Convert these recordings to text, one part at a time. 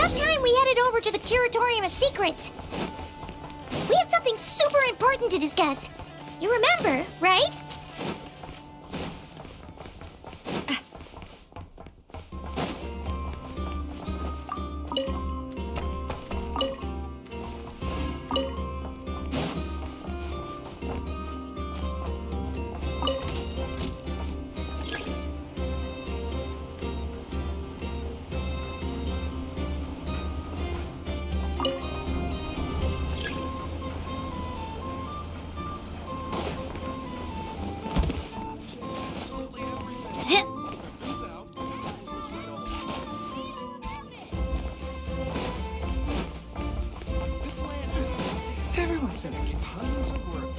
About time we headed over to the Curatorium of Secrets. We have something super important to discuss. You remember, right? Everyone says there's tons of work.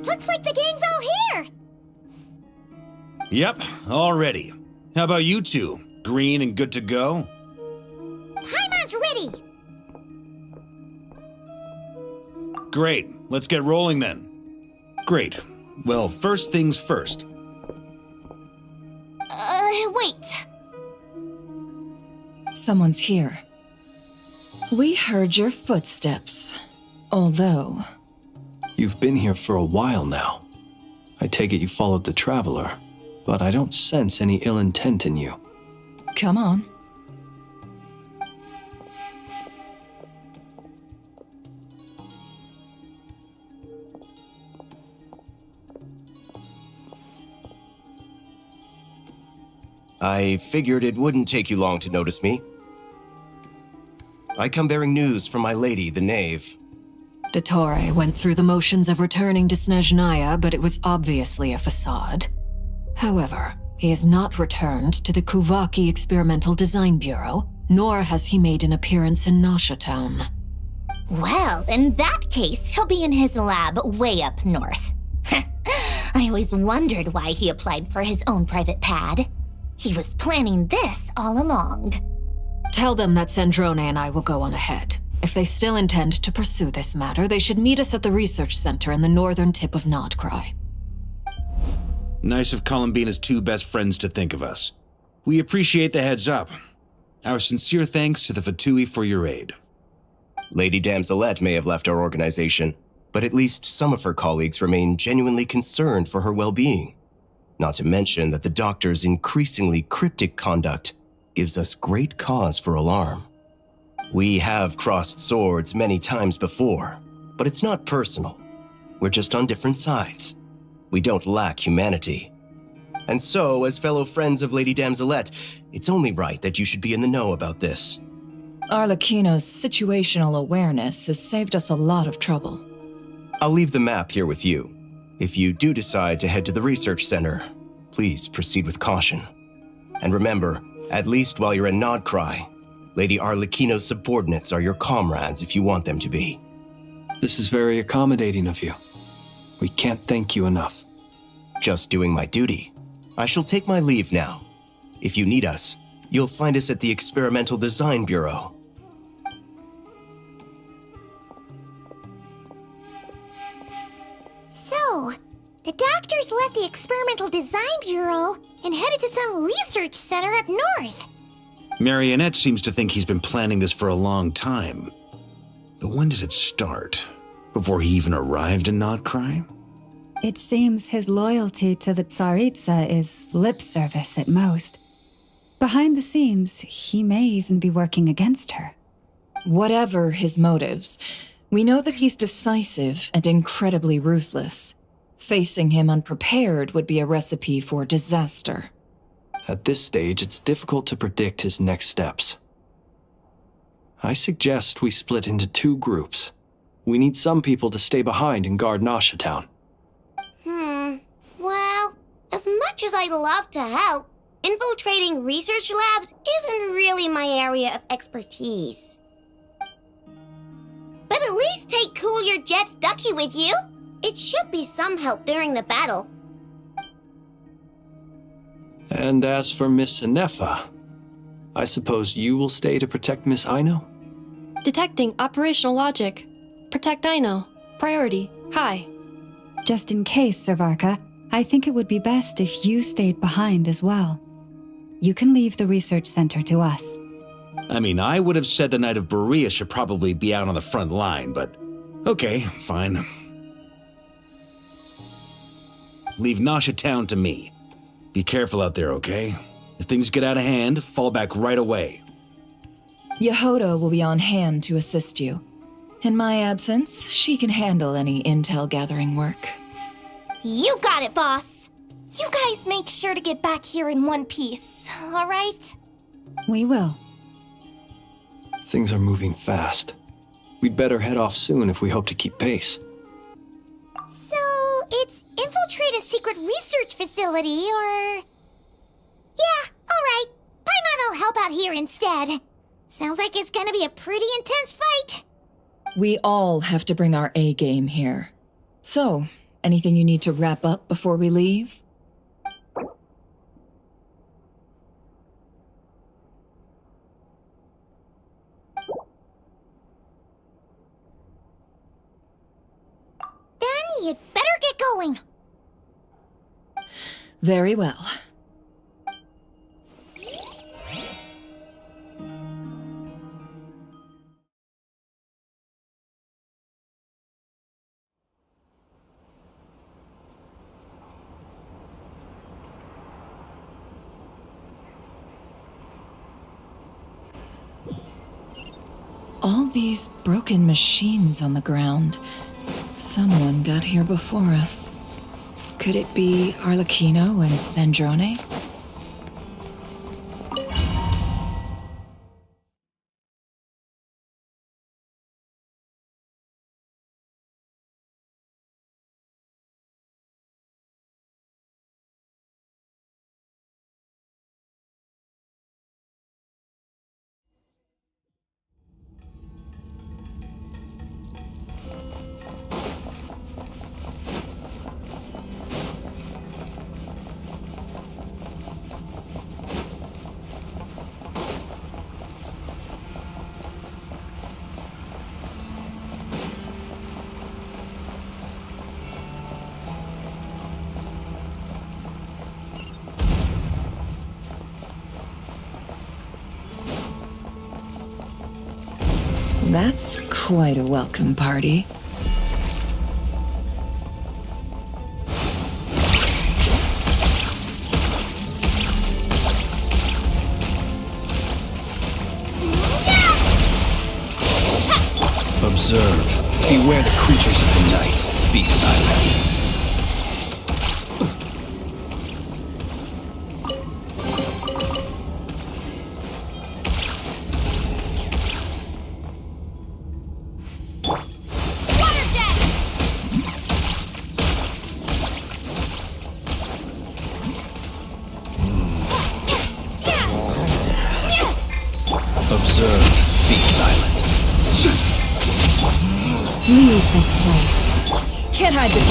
Looks like the gang's all here! Yep, all ready. How about you two? Green and good to go? Paimon's ready! Great, let's get rolling then. Great. Well, first things first. Wait. Someone's here. We heard your footsteps. Although... You've been here for a while now. I take it you followed the Traveler, but I don't sense any ill intent in you. Come on. I figured it wouldn't take you long to notice me. I come bearing news from my lady, the Knave. Dottore went through the motions of returning to Snezhnaya, but it was obviously a facade. However, he has not returned to the Kuvaki Experimental Design Bureau, nor has he made an appearance in Nasha Town. Well, in that case, he'll be in his lab way up north. I always wondered why he applied for his own private pad. He was planning this all along. Tell them that Sandrone and I will go on ahead. If they still intend to pursue this matter, they should meet us at the research center in the northern tip of Nodcry. Nice of Columbina's two best friends to think of us. We appreciate the heads up. Our sincere thanks to the Fatui for your aid. Lady Damselette may have left our organization, but at least some of her colleagues remain genuinely concerned for her well-being. Not to mention that the doctor's increasingly cryptic conduct gives us great cause for alarm. We have crossed swords many times before, but it's not personal. We're just on different sides. We don't lack humanity. And so, as fellow friends of Lady Damselette, it's only right that you should be in the know about this. Arlecchino's situational awareness has saved us a lot of trouble. I'll leave the map here with you. If you do decide to head to the research center, please proceed with caution. And remember, at least while you're in Nodcry, Lady Arlecchino's subordinates are your comrades if you want them to be. This is very accommodating of you. We can't thank you enough. Just doing my duty. I shall take my leave now. If you need us, you'll find us at the Experimental Design Bureau. So, the doctors left the Experimental Design Bureau and headed to some research center up north. Marionette seems to think he's been planning this for a long time. But when did it start? Before he even arrived in Nodcry? It seems his loyalty to the Tsaritsa is lip service at most. Behind the scenes, he may even be working against her. Whatever his motives, We know that he's decisive and incredibly ruthless. Facing him unprepared would be a recipe for disaster. At this stage, it's difficult to predict his next steps. I suggest we split into 2 groups. We need some people to stay behind and guard Nasha Town. Well, as much as I'd love to help, infiltrating research labs isn't really my area of expertise. But at least take Cool Your Jet's Ducky with you. It should be some help during the battle. And as for Miss Inefa, I suppose you will stay to protect Miss Aino? Detecting operational logic. Protect Aino. Priority. High. Just in case, Servarka, I think it would be best if you stayed behind as well. You can leave the research center to us. I mean, I would have said the Knight of Berea should probably be out on the front line, but okay, fine. Leave Nasha Town to me. Be careful out there, okay? If things get out of hand, fall back right away. Yehoda will be on hand to assist you. In my absence, she can handle any intel gathering work. You got it, boss. You guys make sure to get back here in one piece, all right? We will. Things are moving fast. We'd better head off soon if we hope to keep pace. So, it's infiltrate a secret research facility, or... Yeah, alright. Paimon will help out here instead. Sounds like it's gonna be a pretty intense fight. We all have to bring our A game here. So, anything you need to wrap up before we leave? Then you'd better get going. Very well. All these broken machines on the ground. Someone got here before us. Could it be Arlecchino and Sandrone? That's quite a welcome party. Observe. Beware the creatures of the night. Be silent. Observe. Be silent. Leave this place. Can't hide the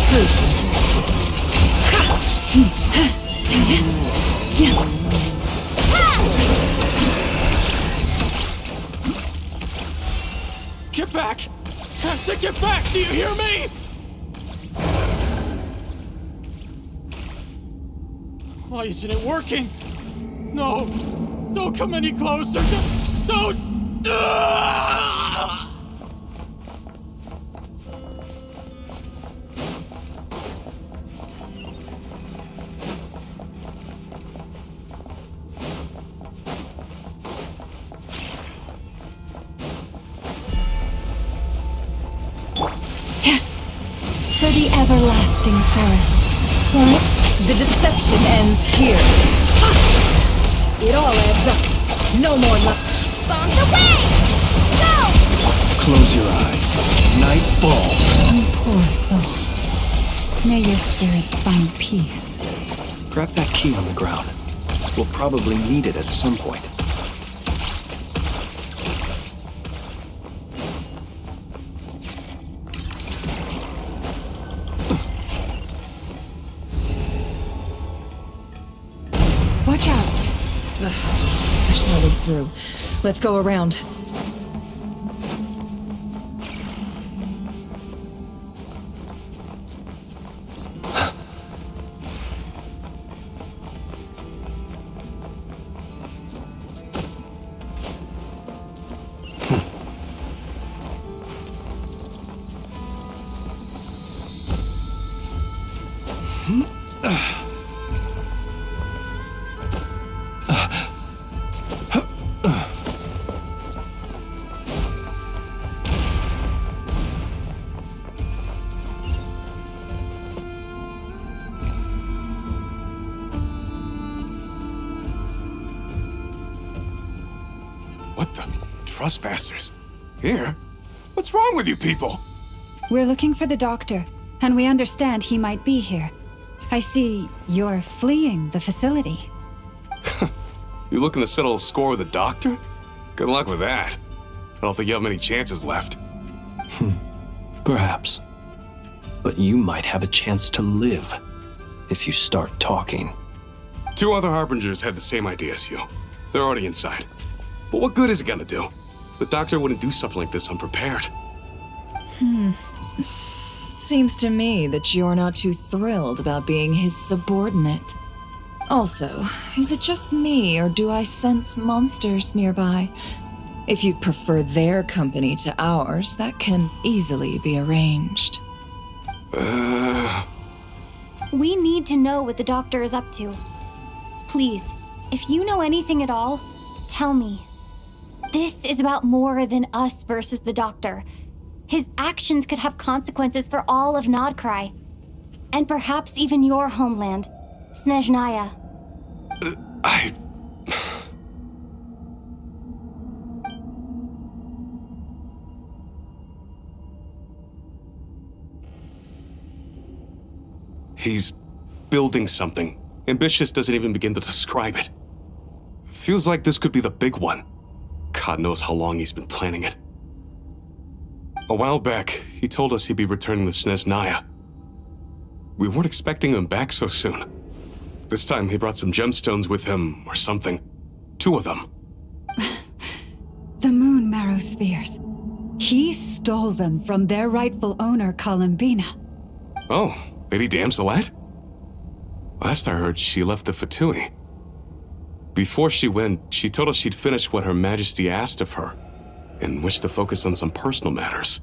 Get back! I said get back! Do you hear me? Why isn't it working? No! Don't come any closer! Don't! Ah! the everlasting forest. What? The deception ends here. It all adds up. No more love. Bombs away! Go! Close your eyes. Night falls. You poor soul. May your spirits find peace. Grab that key on the ground. We'll probably need it at some point. Watch out. There's no way through. Let's go around. What the? Trespassers? Here? What's wrong with you people? We're looking for the doctor, and we understand he might be here. I see you're fleeing the facility. You looking to settle a score with the doctor? Good luck with that. I don't think you have many chances left. Perhaps. But you might have a chance to live if you start talking. 2 other Harbingers had the same idea as you. They're already inside. But what good is it gonna do? The doctor wouldn't do something like this unprepared. Seems to me that you're not too thrilled about being his subordinate. Also, is it just me, or do I sense monsters nearby? If you'd prefer their company to ours, that can easily be arranged. We need to know what the doctor is up to. Please, if you know anything at all, tell me. This is about more than us versus the doctor. His actions could have consequences for all of Nodcry. And perhaps even your homeland, Snezhnaya. He's building something. Ambitious doesn't even begin to describe it. Feels like this could be the big one. God knows how long he's been planning it. A while back, he told us he'd be returning to Snezhnaya. We weren't expecting him back so soon. This time he brought some gemstones with him, or something. 2 of them. The moon marrow spheres. He stole them from their rightful owner, Columbina. Oh, Lady Damselette? Last I heard, she left the Fatui. Before she went, she told us she'd finished what Her Majesty asked of her, and wished to focus on some personal matters.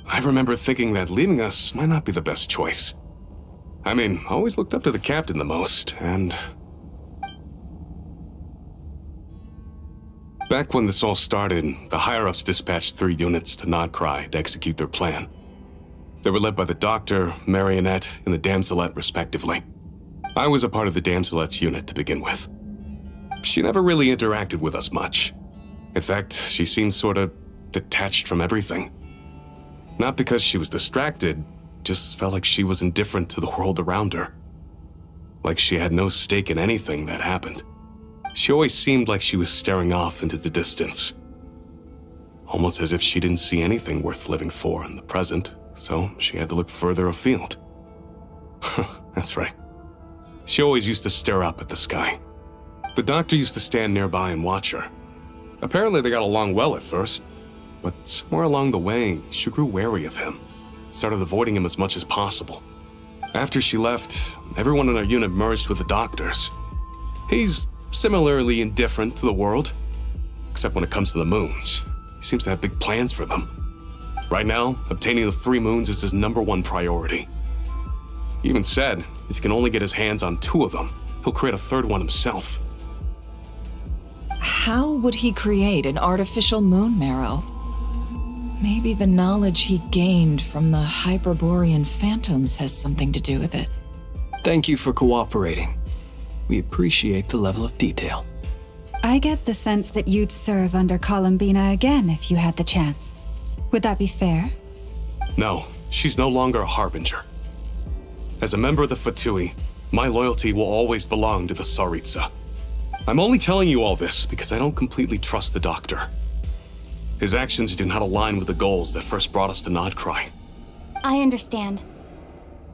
I remember thinking that leaving us might not be the best choice. I mean, I always looked up to the captain the most, and... Back when this all started, the higher-ups dispatched 3 units to Nodcry to execute their plan. They were led by the Doctor, Marionette, and the Damselette, respectively. I was a part of the Damselette's unit to begin with. She never really interacted with us much. In fact, she seemed sort of detached from everything. Not because she was distracted, just felt like she was indifferent to the world around her. Like she had no stake in anything that happened. She always seemed like she was staring off into the distance. Almost as if she didn't see anything worth living for in the present, so she had to look further afield. That's right. She always used to stare up at the sky. The Doctor used to stand nearby and watch her. Apparently they got along well at first, but somewhere along the way, she grew wary of him, started avoiding him as much as possible. After she left, everyone in our unit merged with the Doctor's. He's similarly indifferent to the world, except when it comes to the moons. He seems to have big plans for them. Right now, obtaining the 3 moons is his #1 priority. He even said if he can only get his hands on 2 of them, he'll create a 3rd one himself. How would he create an artificial moon marrow? Maybe the knowledge he gained from the Hyperborean phantoms has something to do with it. Thank you for cooperating. We appreciate the level of detail. I get the sense that you'd serve under Columbina again if you had the chance. Would that be fair? No, she's no longer a harbinger. As a member of the Fatui, my loyalty will always belong to the Tsaritsa. I'm only telling you all this because I don't completely trust the Doctor. His actions do not align with the goals that first brought us to Nodcry. I understand.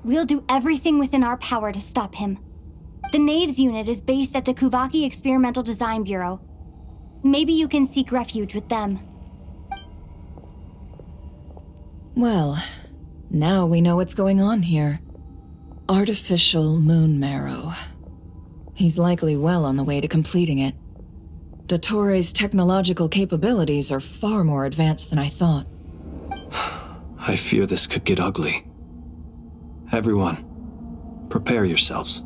We'll do everything within our power to stop him. The Knaves unit is based at the Kuvaki Experimental Design Bureau. Maybe you can seek refuge with them. Well, now we know what's going on here. Artificial moon marrow. He's likely well on the way to completing it. Dottore's technological capabilities are far more advanced than I thought. I fear this could get ugly. Everyone, prepare yourselves.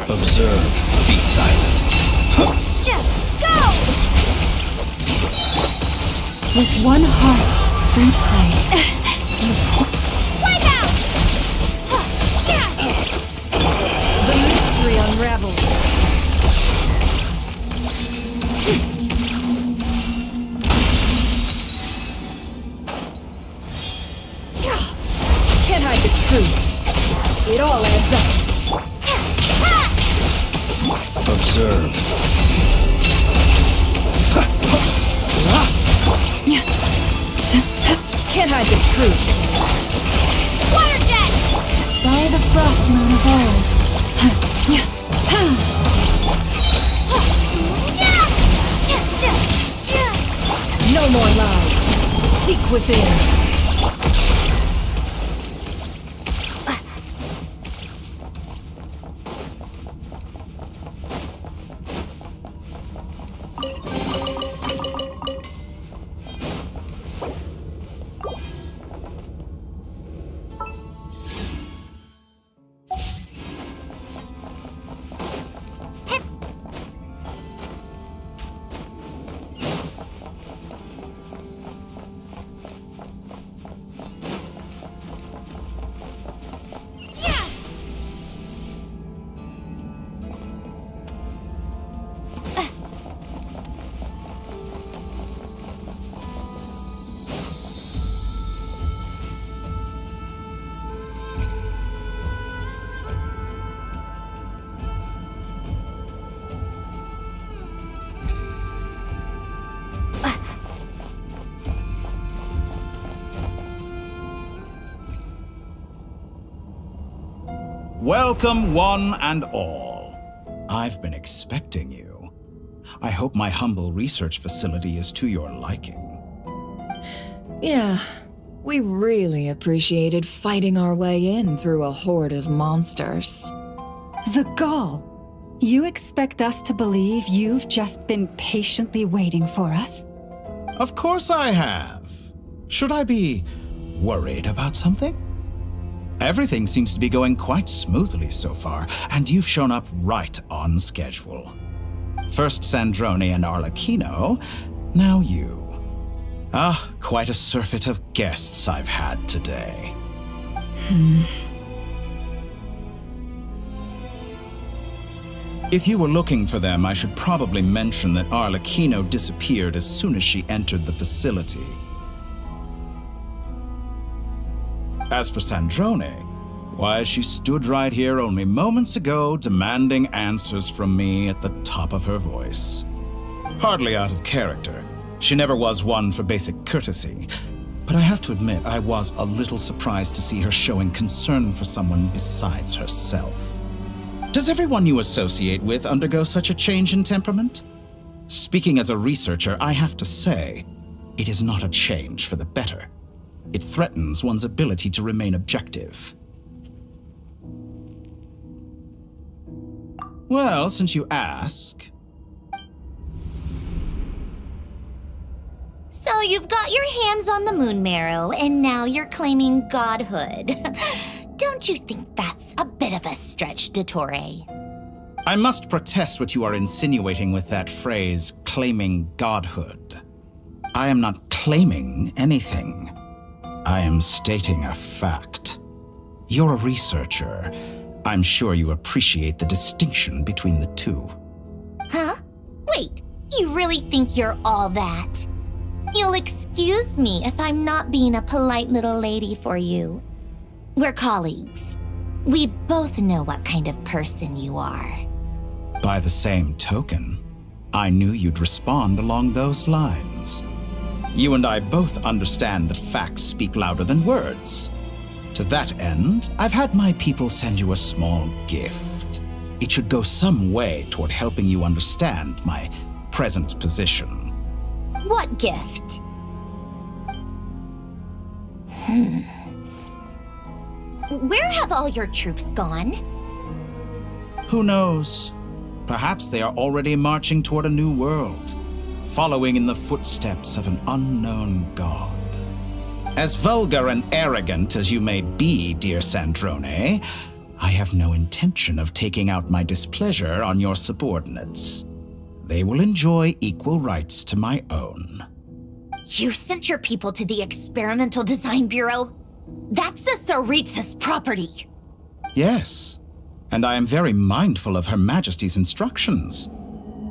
Observe. Be silent. Go! With one heart, we pray. Wipe out! The mystery unravels. Can't hide the truth. It all adds up. Observe. Can't hide the truth. Water jet! By the frost moon of old. No more lies. Seek within. Welcome, one and all. I've been expecting you. I hope my humble research facility is to your liking. Yeah, we really appreciated fighting our way in through a horde of monsters. The gall. You expect us to believe you've just been patiently waiting for us? Of course I have. Should I be worried about something? Everything seems to be going quite smoothly so far, and you've shown up right on schedule. First Sandrone and Arlecchino, now you. Ah, quite a surfeit of guests I've had today. If you were looking for them, I should probably mention that Arlecchino disappeared as soon as she entered the facility. As for Sandrone, why, she stood right here only moments ago demanding answers from me at the top of her voice. Hardly out of character. She never was one for basic courtesy. But I have to admit, I was a little surprised to see her showing concern for someone besides herself. Does everyone you associate with undergo such a change in temperament? Speaking as a researcher, I have to say, it is not a change for the better. It threatens one's ability to remain objective. Well, since you ask... So you've got your hands on the moon marrow, and now you're claiming godhood. Don't you think that's a bit of a stretch, Dottore? I must protest what you are insinuating with that phrase, claiming godhood. I am not claiming anything. I am stating a fact. You're a researcher. I'm sure you appreciate the distinction between the two. Huh? Wait, you really think you're all that? You'll excuse me if I'm not being a polite little lady for you. We're colleagues. We both know what kind of person you are. By the same token, I knew you'd respond along those lines. You and I both understand that facts speak louder than words. To that end, I've had my people send you a small gift. It should go some way toward helping you understand my present position. What gift? Where have all your troops gone? Who knows? Perhaps they are already marching toward a new world, following in the footsteps of an unknown god. As vulgar and arrogant as you may be, dear Sandrone, I have no intention of taking out my displeasure on your subordinates. They will enjoy equal rights to my own. You sent your people to the Experimental Design Bureau? That's a Saritsa's property. Yes, and I am very mindful of Her Majesty's instructions.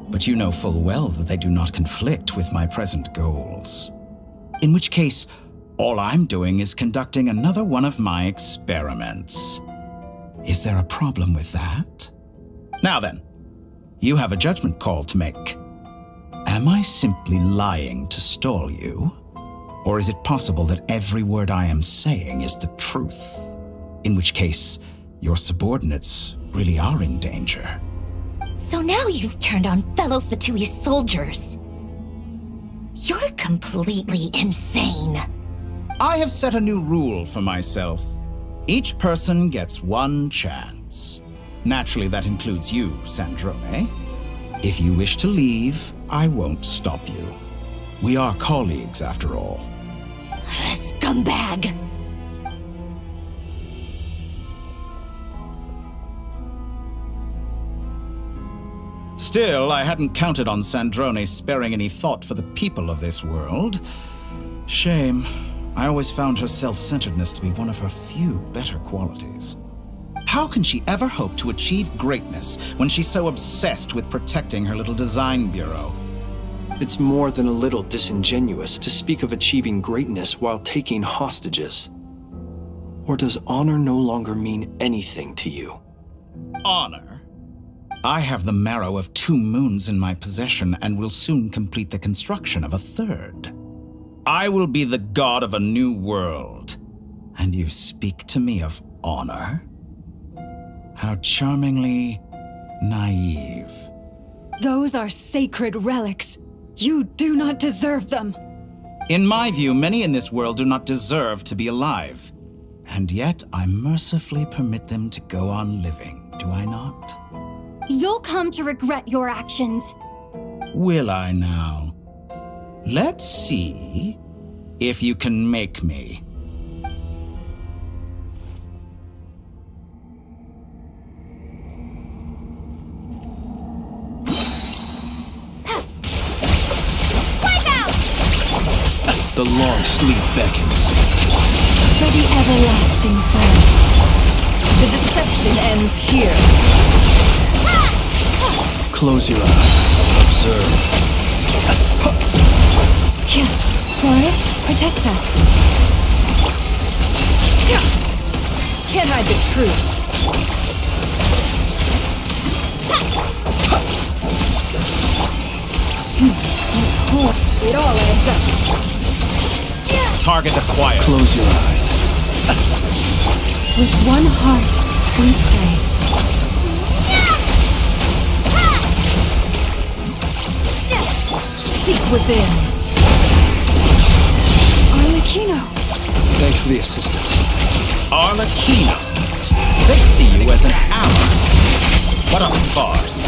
But you know full well that they do not conflict with my present goals. In which case, all I'm doing is conducting another one of my experiments. Is there a problem with that? Now then, you have a judgment call to make. Am I simply lying to stall you? Or is it possible that every word I am saying is the truth? In which case, your subordinates really are in danger. So now you've turned on fellow Fatui soldiers. You're completely insane. I have set a new rule for myself. Each person gets one chance. Naturally, that includes you, Sandrone. If you wish to leave, I won't stop you. We are colleagues, after all. Scumbag! Still, I hadn't counted on Sandrone sparing any thought for the people of this world. Shame. I always found her self-centeredness to be one of her few better qualities. How can she ever hope to achieve greatness when she's so obsessed with protecting her little design bureau? It's more than a little disingenuous to speak of achieving greatness while taking hostages. Or does honor no longer mean anything to you? Honor? I have the marrow of 2 moons in my possession and will soon complete the construction of a 3rd. I will be the god of a new world. And you speak to me of honor? How charmingly naive. Those are sacred relics. You do not deserve them. In my view, many in this world do not deserve to be alive. And yet I mercifully permit them to go on living, do I not? You'll come to regret your actions. Will I now? Let's see if you can make me. The long sleep beckons. For the everlasting fire. The deception ends here. Close your eyes. Observe. Here, Forest, protect us. Can't hide the truth. It all adds up. Target acquired. Close your eyes. With one heart, we pray. Seek within. Arlecchino! Thanks for the assistance. Arlecchino. They see you as an ally. What a farce.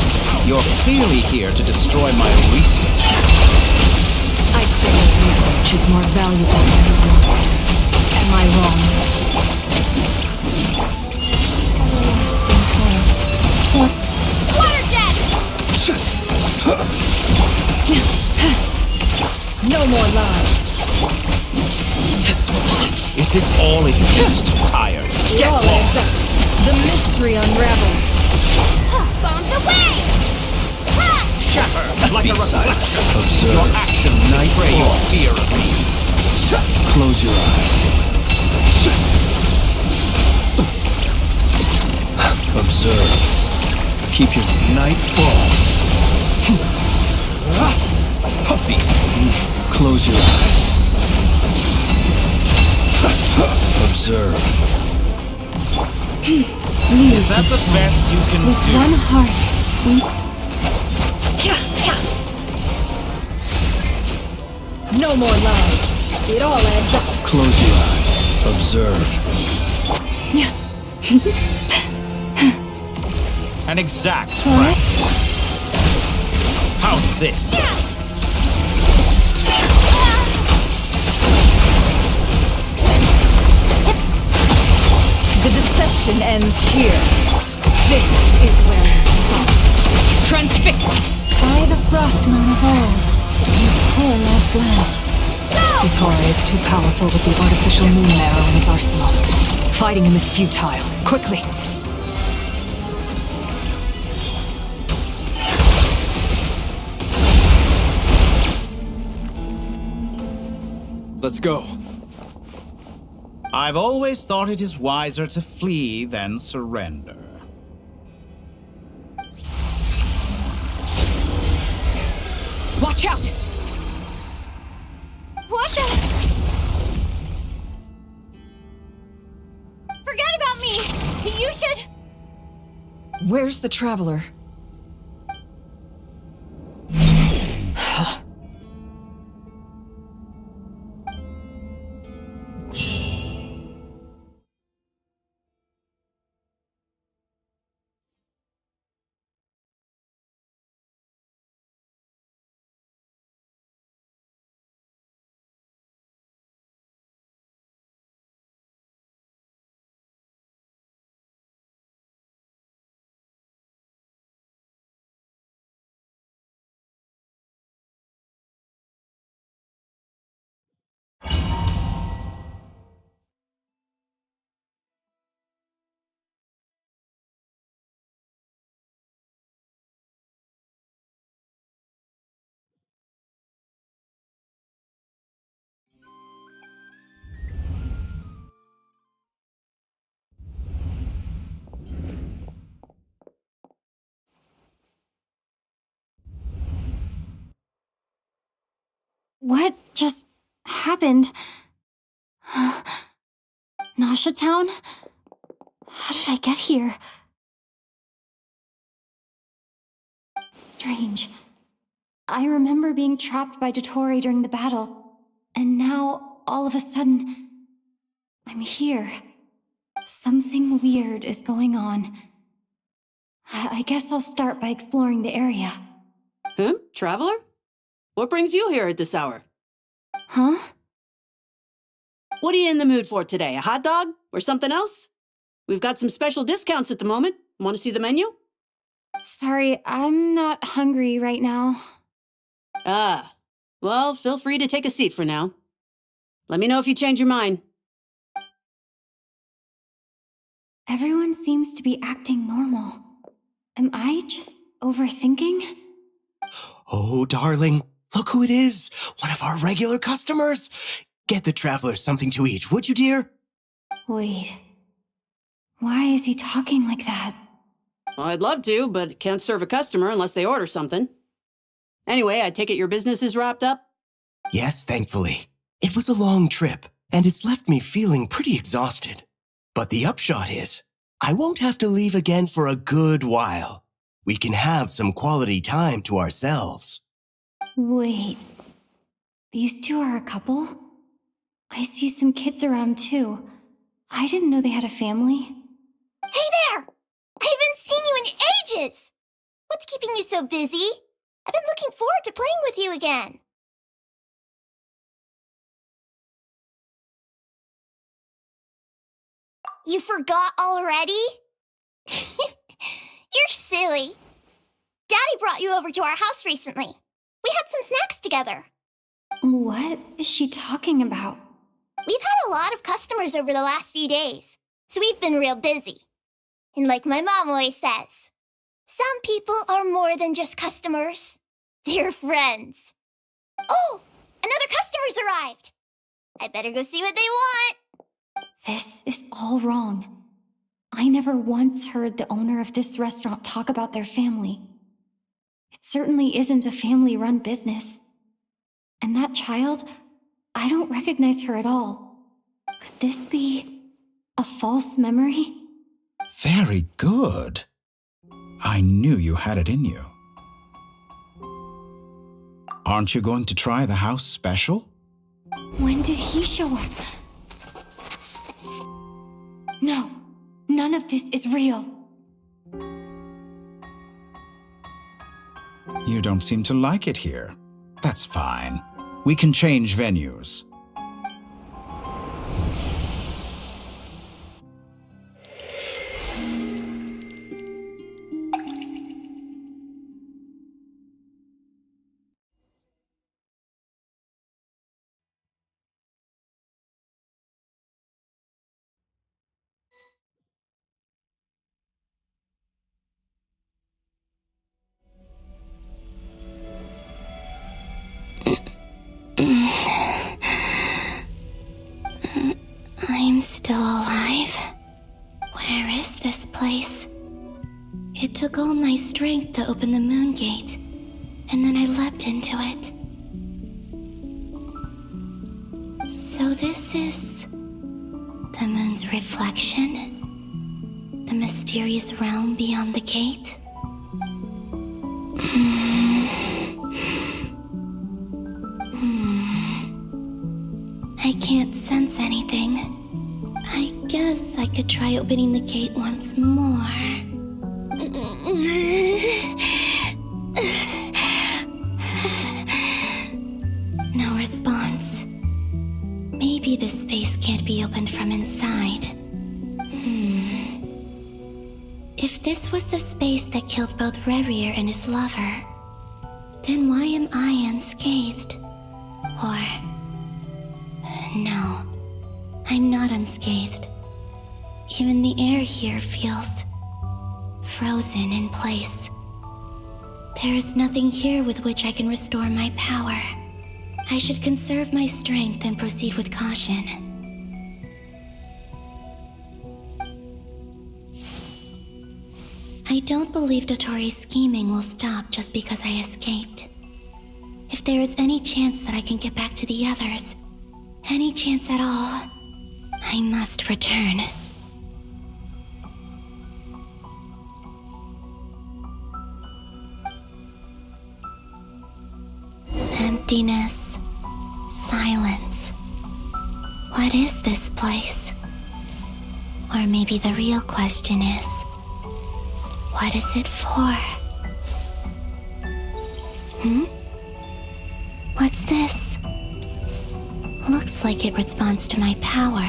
You're clearly here to destroy my research. I say your research is more valuable than your reward. Am I wrong? Water jet! No more lies. Is this all it is? Tired. It all adds up. The mystery unravels. Bombs away! Ha! Shatter like Be a silent. reflection. Observe. Your actions betray your falls. fear of me. Close your eyes. Observe. Keep your night falls. Puppies. Close your eyes. Observe. Is that the best you can With do? one heart, No more lies. It all adds up. Close your eyes. Observe. An exact practice. How's this? The deception ends here. This is where you fall. Transfixed. by the frostmoon of old, you poor lost land. Vittori is too powerful with the artificial moon marrow in his arsenal. Fighting him is futile. Quickly! Let's go. I've always thought it is wiser to flee than surrender. Watch out! What the? Forget about me! You should... Where's the traveler? What just happened? Nasha Town? How did I get here? Strange. I remember being trapped by Dottore during the battle, and now, all of a sudden, I'm here. Something weird is going on. I guess I'll start by exploring the area. Traveler? What brings you here at this hour? Huh? What are you in the mood for today? A hot dog? Or something else? We've got some special discounts at the moment. Want to see the menu? Sorry, I'm not hungry right now. Ah. Well, feel free to take a seat for now. Let me know if you change your mind. Everyone seems to be acting normal. Am I just overthinking? Oh, darling, look who it is. One of our regular customers. Get the traveler something to eat, would you, dear? Wait. Why is he talking like that? Well, I'd love to, but can't serve a customer unless they order something. Anyway, I take it your business is wrapped up? Yes, thankfully. It was a long trip, and it's left me feeling pretty exhausted. But the upshot is, I won't have to leave again for a good while. We can have some quality time to ourselves. Wait. These two are a couple? I see some kids around too. I didn't know they had a family. Hey there! I haven't seen you in ages! What's keeping you so busy? I've been looking forward to playing with you again. You forgot already? You're silly. Daddy brought you over to our house recently. We had some snacks together. What is she talking about? We've had a lot of customers over the last few days, so we've been real busy. And like my mom always says, some people are more than just customers. They're friends. Oh, another customer's arrived. I better go see what they want. This is all wrong. I never once heard the owner of this restaurant talk about their family. It certainly isn't a family-run business. And that child, I don't recognize her at all. Could this be a false memory? Very good. I knew you had it in you. Aren't you going to try the house special? When did he show up? No, none of this is real. You don't seem to like it here. That's fine. We can change venues. I'm still alive. Where is this place? It took all my strength to open the moon gate, and then I leapt into it. So this is the moon's reflection? The mysterious realm beyond the gate? I can't sense anything. I guess I could try opening the gate once more. No response. Maybe this space can't be opened from inside. If this was the space that killed both Revier and his lover, then why am I unscathed? Or... no, I'm not unscathed. Even the air here feels frozen in place. There is nothing here with which I can restore my power. I should conserve my strength and proceed with caution. I don't believe Dotori's scheming will stop just because I escaped. If there is any chance that I can get back to the others, any chance at all, I must return. Emptiness, silence. What is this place? Or maybe the real question is, what is it for? What's this? Looks like it responds to my power.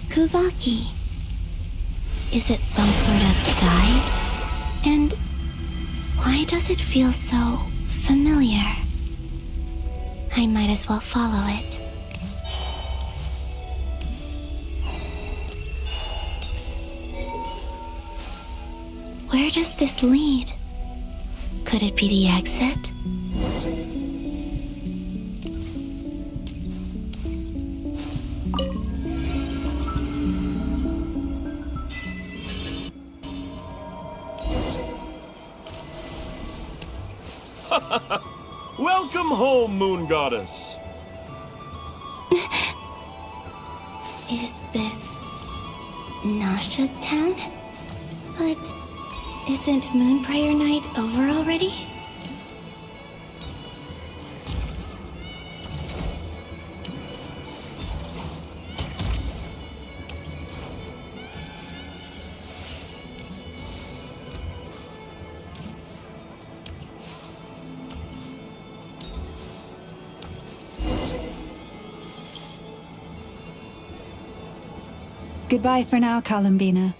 Kuvaki. Is it some sort of guide? And why does it feel so familiar? I might as well follow it. Where does this lead? Could it be the exit? Welcome home, Moon Goddess. Is this Nasha Town? But isn't Moon Prayer Night over already? Goodbye for now, Columbina.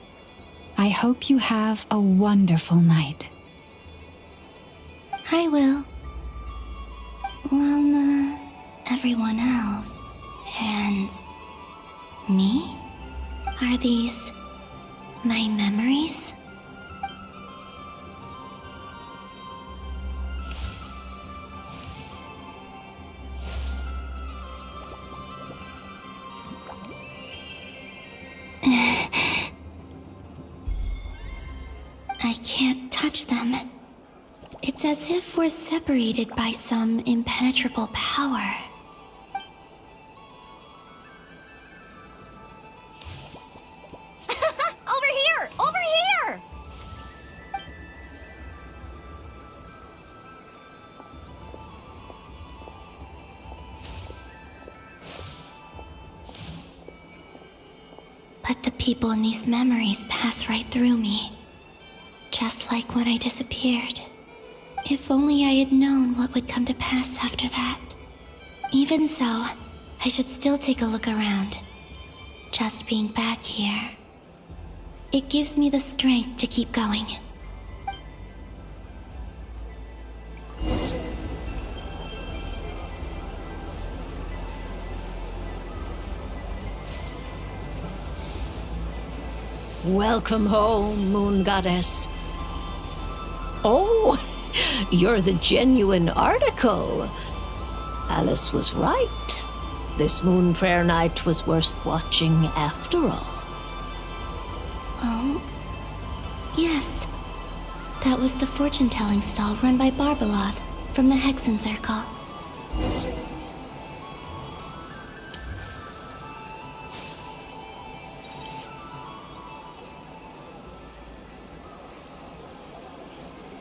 I hope you have a wonderful night. I will. Everyone else. And me? Are these my memories? I can't touch them. It's as if we're separated by some impenetrable power. Over here! Over here! But the people in these memories pass right through me. Just like when I disappeared. If only I had known what would come to pass after that. Even so, I should still take a look around. Just being back here. It gives me the strength to keep going. Welcome home, Moon Goddess. Oh, you're the genuine article. Alice was right. This Moon Prayer Night was worth watching after all. Oh? Yes. That was the fortune-telling stall run by Barbeloth from the Hexen Circle.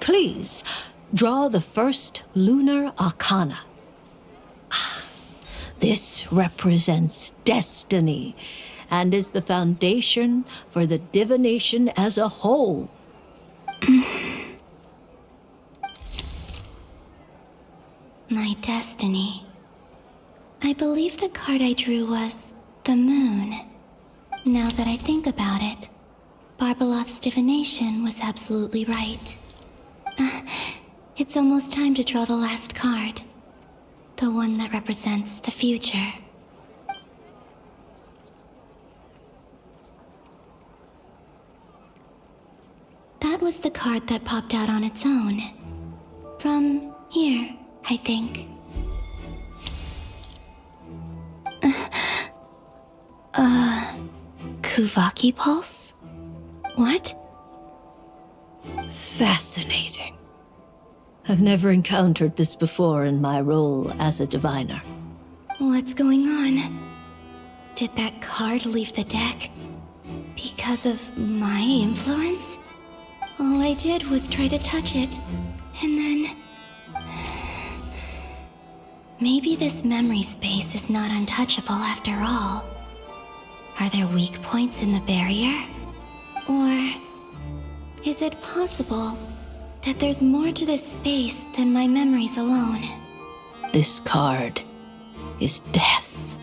Please, draw the first lunar arcana. This represents destiny and is the foundation for the divination as a whole. My destiny. I believe the card I drew was the moon. Now that I think about it, Barbeloth's divination was absolutely right. It's almost time to draw the last card. The one that represents the future. That was the card that popped out on its own. From here, I think. Kuvaki Pulse? What? Fascinating. I've never encountered this before in my role as a diviner. What's going on? Did that card leave the deck? Because of my influence? All I did was try to touch it, and then... Maybe this memory space is not untouchable after all. Are there weak points in the barrier? Or... is it possible that there's more to this space than my memories alone? This card is death.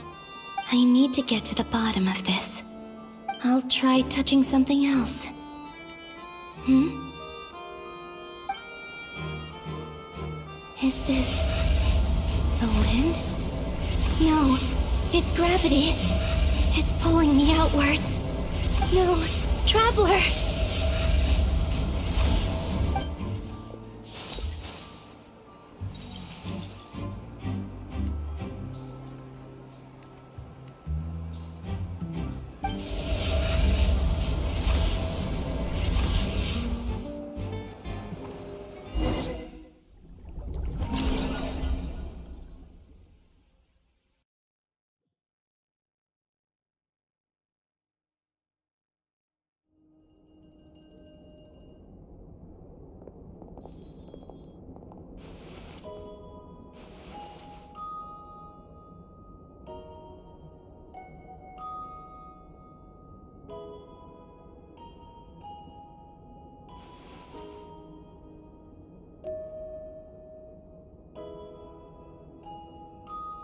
I need to get to the bottom of this. I'll try touching something else. Is this... the wind? No, it's gravity. It's pulling me outwards. No, Traveler!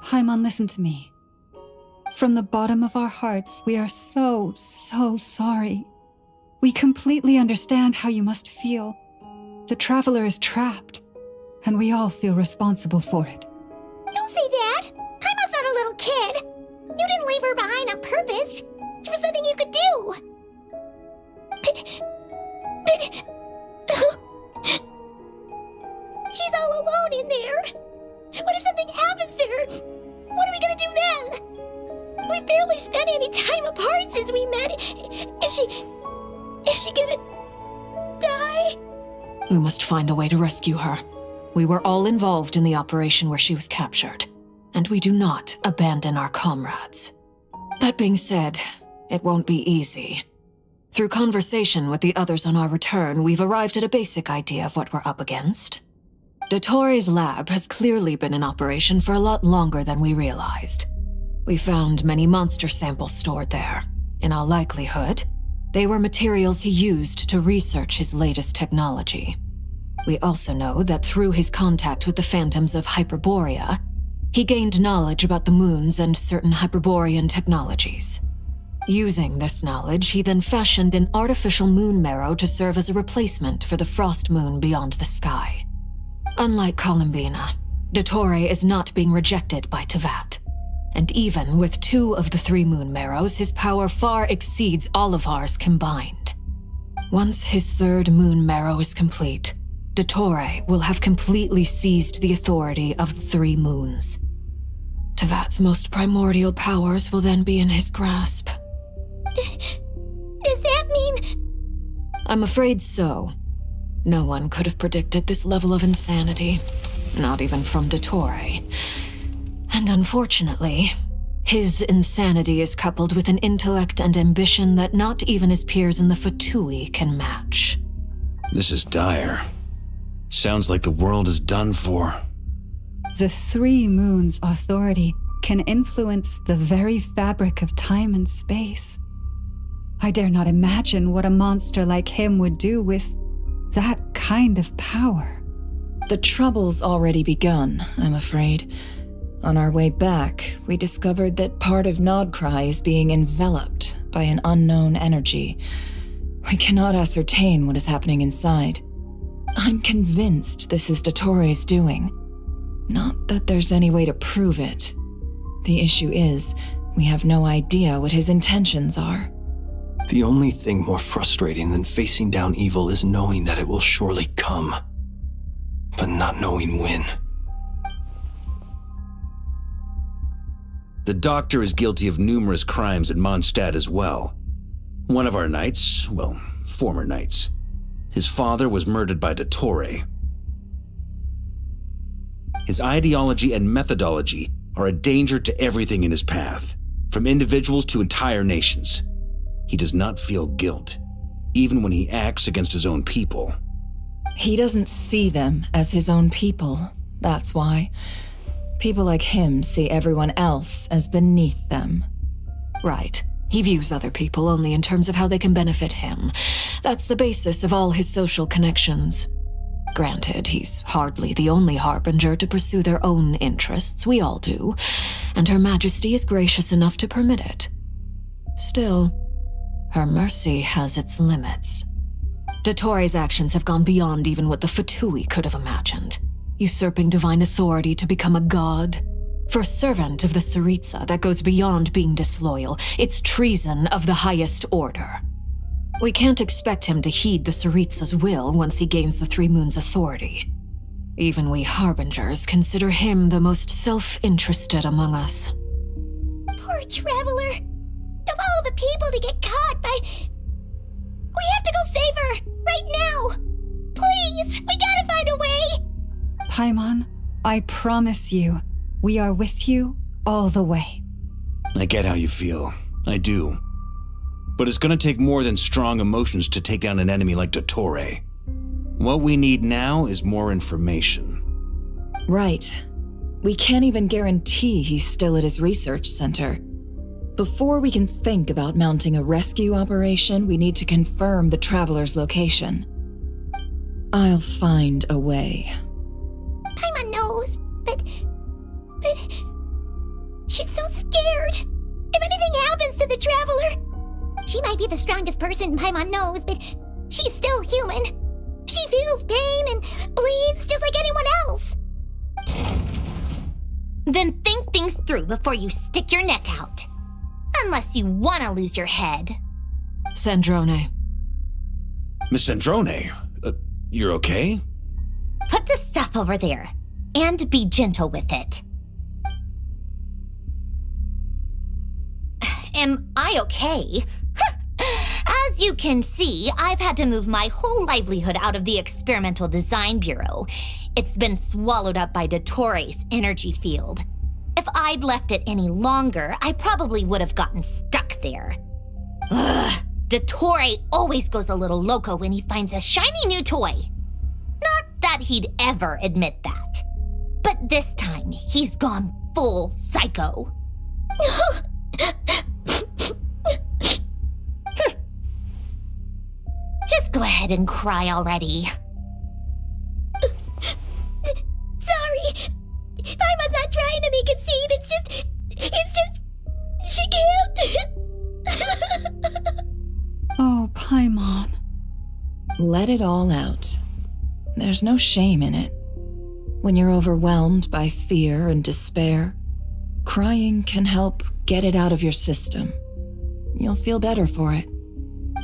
Haimon, listen to me. From the bottom of our hearts, we are so sorry. We completely understand how you must feel. The Traveler is trapped, and we all feel responsible for it. Don't say that! Paimon's not a little kid! You didn't leave her behind on purpose! There was nothing you could do! She's all alone in there! What if something happens to her? What are we gonna do then? We've barely spent any time apart since we met. Is she gonna die? We must find a way to rescue her. We were all involved in the operation where she was captured, and we do not abandon our comrades. That being said, it won't be easy. Through conversation with the others on our return, we've arrived at a basic idea of what we're up against. Dottore's lab has clearly been in operation for a lot longer than we realized. We found many monster samples stored there. In all likelihood, they were materials he used to research his latest technology. We also know that through his contact with the phantoms of Hyperborea, he gained knowledge about the moons and certain Hyperborean technologies. Using this knowledge, he then fashioned an artificial moon marrow to serve as a replacement for the frost moon beyond the sky. Unlike Columbina, Dottore is not being rejected by Tevat. And even with 2 of the 3 moon marrows, his power far exceeds all of ours combined. Once his 3rd moon marrow is complete, Dottore will have completely seized the authority of the 3 moons. Tevat's most primordial powers will then be in his grasp. Does that mean... I'm afraid so. No one could have predicted this level of insanity, not even from Dottore. And unfortunately, his insanity is coupled with an intellect and ambition that not even his peers in the Fatui can match. This is dire. Sounds like the world is done for. The 3 moons' authority can influence the very fabric of time and space. I dare not imagine what a monster like him would do with that kind of power. The trouble's already begun, I'm afraid. On our way back, we discovered that part of Nodcry is being enveloped by an unknown energy. We cannot ascertain what is happening inside. I'm convinced this is Dottore's doing. Not that there's any way to prove it. The issue is, we have no idea what his intentions are. The only thing more frustrating than facing down evil is knowing that it will surely come, but not knowing when. The Doctor is guilty of numerous crimes at Mondstadt as well. One of our knights, well, former knights, his father was murdered by Dottore. His ideology and methodology are a danger to everything in his path, from individuals to entire nations. He does not feel guilt, even when he acts against his own people. He doesn't see them as his own people, that's why. People like him see everyone else as beneath them. Right. He views other people only in terms of how they can benefit him. That's the basis of all his social connections. Granted, he's hardly the only harbinger to pursue their own interests. We all do. And Her Majesty is gracious enough to permit it. Still, her mercy has its limits. Dottore's actions have gone beyond even what the Fatui could have imagined. Usurping divine authority to become a god. For a servant of the Tsaritsa, that goes beyond being disloyal. It's treason of the highest order. We can't expect him to heed the Tsaritsa's will once he gains the 3 moons' authority. Even we harbingers consider him the most self-interested among us. Poor Traveler. Of all the people to get caught by... We have to go save her! Right now! Please! We gotta find a way! Paimon, I promise you, we are with you all the way. I get how you feel. I do. But it's gonna take more than strong emotions to take down an enemy like Dottore. What we need now is more information. Right. We can't even guarantee he's still at his research center. Before we can think about mounting a rescue operation, we need to confirm the Traveler's location. I'll find a way. Paimon knows, but... She's so scared. anything happens to the Traveler? She might be the strongest person Paimon knows, but she's still human. She feels pain and bleeds just like anyone else. Then think things through before you stick your neck out. Unless you want to lose your head. Sandrone. Miss Sandrone, you're okay? Put the stuff over there, and be gentle with it. Am I okay? As you can see, I've had to move my whole livelihood out of the Experimental Design Bureau. It's been swallowed up by Dottore energy field. If I'd left it any longer, I probably would have gotten stuck there. Ugh, Dottore always goes a little loco when he finds a shiny new toy. Not that he'd ever admit that. But this time, he's gone full psycho. Just go ahead and cry already. Sorry. Paimon's not trying to make it seem. It's just, she can't. Oh, Paimon. Let it all out. There's no shame in it. When you're overwhelmed by fear and despair, crying can help get it out of your system. You'll feel better for it.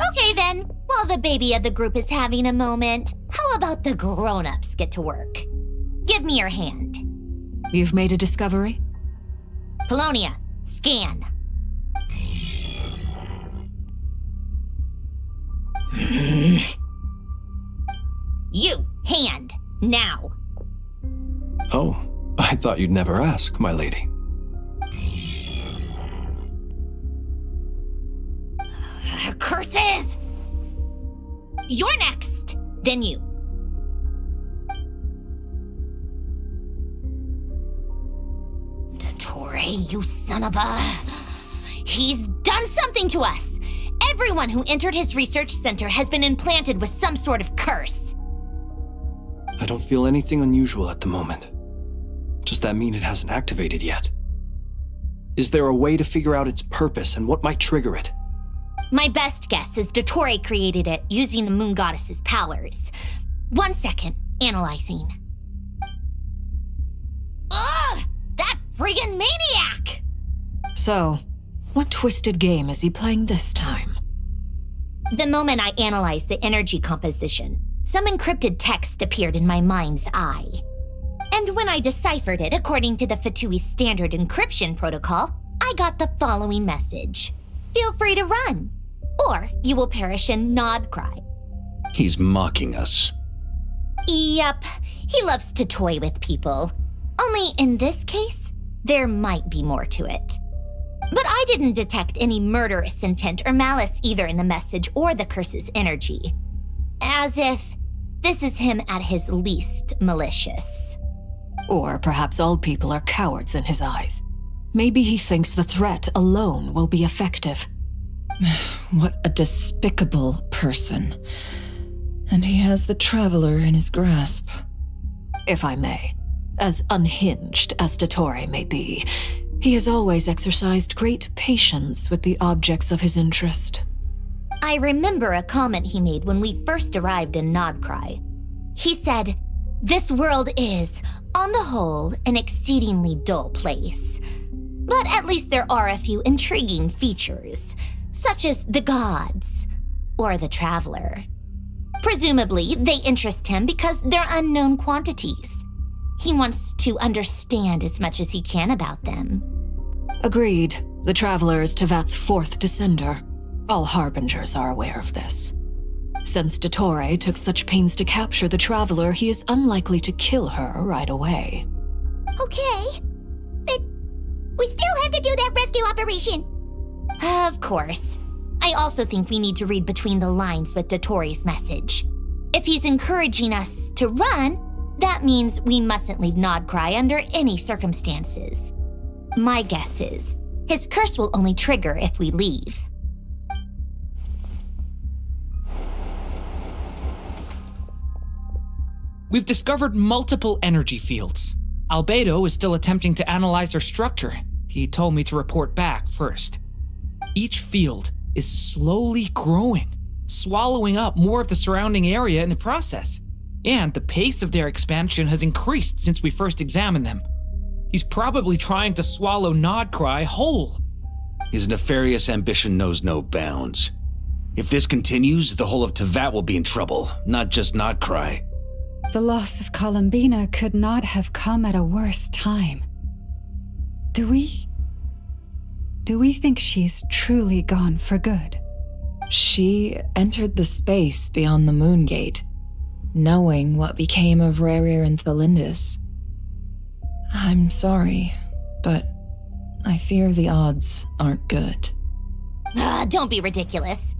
Okay then, while the baby of the group is having a moment, how about the grown-ups get to work? Give me your hand. You've made a discovery? Polonia, scan. You, hand, now. Oh, I thought you'd never ask, my lady. Curses! You're next, then you. Dottore, you son of a... He's done something to us! Everyone who entered his research center has been implanted with some sort of curse. I don't feel anything unusual at the moment. Does that mean it hasn't activated yet? Is there a way to figure out its purpose and what might trigger it? My best guess is Dottore created it using the Moon Goddess's powers. 1 second, analyzing. Ugh! That friggin' maniac! So, what twisted game is he playing this time? The moment I analyzed the energy composition, some encrypted text appeared in my mind's eye. And when I deciphered it according to the Fatui standard encryption protocol, I got the following message. Feel free to run, or you will perish in nod cry. He's mocking us. Yep, he loves to toy with people. Only in this case, there might be more to it. But I didn't detect any murderous intent or malice either in the message or the curse's energy. As if this is him at his least malicious. Or perhaps all people are cowards in his eyes. Maybe he thinks the threat alone will be effective. What a despicable person. And he has the Traveler in his grasp. If I may, as unhinged as Dottore may be, he has always exercised great patience with the objects of his interest. I remember a comment he made when we first arrived in Nodcry. He said, "This world is, on the whole, an exceedingly dull place. But at least there are a few intriguing features, such as the gods, or the Traveler. Presumably, they interest him because they're unknown quantities. He wants to understand as much as he can about them." Agreed. The Traveler is Tevat's fourth descender. All Harbingers are aware of this. Since Dottore took such pains to capture the Traveler, he is unlikely to kill her right away. Okay, but we still have to do that rescue operation. Of course. I also think we need to read between the lines with Dottore's message. If he's encouraging us to run, that means we mustn't leave Nodcry under any circumstances. My guess is, his curse will only trigger if we leave. We've discovered multiple energy fields. Albedo is still attempting to analyze their structure. He told me to report back first. Each field is slowly growing, swallowing up more of the surrounding area in the process. And the pace of their expansion has increased since we first examined them. He's probably trying to swallow Nodcry whole. His nefarious ambition knows no bounds. If this continues, the whole of Tevat will be in trouble, not just Nodcry. The loss of Columbina could not have come at a worse time. Do we think she's truly gone for good? She entered the space beyond the Moon Gate, knowing what became of Rerir and Thalindus. I'm sorry, but I fear the odds aren't good. Don't be ridiculous.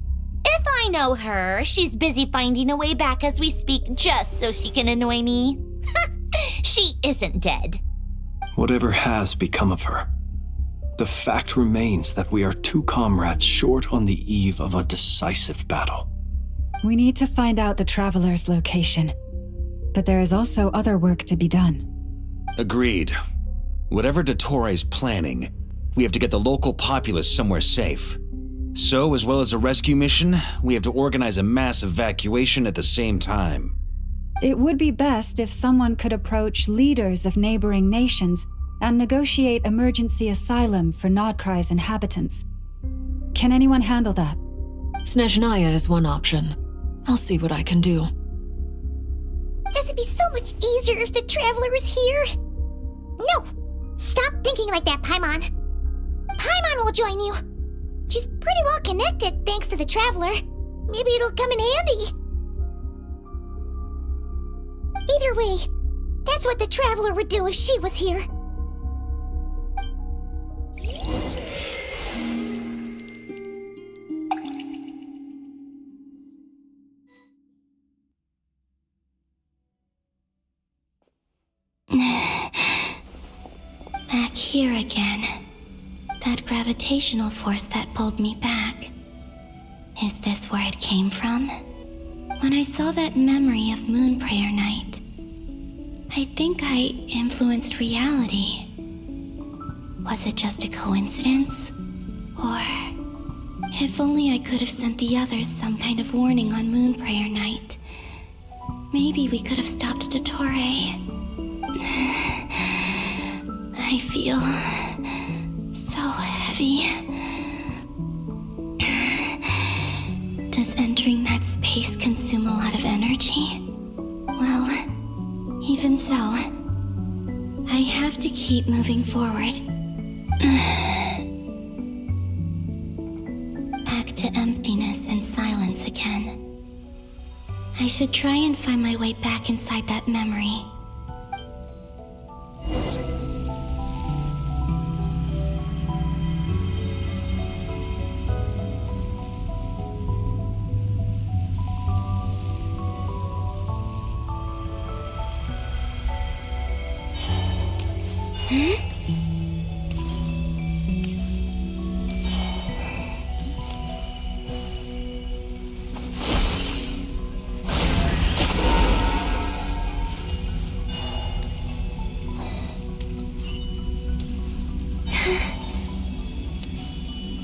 If I know her, she's busy finding a way back as we speak just so she can annoy me. She isn't dead. Whatever has become of her, the fact remains that we are two comrades short on the eve of a decisive battle. We need to find out the Traveler's location, but there is also other work to be done. Agreed. Whatever Dottore is planning, we have to get the local populace somewhere safe. So, as well as a rescue mission, we have to organize a mass evacuation at the same time. It would be best if someone could approach leaders of neighboring nations and negotiate emergency asylum for Nodcry's inhabitants. Can anyone handle that? Snezhnaya is one option. I'll see what I can do. It'd be so much easier if the Traveler was here. No! Stop thinking like that, Paimon. Paimon will join you. She's pretty well connected thanks to the Traveler. Maybe it'll come in handy. Either way, that's what the Traveler would do if she was here. Back here again. That gravitational force that pulled me back. Is this where it came from? When I saw that memory of Moon Prayer Night, I think I influenced reality. Was it just a coincidence? Or if only I could have sent the others some kind of warning on Moon Prayer Night. Maybe we could have stopped Dottore. I feel so heavy. Does entering that space consume a lot of energy? Well, even so, I have to keep moving forward. Back to emptiness and silence again. I should try and find my way back inside that memory.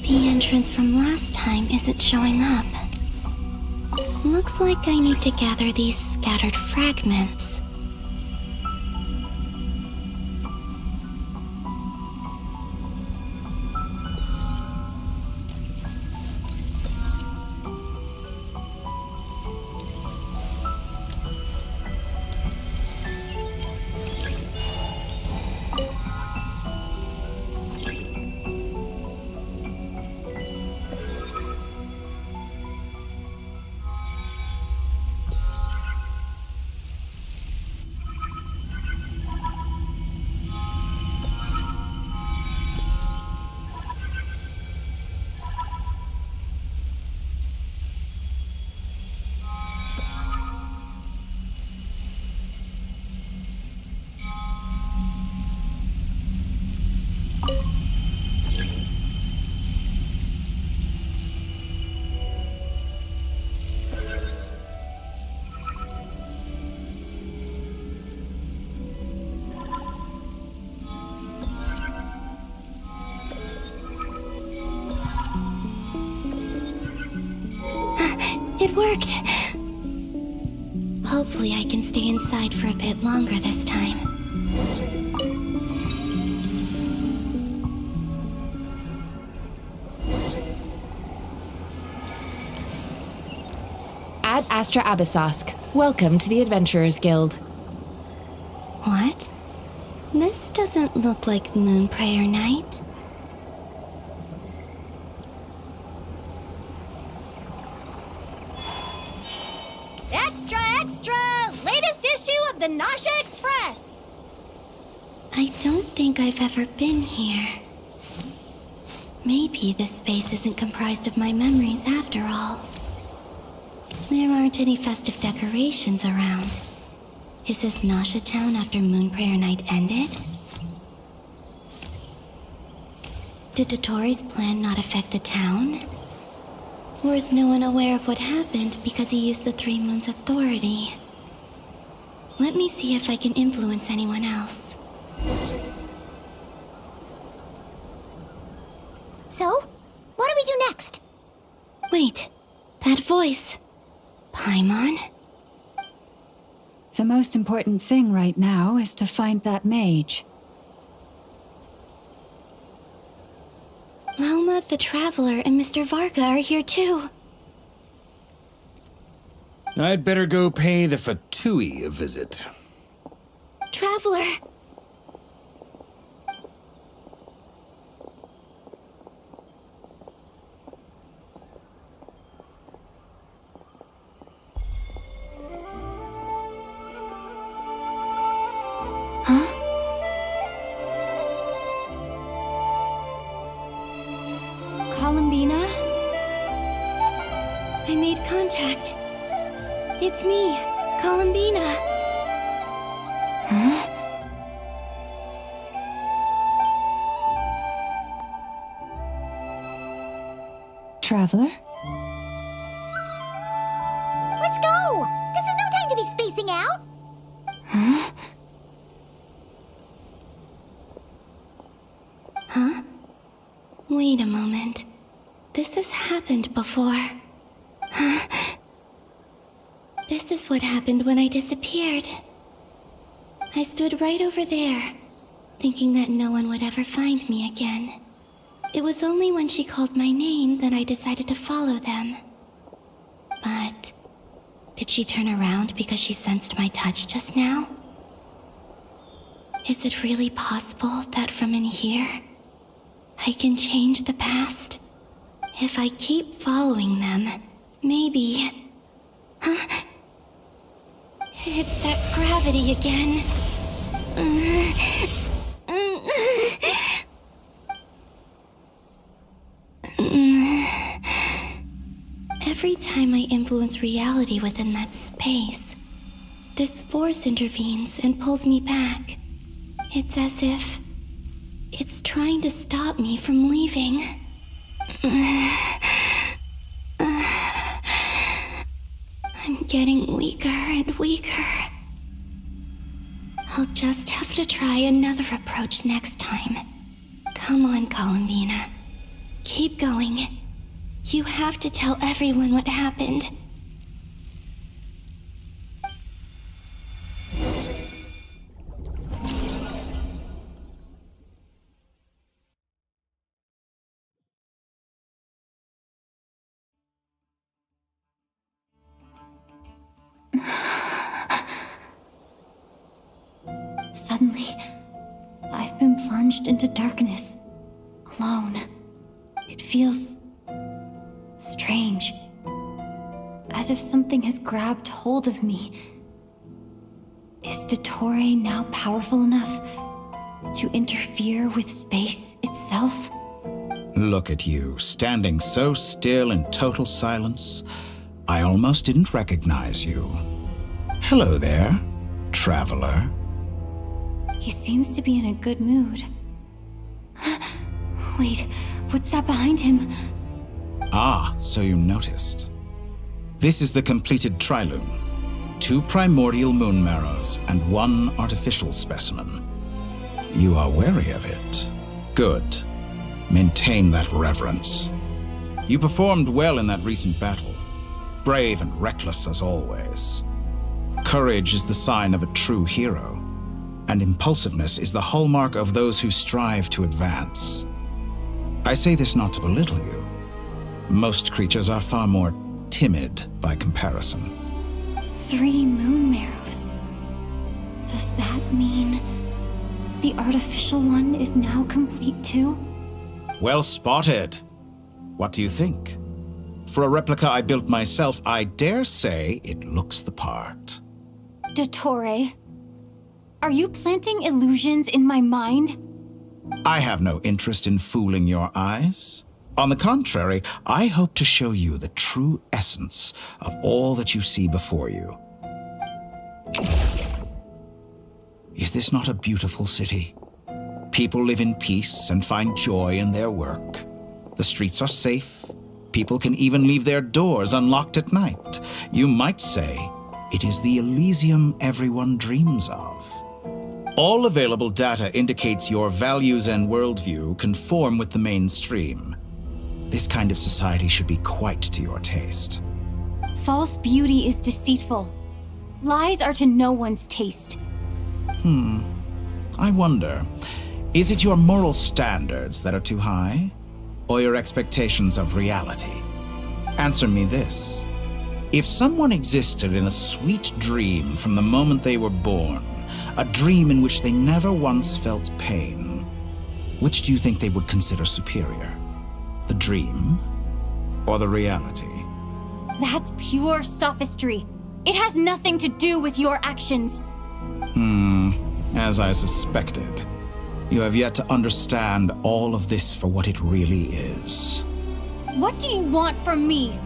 The entrance from last time isn't showing up. Looks like I need to gather these scattered fragments. It worked. Hopefully I can stay inside for a bit longer this time. Ad Astra Abyssosque. Welcome to the Adventurers Guild. What? This doesn't look like Moonprayer Night. Extra, extra! Latest issue of the Nasha Express! I don't think I've ever been here. Maybe this space isn't comprised of my memories after all. There aren't any festive decorations around. Is this Nasha Town after Moonprayer Night ended? Did Dotori's plan not affect the town? Or is no one aware of what happened because he used the Three Moons' authority? Let me see if I can influence anyone else. So, what do we do next? Wait, that voice. Paimon? The most important thing right now is to find that mage. Lauma the Traveler and Mr. Varga are here too. I'd better go pay the Fatui a visit. Traveler! Huh? Columbina? I made contact. It's me, Columbina. Huh? Traveler? Let's go! This is no time to be spacing out! Huh? Huh? Wait a moment. This has happened before. Huh? This is what happened when I disappeared. I stood right over there, thinking that no one would ever find me again. It was only when she called my name that I decided to follow them. But did she turn around because she sensed my touch just now? Is it really possible that from in here, I can change the past? If I keep following them, maybe... Huh? It's that gravity again. Every time I influence reality within that space, this force intervenes and pulls me back. It's as if it's trying to stop me from leaving. I'm getting weaker and weaker. I'll just have to try another approach next time. Come on, Columbina. Keep going. You have to tell everyone what happened. Suddenly, I've been plunged into darkness, alone. It feels strange, as if something has grabbed hold of me. Is Dottore now powerful enough to interfere with space itself? Look at you, standing so still in total silence. I almost didn't recognize you. Hello there, traveler. He seems to be in a good mood. Wait, what's that behind him? Ah, so you noticed. This is the completed Trilune. 2 primordial moon marrows and 1 artificial specimen. You are wary of it. Good. Maintain that reverence. You performed well in that recent battle. brave and reckless as always. Courage is the sign of a true hero, and impulsiveness is the hallmark of those who strive to advance. I say this not to belittle you. Most creatures are far more timid by comparison. 3 moon marrows. Does that mean the artificial one is now complete too? Well spotted. What do you think? For a replica I built myself, I dare say it looks the part. Dottore, are you planting illusions in my mind? I have no interest in fooling your eyes. On the contrary, I hope to show you the true essence of all that you see before you. Is this not a beautiful city? People live in peace and find joy in their work. The streets are safe. People can even leave their doors unlocked at night. You might say it is the Elysium everyone dreams of. All available data indicates your values and worldview conform with the mainstream. This kind of society should be quite to your taste. False beauty is deceitful. Lies are to no one's taste. I wonder, is it your moral standards that are too high? Or your expectations of reality? Answer me this. If someone existed in a sweet dream from the moment they were born, a dream in which they never once felt pain, which do you think they would consider superior? The dream or the reality? That's pure sophistry. It has nothing to do with your actions. As I suspected. You have yet to understand all of this for what it really is. What do you want from me?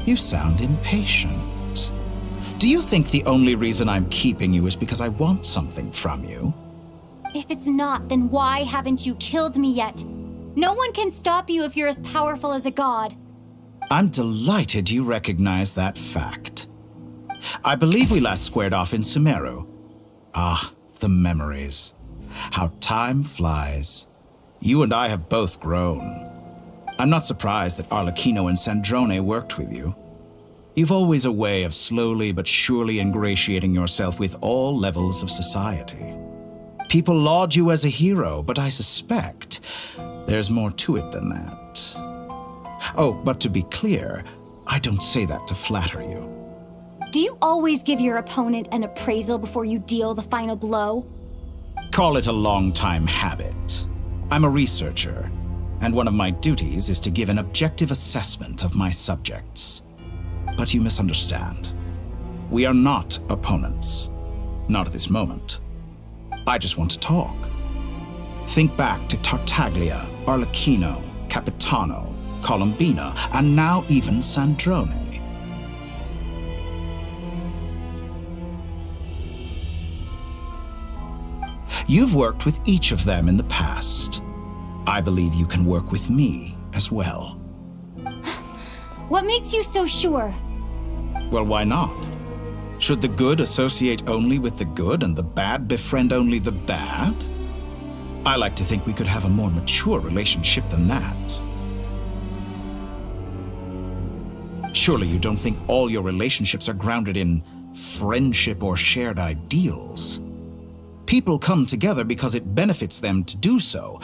You sound impatient. Do you think the only reason I'm keeping you is because I want something from you? If it's not, then why haven't you killed me yet? No one can stop you if you're as powerful as a god. I'm delighted you recognize that fact. I believe we last squared off in Sumeru. Ah, the memories. How time flies. You and I have both grown. I'm not surprised that Arlecchino and Sandrone worked with you. You've always a way of slowly but surely ingratiating yourself with all levels of society. People laud you as a hero, but I suspect there's more to it than that. Oh, but to be clear, I don't say that to flatter you. Do you always give your opponent an appraisal before you deal the final blow? Call it a long-time habit. I'm a researcher, and one of my duties is to give an objective assessment of my subjects. But you misunderstand. We are not opponents. Not at this moment. I just want to talk. Think back to Tartaglia, Arlecchino, Capitano, Colombina, and now even Sandrone. You've worked with each of them in the past. I believe you can work with me as well. What makes you so sure? Well, why not? Should the good associate only with the good and the bad befriend only the bad? I like to think we could have a more mature relationship than that. Surely you don't think all your relationships are grounded in friendship or shared ideals. People come together because it benefits them to do so.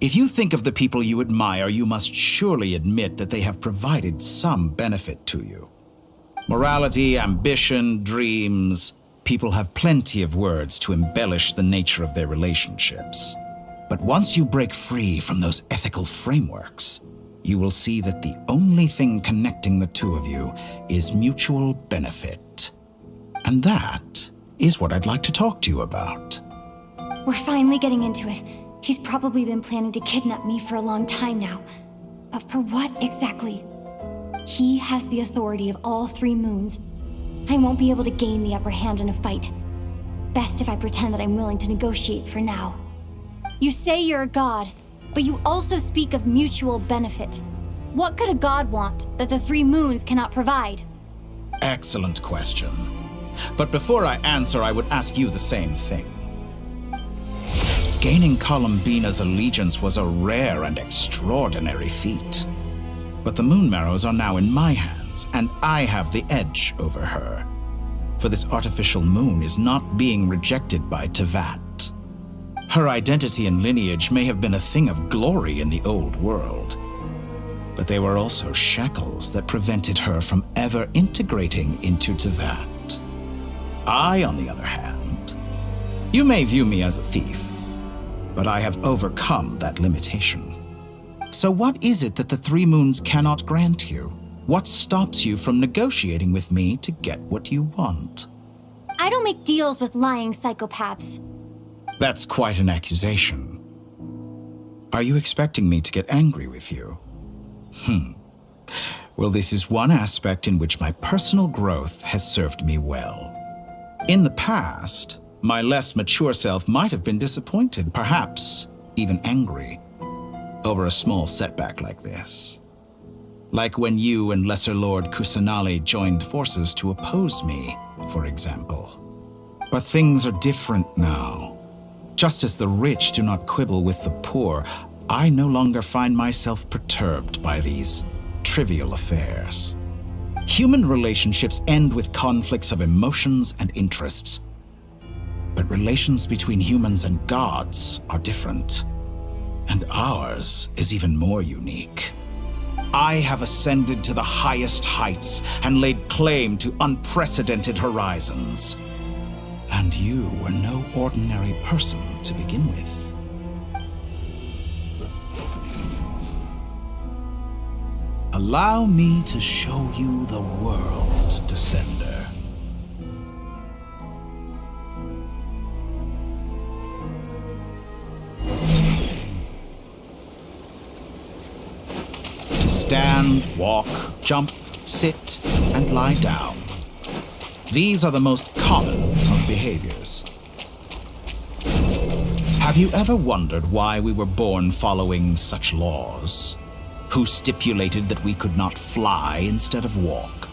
If you think of the people you admire, you must surely admit that they have provided some benefit to you. Morality, ambition, dreams. People have plenty of words to embellish the nature of their relationships. But once you break free from those ethical frameworks, you will see that the only thing connecting the two of you is mutual benefit. And that is what I'd like to talk to you about. We're finally getting into it. He's probably been planning to kidnap me for a long time now. But for what exactly? He has the authority of all 3 moons. I won't be able to gain the upper hand in a fight. Best if I pretend that I'm willing to negotiate for now. You say you're a god, but you also speak of mutual benefit. What could a god want that the 3 moons cannot provide? Excellent question. But before I answer, I would ask you the same thing. Gaining Colombina's allegiance was a rare and extraordinary feat. But the Moon Marrows are now in my hands. hands, and I have the edge over her. For this artificial moon is not being rejected by Tevat. Her identity and lineage may have been a thing of glory in the old world, but they were also shackles that prevented her from ever integrating into Tevat. I, on the other hand, you may view me as a thief, but I have overcome that limitation. So what is it that the Three Moons cannot grant you? What stops you from negotiating with me to get what you want? I don't make deals with lying psychopaths. That's quite an accusation. Are you expecting me to get angry with you? Well, this is one aspect in which my personal growth has served me well. In the past, my less mature self might have been disappointed, perhaps even angry, over a small setback like this. Like when you and Lesser Lord Kusanali joined forces to oppose me, for example. But things are different now. Just as the rich do not quibble with the poor, I no longer find myself perturbed by these trivial affairs. Human relationships end with conflicts of emotions and interests. But relations between humans and gods are different. And ours is even more unique. I have ascended to the highest heights and laid claim to unprecedented horizons. And you were no ordinary person to begin with. Allow me to show you the world, Descender. To stand, walk, jump, sit, and lie down. These are the most common of behaviors. Have you ever wondered why we were born following such laws? Who stipulated that we could not fly instead of walk?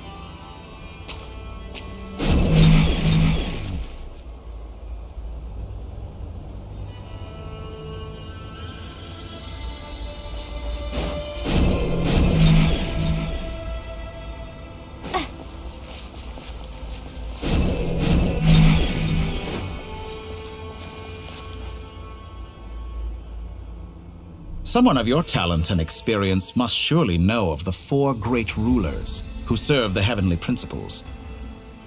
Someone of your talent and experience must surely know of the four great rulers who serve the heavenly principles.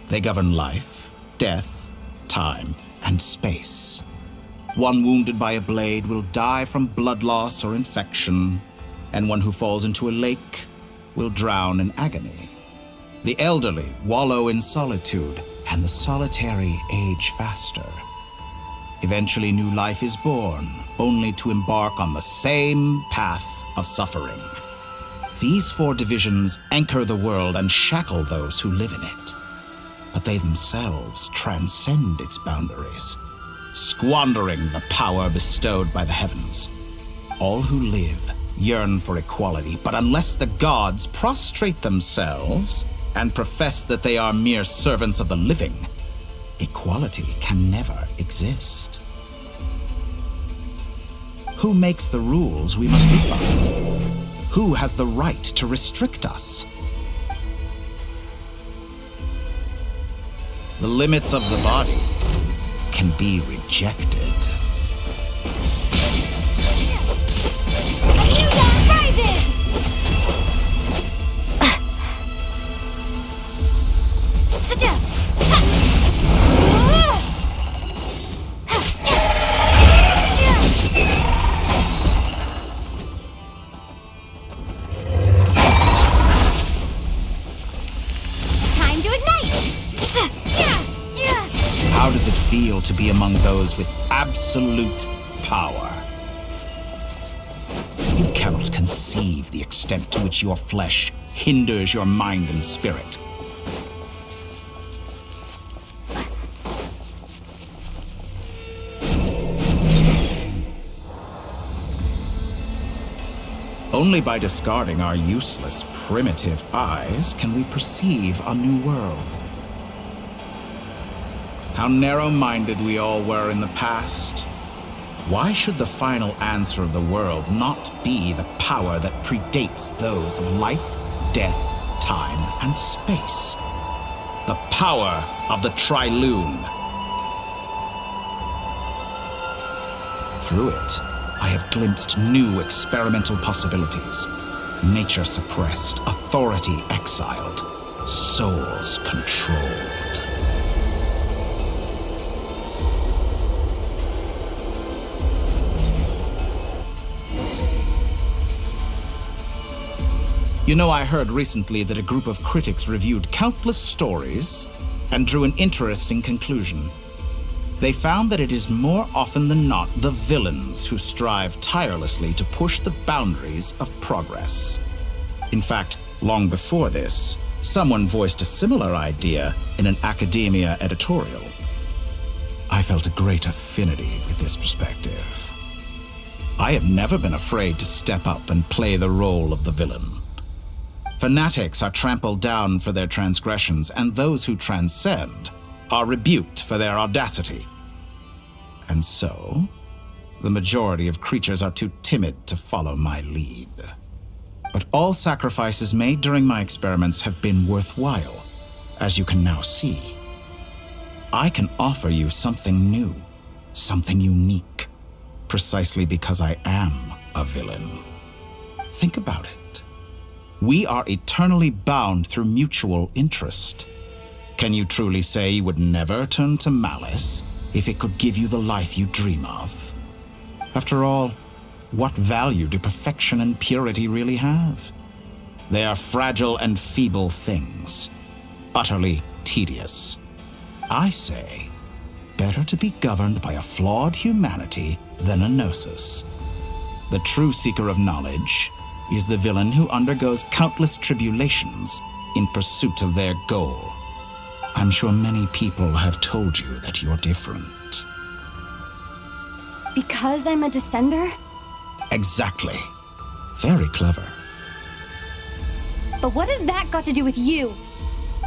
They govern life, death, time, and space. One wounded by a blade will die from blood loss or infection, and one who falls into a lake will drown in agony. The elderly wallow in solitude, and the solitary age faster. Eventually, new life is born, only to embark on the same path of suffering. These four divisions anchor the world and shackle those who live in it. But they themselves transcend its boundaries, squandering the power bestowed by the heavens. All who live yearn for equality, but unless the gods prostrate themselves and profess that they are mere servants of the living, equality can never exist. Who makes the rules we must live by? Who has the right to restrict us? The limits of the body can be rejected. How does it feel to be among those with absolute power? You cannot conceive the extent to which your flesh hinders your mind and spirit. Only by discarding our useless, primitive eyes can we perceive a new world. How narrow-minded we all were in the past. Why should the final answer of the world not be the power that predates those of life, death, time and space. The power of the Trilune. Through it, I have glimpsed new experimental possibilities. Nature suppressed, authority exiled, souls controlled. You know, I heard recently that a group of critics reviewed countless stories and drew an interesting conclusion. They found that it is more often than not the villains who strive tirelessly to push the boundaries of progress. In fact, long before this, someone voiced a similar idea in an academia editorial. I felt a great affinity with this perspective. I have never been afraid to step up and play the role of the villain. Fanatics are trampled down for their transgressions, and those who transcend are rebuked for their audacity. And so, the majority of creatures are too timid to follow my lead. But all sacrifices made during my experiments have been worthwhile, as you can now see. I can offer you something new, something unique, precisely because I am a villain. Think about it. We are eternally bound through mutual interest. Can you truly say you would never turn to malice if it could give you the life you dream of? After all, what value do perfection and purity really have? They are fragile and feeble things, utterly tedious. I say, better to be governed by a flawed humanity than a gnosis. The true seeker of knowledge is the villain who undergoes countless tribulations in pursuit of their goal. I'm sure many people have told you that you're different. Because I'm a descender? Exactly. Very clever. But what has that got to do with you?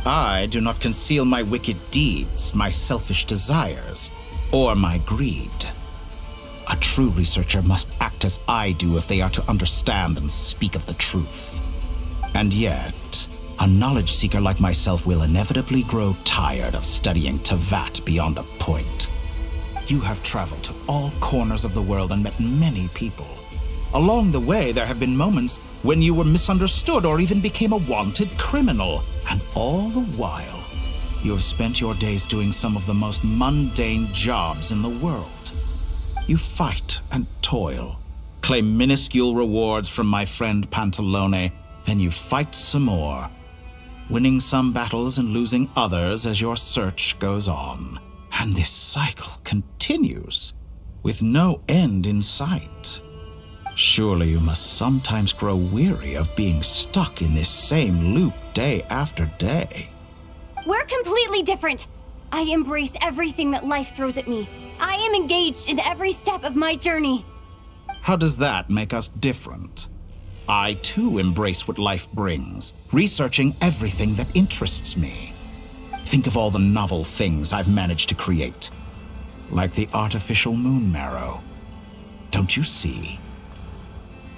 I do not conceal my wicked deeds, my selfish desires, or my greed. A true researcher must act as I do if they are to understand and speak of the truth. And yet, a knowledge seeker like myself will inevitably grow tired of studying Tavat beyond a point. You have traveled to all corners of the world and met many people. Along the way, there have been moments when you were misunderstood or even became a wanted criminal. And all the while, you have spent your days doing some of the most mundane jobs in the world. You fight and toil, claim minuscule rewards from my friend Pantalone, then you fight some more, winning some battles and losing others as your search goes on. And this cycle continues, with no end in sight. Surely you must sometimes grow weary of being stuck in this same loop day after day. We're completely different. I embrace everything that life throws at me. I am engaged in every step of my journey. How does that make us different? I too embrace what life brings, researching everything that interests me. Think of all the novel things I've managed to create, like the artificial moon marrow. Don't you see?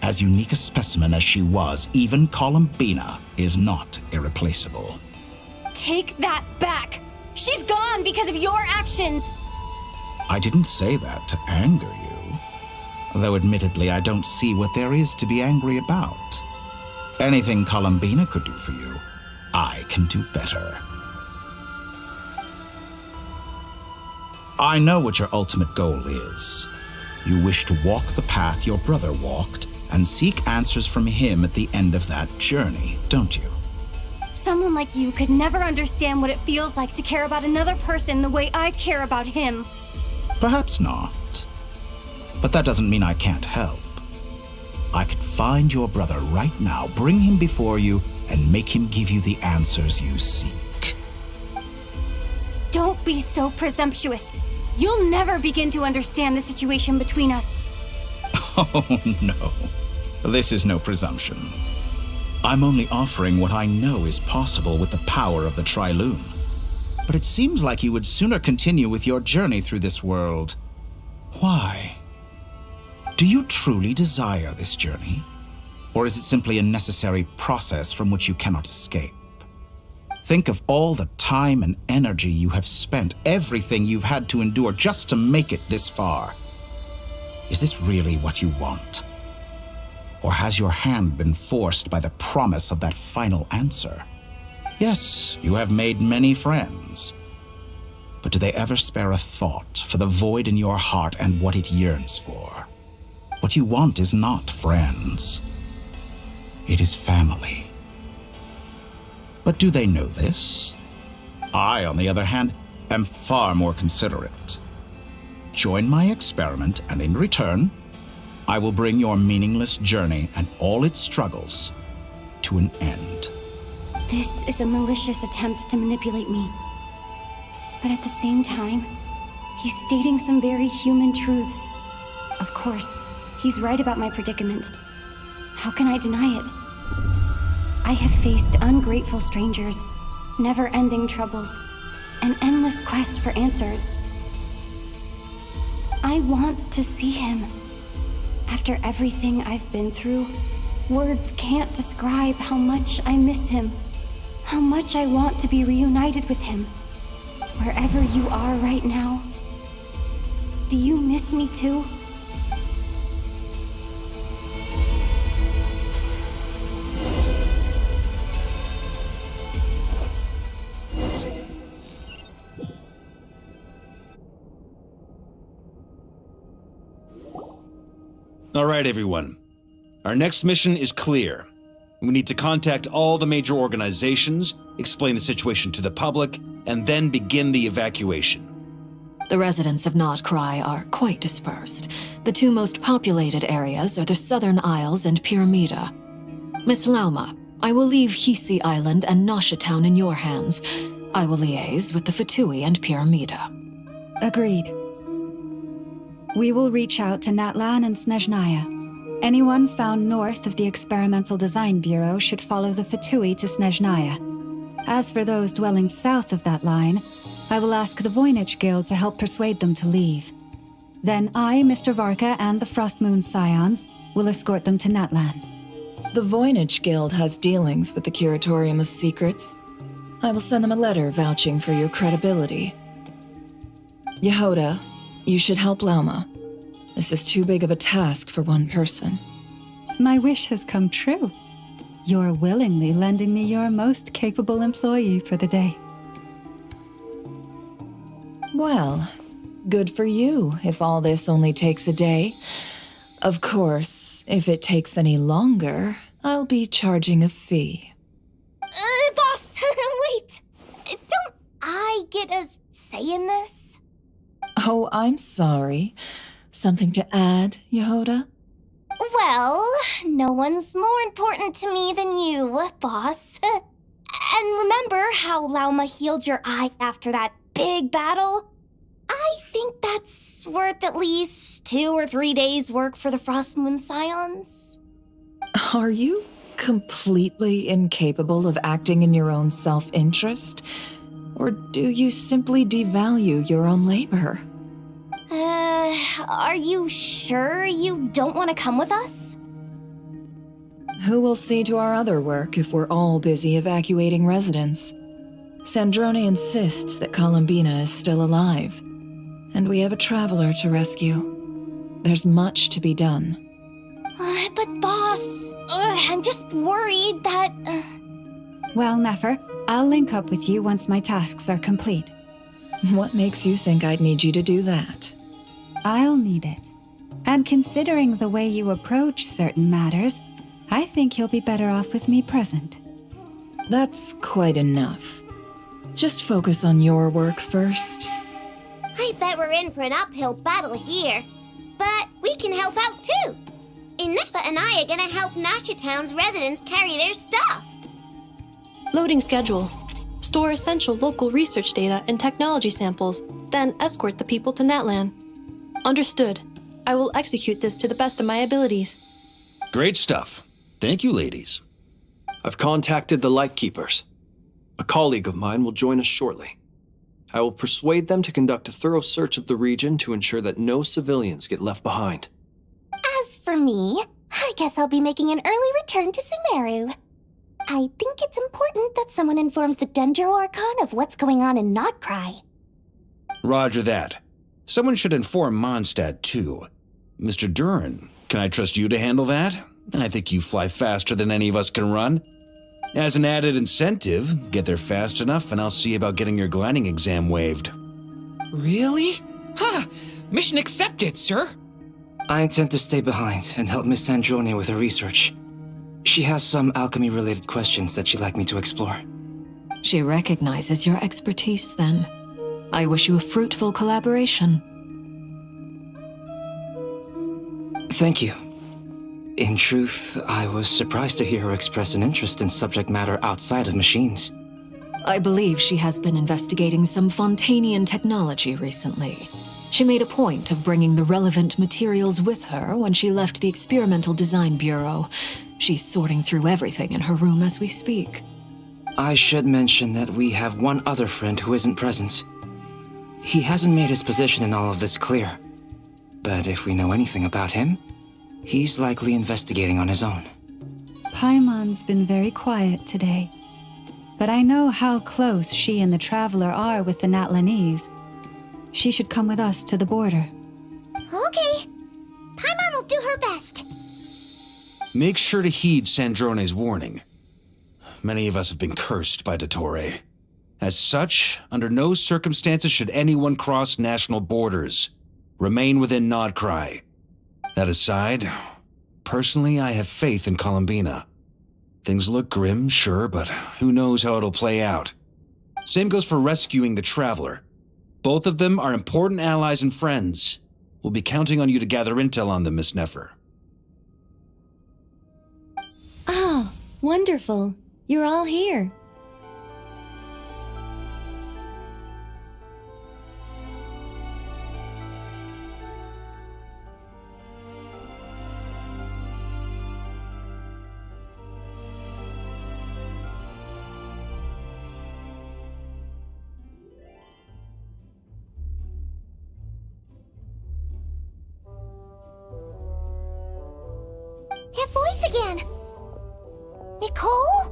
As unique a specimen as she was, even Columbina is not irreplaceable. Take that back! She's gone because of your actions! I didn't say that to anger you, though admittedly I don't see what there is to be angry about. Anything Columbina could do for you, I can do better. I know what your ultimate goal is. You wish to walk the path your brother walked and seek answers from him at the end of that journey, don't you? Someone like you could never understand what it feels like to care about another person the way I care about him. Perhaps not. But that doesn't mean I can't help. I could find your brother right now, bring him before you, and make him give you the answers you seek. Don't be so presumptuous. You'll never begin to understand the situation between us. Oh, no. This is no presumption. I'm only offering what I know is possible with the power of the Trilune. But it seems like you would sooner continue with your journey through this world. Why? Do you truly desire this journey? Or is it simply a necessary process from which you cannot escape? Think of all the time and energy you have spent, everything you've had to endure just to make it this far. Is this really what you want? Or has your hand been forced by the promise of that final answer? Yes, you have made many friends. But do they ever spare a thought for the void in your heart and what it yearns for? What you want is not friends. It is family. But do they know this? I, on the other hand, am far more considerate. Join my experiment, and in return, I will bring your meaningless journey and all its struggles to an end. This is a malicious attempt to manipulate me. But at the same time, he's stating some very human truths. Of course, he's right about my predicament. How can I deny it? I have faced ungrateful strangers, never-ending troubles, an endless quest for answers. I want to see him. After everything I've been through, words can't describe how much I miss him, how much I want to be reunited with him. Wherever you are right now, do you miss me too? All right, everyone. Our next mission is clear. We need to contact all the major organizations, explain the situation to the public, and then begin the evacuation. The residents of Notcry are quite dispersed. The two most populated areas are the Southern Isles and Pyramida. Miss Lauma, I will leave Hisi Island and Nasha Town in your hands. I will liaise with the Fatui and Pyramida. Agreed. We will reach out to Natlan and Snezhnaya. Anyone found north of the Experimental Design Bureau should follow the Fatui to Snezhnaya. As for those dwelling south of that line, I will ask the Voynich Guild to help persuade them to leave. Then I, Mr. Varka, and the Frostmoon Scions will escort them to Natlan. The Voynich Guild has dealings with the Curatorium of Secrets. I will send them a letter vouching for your credibility. Yehoda, you should help Lauma. This is too big of a task for one person. My wish has come true. You're willingly lending me your most capable employee for the day. Well, good for you if all this only takes a day. Of course, if it takes any longer, I'll be charging a fee. Boss, wait! Don't I get a say in this? Oh, I'm sorry. Something to add, Yehoda? Well, no one's more important to me than you, boss. And remember how Lauma healed your eyes after that big battle? I think that's worth at least 2 or 3 days' work for the Frostmoon Scions. Are you completely incapable of acting in your own self-interest? Or do you simply devalue your own labor? Are you sure you don't want to come with us? Who will see to our other work if we're all busy evacuating residents? Sandrone insists that Columbina is still alive, and we have a traveler to rescue. There's much to be done. But boss, I'm just worried that... Well, Nefer, I'll link up with you once my tasks are complete. What makes you think I'd need you to do that? I'll need it. And considering the way you approach certain matters, I think you'll be better off with me present. That's quite enough. Just focus on your work first. I bet we're in for an uphill battle here. But we can help out too. Inefa and I are gonna help Nasha Town's residents carry their stuff. Loading schedule. Store essential local research data and technology samples, then escort the people to Natlan. Understood. I will execute this to the best of my abilities. Great stuff. Thank you, ladies. I've contacted the Lightkeepers. A colleague of mine will join us shortly. I will persuade them to conduct a thorough search of the region to ensure that no civilians get left behind. As for me, I guess I'll be making an early return to Sumeru. I think it's important that someone informs the Dendro Archon of what's going on in Notcry. Roger that. Someone should inform Mondstadt, too. Mr. Duran, can I trust you to handle that? I think you fly faster than any of us can run. As an added incentive, get there fast enough and I'll see about getting your gliding exam waived. Really? Ha! Mission accepted, sir. I intend to stay behind and help Miss Sandrone with her research. She has some alchemy-related questions that she'd like me to explore. She recognizes your expertise, then. I wish you a fruitful collaboration. Thank you. In truth, I was surprised to hear her express an interest in subject matter outside of machines. I believe she has been investigating some Fontanian technology recently. She made a point of bringing the relevant materials with her when she left the Experimental Design Bureau. She's sorting through everything in her room as we speak. I should mention that we have one other friend who isn't present. He hasn't made his position in all of this clear. But if we know anything about him, he's likely investigating on his own. Paimon's been very quiet today. But I know how close she and the Traveler are with the Natlanese. She should come with us to the border. Okay. Paimon will do her best. Make sure to heed Sandrone's warning. Many of us have been cursed by Dottore. As such, under no circumstances should anyone cross national borders. Remain within Nodcry. That aside, personally I have faith in Columbina. Things look grim, sure, but who knows how it'll play out. Same goes for rescuing the Traveler. Both of them are important allies and friends. We'll be counting on you to gather intel on them, Miss Nefer. Oh, wonderful. You're all here. That voice again! Nicole?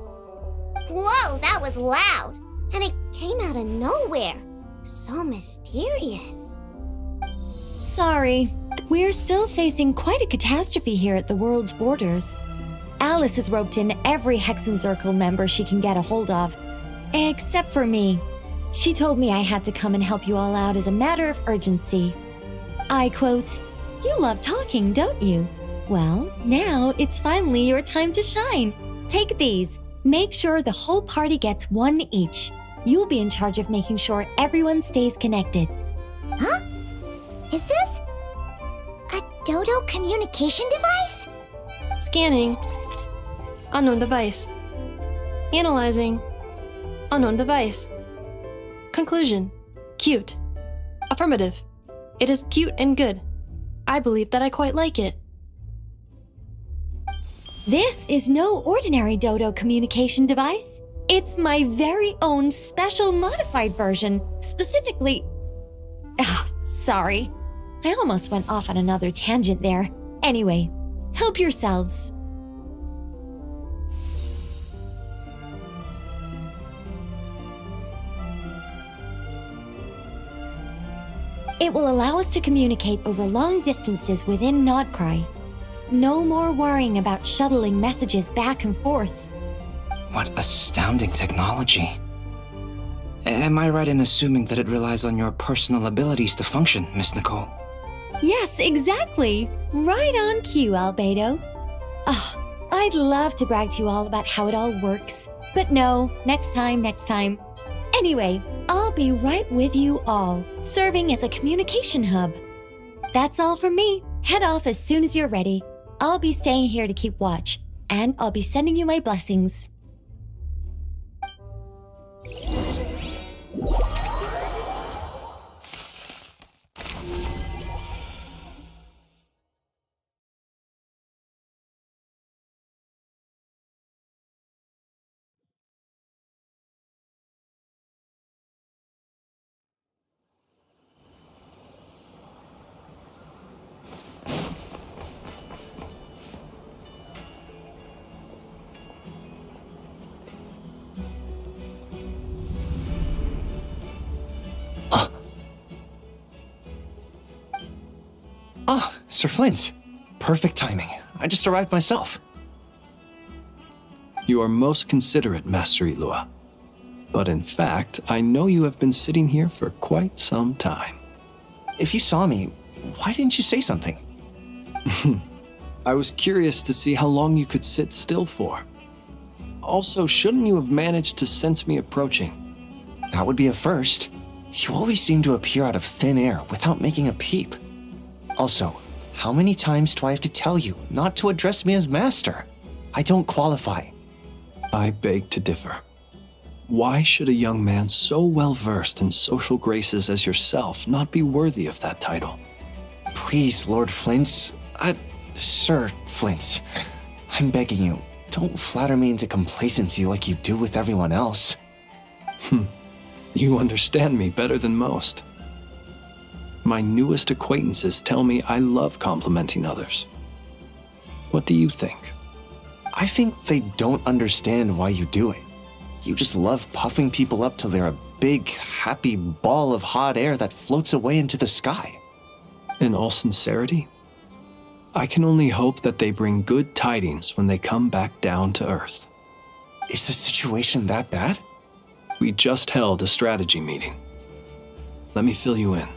Whoa, that was loud! And it came out of nowhere. So mysterious. Sorry, we're still facing quite a catastrophe here at the world's borders. Alice has roped in every Hexen Circle member she can get a hold of. Except for me. She told me I had to come and help you all out as a matter of urgency. I quote, "You love talking, don't you? Well, now it's finally your time to shine. Take these. Make sure the whole party gets one each. You'll be in charge of making sure everyone stays connected." Huh? Is this a Dodo communication device? Scanning. Unknown device. Analyzing. Unknown device. Conclusion. Cute. Affirmative. It is cute and good. I believe that I quite like it. This is no ordinary Dodo communication device. It's my very own special modified version, specifically... sorry. I almost went off on another tangent there. Anyway, help yourselves. It will allow us to communicate over long distances within Nodcry. No more worrying about shuttling messages back and forth. What astounding technology. Am I right in assuming that it relies on your personal abilities to function, Miss Nicole? Yes, exactly. Right on cue, Albedo. I'd love to brag to you all about how it all works. But no, next time. Anyway, I'll be right with you all, serving as a communication hub. That's all from me. Head off as soon as you're ready. I'll be staying here to keep watch, and I'll be sending you my blessings. Sir Flint, perfect timing. I just arrived myself. You are most considerate, Master Ilua. But in fact, I know you have been sitting here for quite some time. If you saw me, why didn't you say something? I was curious to see how long you could sit still for. Also, shouldn't you have managed to sense me approaching? That would be a first. You always seem to appear out of thin air without making a peep. Also, how many times do I have to tell you not to address me as master? I don't qualify. I beg to differ. Why should a young man so well versed in social graces as yourself not be worthy of that title? Please, Lord Flint. Sir Flint. I'm begging you, don't flatter me into complacency like you do with everyone else. You understand me better than most. My newest acquaintances tell me I love complimenting others. What do you think? I think they don't understand why you do it. You just love puffing people up till they're a big, happy ball of hot air that floats away into the sky. In all sincerity, I can only hope that they bring good tidings when they come back down to Earth. Is the situation that bad? We just held a strategy meeting. Let me fill you in.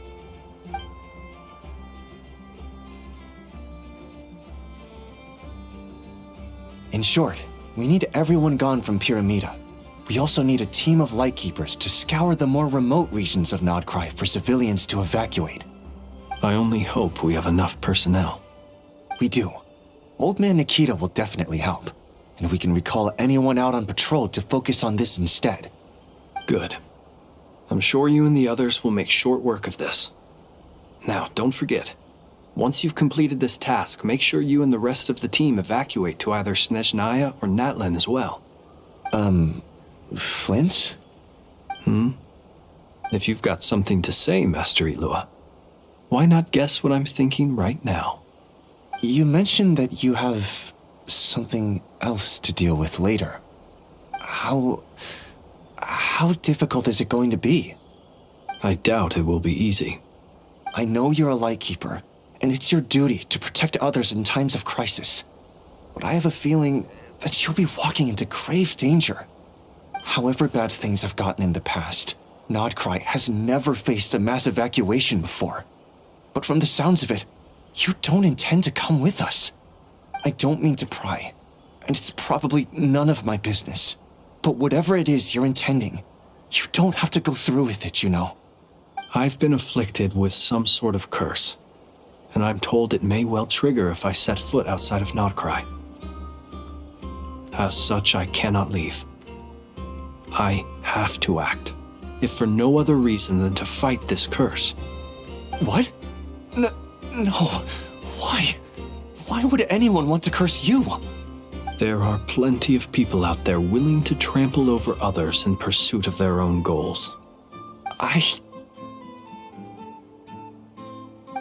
In short, we need everyone gone from Pyramida. We also need a team of lightkeepers to scour the more remote regions of Nodcry for civilians to evacuate. I only hope we have enough personnel. We do. Old Man Nikita will definitely help, and we can recall anyone out on patrol to focus on this instead. Good. I'm sure you and the others will make short work of this. Now, don't forget, once you've completed this task, make sure you and the rest of the team evacuate to either Snezhnaya or Natlan as well. Flint? If you've got something to say, Master Ilua, why not guess what I'm thinking right now? You mentioned that you have something else to deal with later. How difficult is it going to be? I doubt it will be easy. I know you're a lightkeeper, and it's your duty to protect others in times of crisis. But I have a feeling that you'll be walking into grave danger. However bad things have gotten in the past, Nodcry has never faced a mass evacuation before. But from the sounds of it, you don't intend to come with us. I don't mean to pry, and it's probably none of my business. But whatever it is you're intending, you don't have to go through with it, you know. I've been afflicted with some sort of curse, and I'm told it may well trigger if I set foot outside of Nodcry. As such, I cannot leave. I have to act, if for no other reason than to fight this curse. What? No. Why? Why would anyone want to curse you? There are plenty of people out there willing to trample over others in pursuit of their own goals.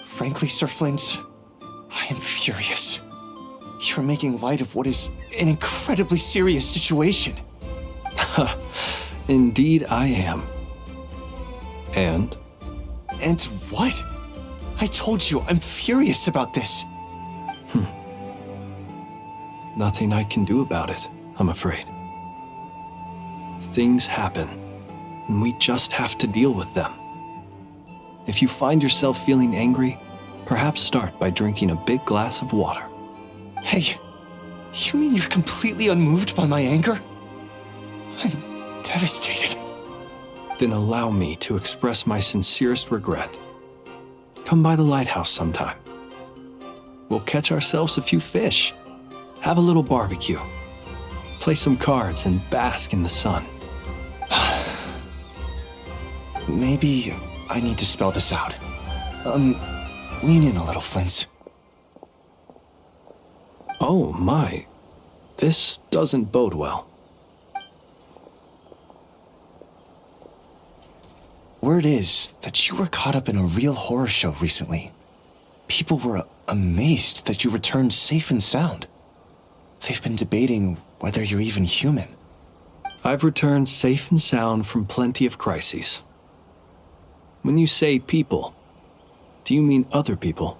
Frankly, Sir Flint, I am furious. You're making light of what is an incredibly serious situation. Indeed I am. And? And what? I told you, I'm furious about this. Nothing I can do about it, I'm afraid. Things happen, and we just have to deal with them. If you find yourself feeling angry, perhaps start by drinking a big glass of water. Hey, you mean you're completely unmoved by my anger? I'm devastated. Then allow me to express my sincerest regret. Come by the lighthouse sometime. We'll catch ourselves a few fish, have a little barbecue, play some cards, and bask in the sun. Maybe I need to spell this out. Lean in a little, Flint. Oh my, this doesn't bode well. Word is that you were caught up in a real horror show recently. People were amazed that you returned safe and sound. They've been debating whether you're even human. I've returned safe and sound from plenty of crises. When you say people, do you mean other people?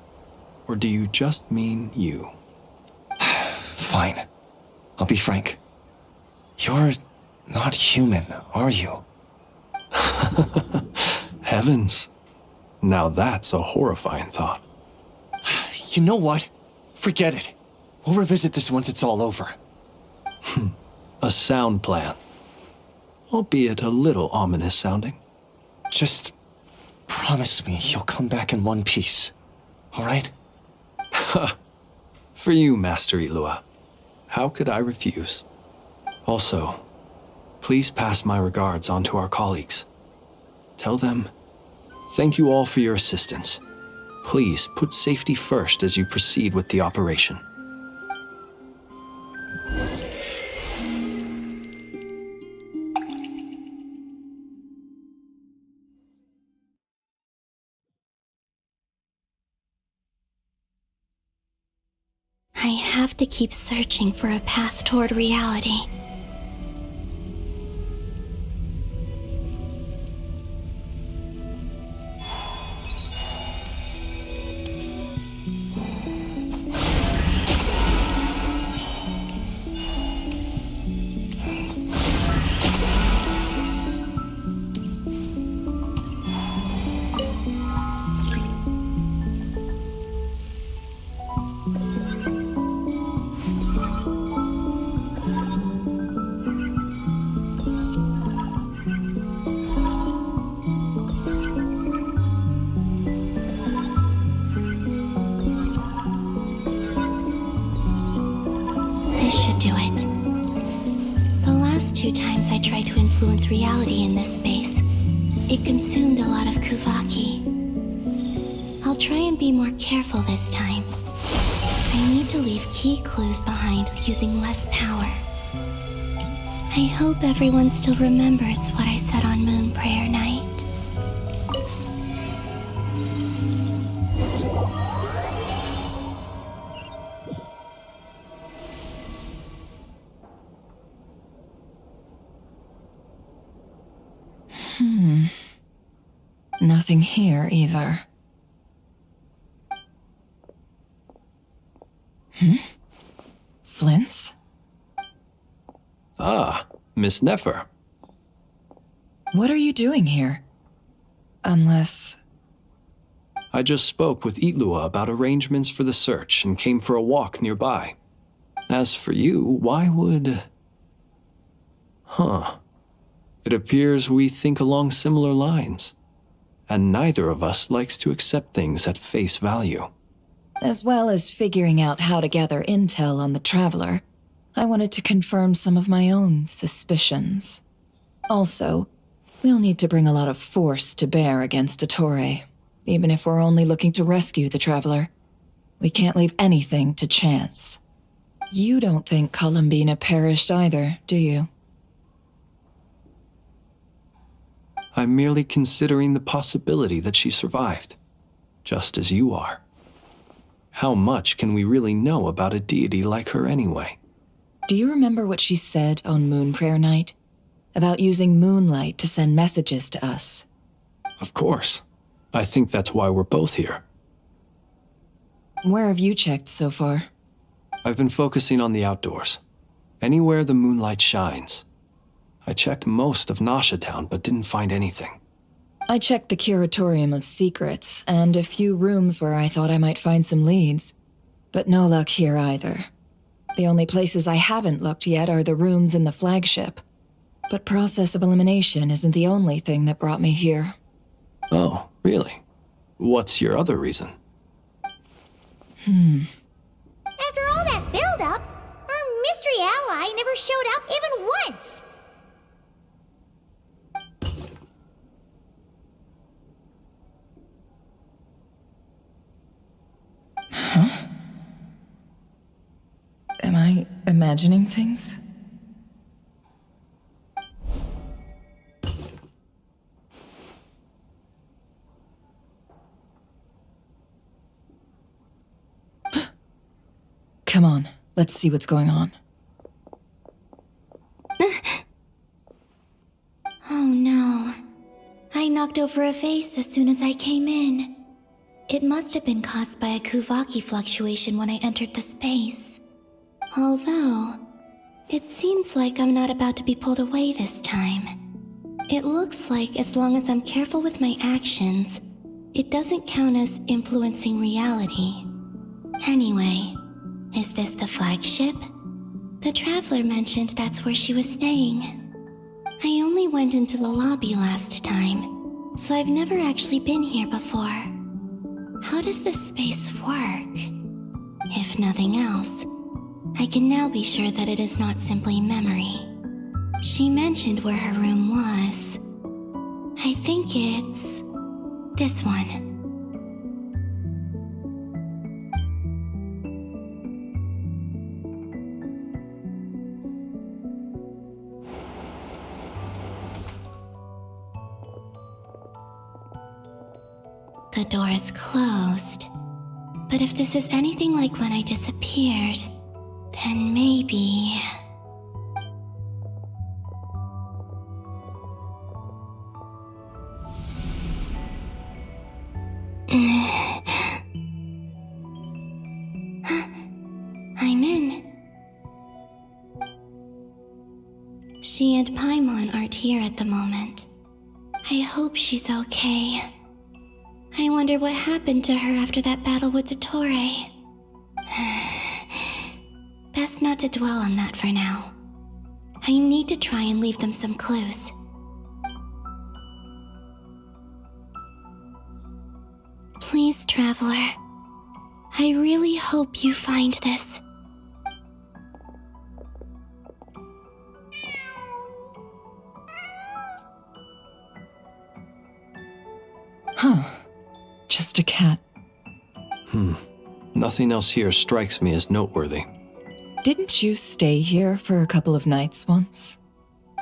Or do you just mean you? Fine. I'll be frank. You're not human, are you? Heavens. Now that's a horrifying thought. You know what? Forget it. We'll revisit this once it's all over. A sound plan. Albeit a little ominous sounding. Just promise me you'll come back in one piece. All right? For you, Master Ilua. How could I refuse? Also, please pass my regards on to our colleagues. Tell them, thank you all for your assistance. Please put safety first as you proceed with the operation. I have to keep searching for a path toward reality. This should do it. The last 2 times I tried to influence reality in this space, it consumed a lot of Kuvaki. I'll try and be more careful this time. I need to leave key clues behind using less power. I hope everyone still remembers what I said on Moon Prayer Night. Nothing here either. Flints? Ah, Miss Nefer. What are you doing here? Unless... I just spoke with Itlua about arrangements for the search and came for a walk nearby. As for you, why would... It appears we think along similar lines. And neither of us likes to accept things at face value. As well as figuring out how to gather intel on the Traveler, I wanted to confirm some of my own suspicions. Also, we'll need to bring a lot of force to bear against Ettore, even if we're only looking to rescue the Traveler. We can't leave anything to chance. You don't think Columbina perished either, do you? I'm merely considering the possibility that she survived, just as you are. How much can we really know about a deity like her anyway? Do you remember what she said on Moon Prayer Night? About using moonlight to send messages to us? Of course. I think that's why we're both here. Where have you checked so far? I've been focusing on the outdoors. Anywhere the moonlight shines. I checked most of Nasha Town, but didn't find anything. I checked the Curatorium of Secrets, and a few rooms where I thought I might find some leads. But no luck here either. The only places I haven't looked yet are the rooms in the flagship. But process of elimination isn't the only thing that brought me here. Oh, really? What's your other reason? After all that build-up, our mystery ally never showed up even once! Huh? Am I imagining things? Come on, let's see what's going on. Oh no. I knocked over a vase as soon as I came in. It must have been caused by a Kuvaki fluctuation when I entered the space. Although, it seems like I'm not about to be pulled away this time. It looks like as long as I'm careful with my actions, it doesn't count as influencing reality. Anyway, is this the flagship? The Traveler mentioned that's where she was staying. I only went into the lobby last time, so I've never actually been here before. How does this space work? If nothing else, I can now be sure that it is not simply memory. She mentioned where her room was. I think it's this one. The door is closed, but if this is anything like when I disappeared, then maybe... I'm in. She and Paimon aren't here at the moment. I hope she's okay. I wonder what happened to her after that battle with Dottore. Best not to dwell on that for now. I need to try and leave them some clues. Please, Traveler. I really hope you find this. Huh. Just a cat. Nothing else here strikes me as noteworthy. Didn't you stay here for a couple of nights once?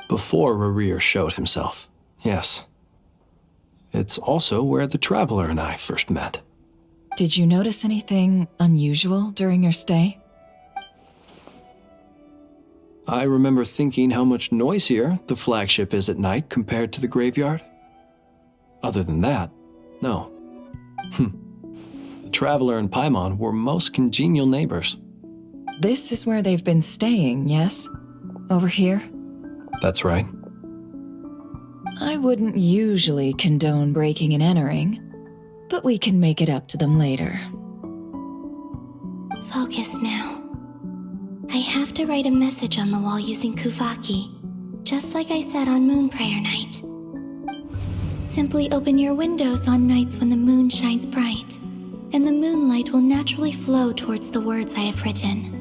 Before Rerir showed himself, yes. It's also where the Traveler and I first met. Did you notice anything unusual during your stay? I remember thinking how much noisier the flagship is at night compared to the graveyard. Other than that, no. The Traveler and Paimon were most congenial neighbors. This is where they've been staying, yes? Over here? That's right. I wouldn't usually condone breaking and entering, but we can make it up to them later. Focus now. I have to write a message on the wall using Kuvaki, just like I said on Moon Prayer Night. Simply open your windows on nights when the moon shines bright, and the moonlight will naturally flow towards the words I have written.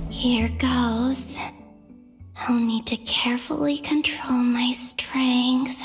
Here goes. I'll need to carefully control my strength.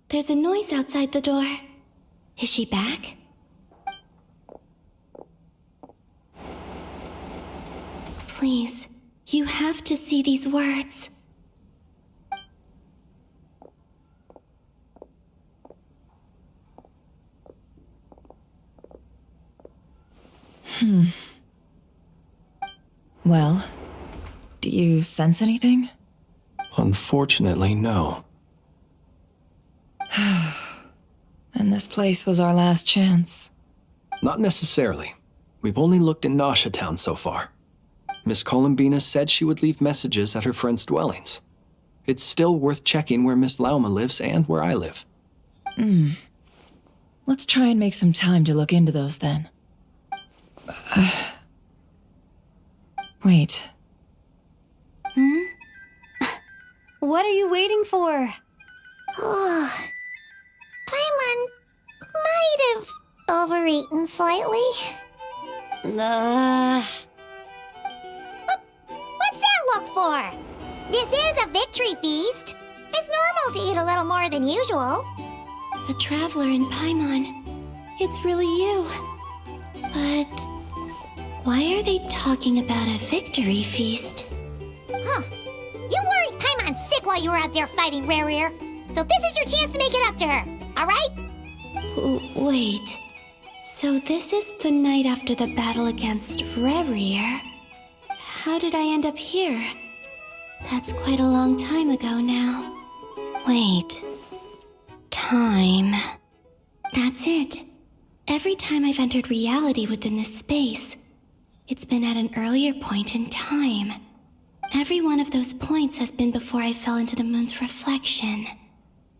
There's a noise outside the door. Is she back? Please, you have to see these words. Well, do you sense anything? Unfortunately, no. And this place was our last chance. Not necessarily. We've only looked in Nasha Town so far. Miss Columbina said she would leave messages at her friends' dwellings. It's still worth checking where Miss Lauma lives and where I live. Let's try and make some time to look into those then. Wait. What are you waiting for? Oh, Paimon might have overeaten slightly. What's that look for? This is a victory feast. It's normal to eat a little more than usual. The traveler in Paimon. It's really you. But why are they talking about a victory feast? Huh. You worried Paimon sick while you were out there fighting Rare. So this is your chance to make it up to her, alright? Wait. So this is the night after the battle against Rare. How did I end up here? That's quite a long time ago now. Wait. Time. That's it. Every time I've entered reality within this space, it's been at an earlier point in time. Every one of those points has been before I fell into the moon's reflection.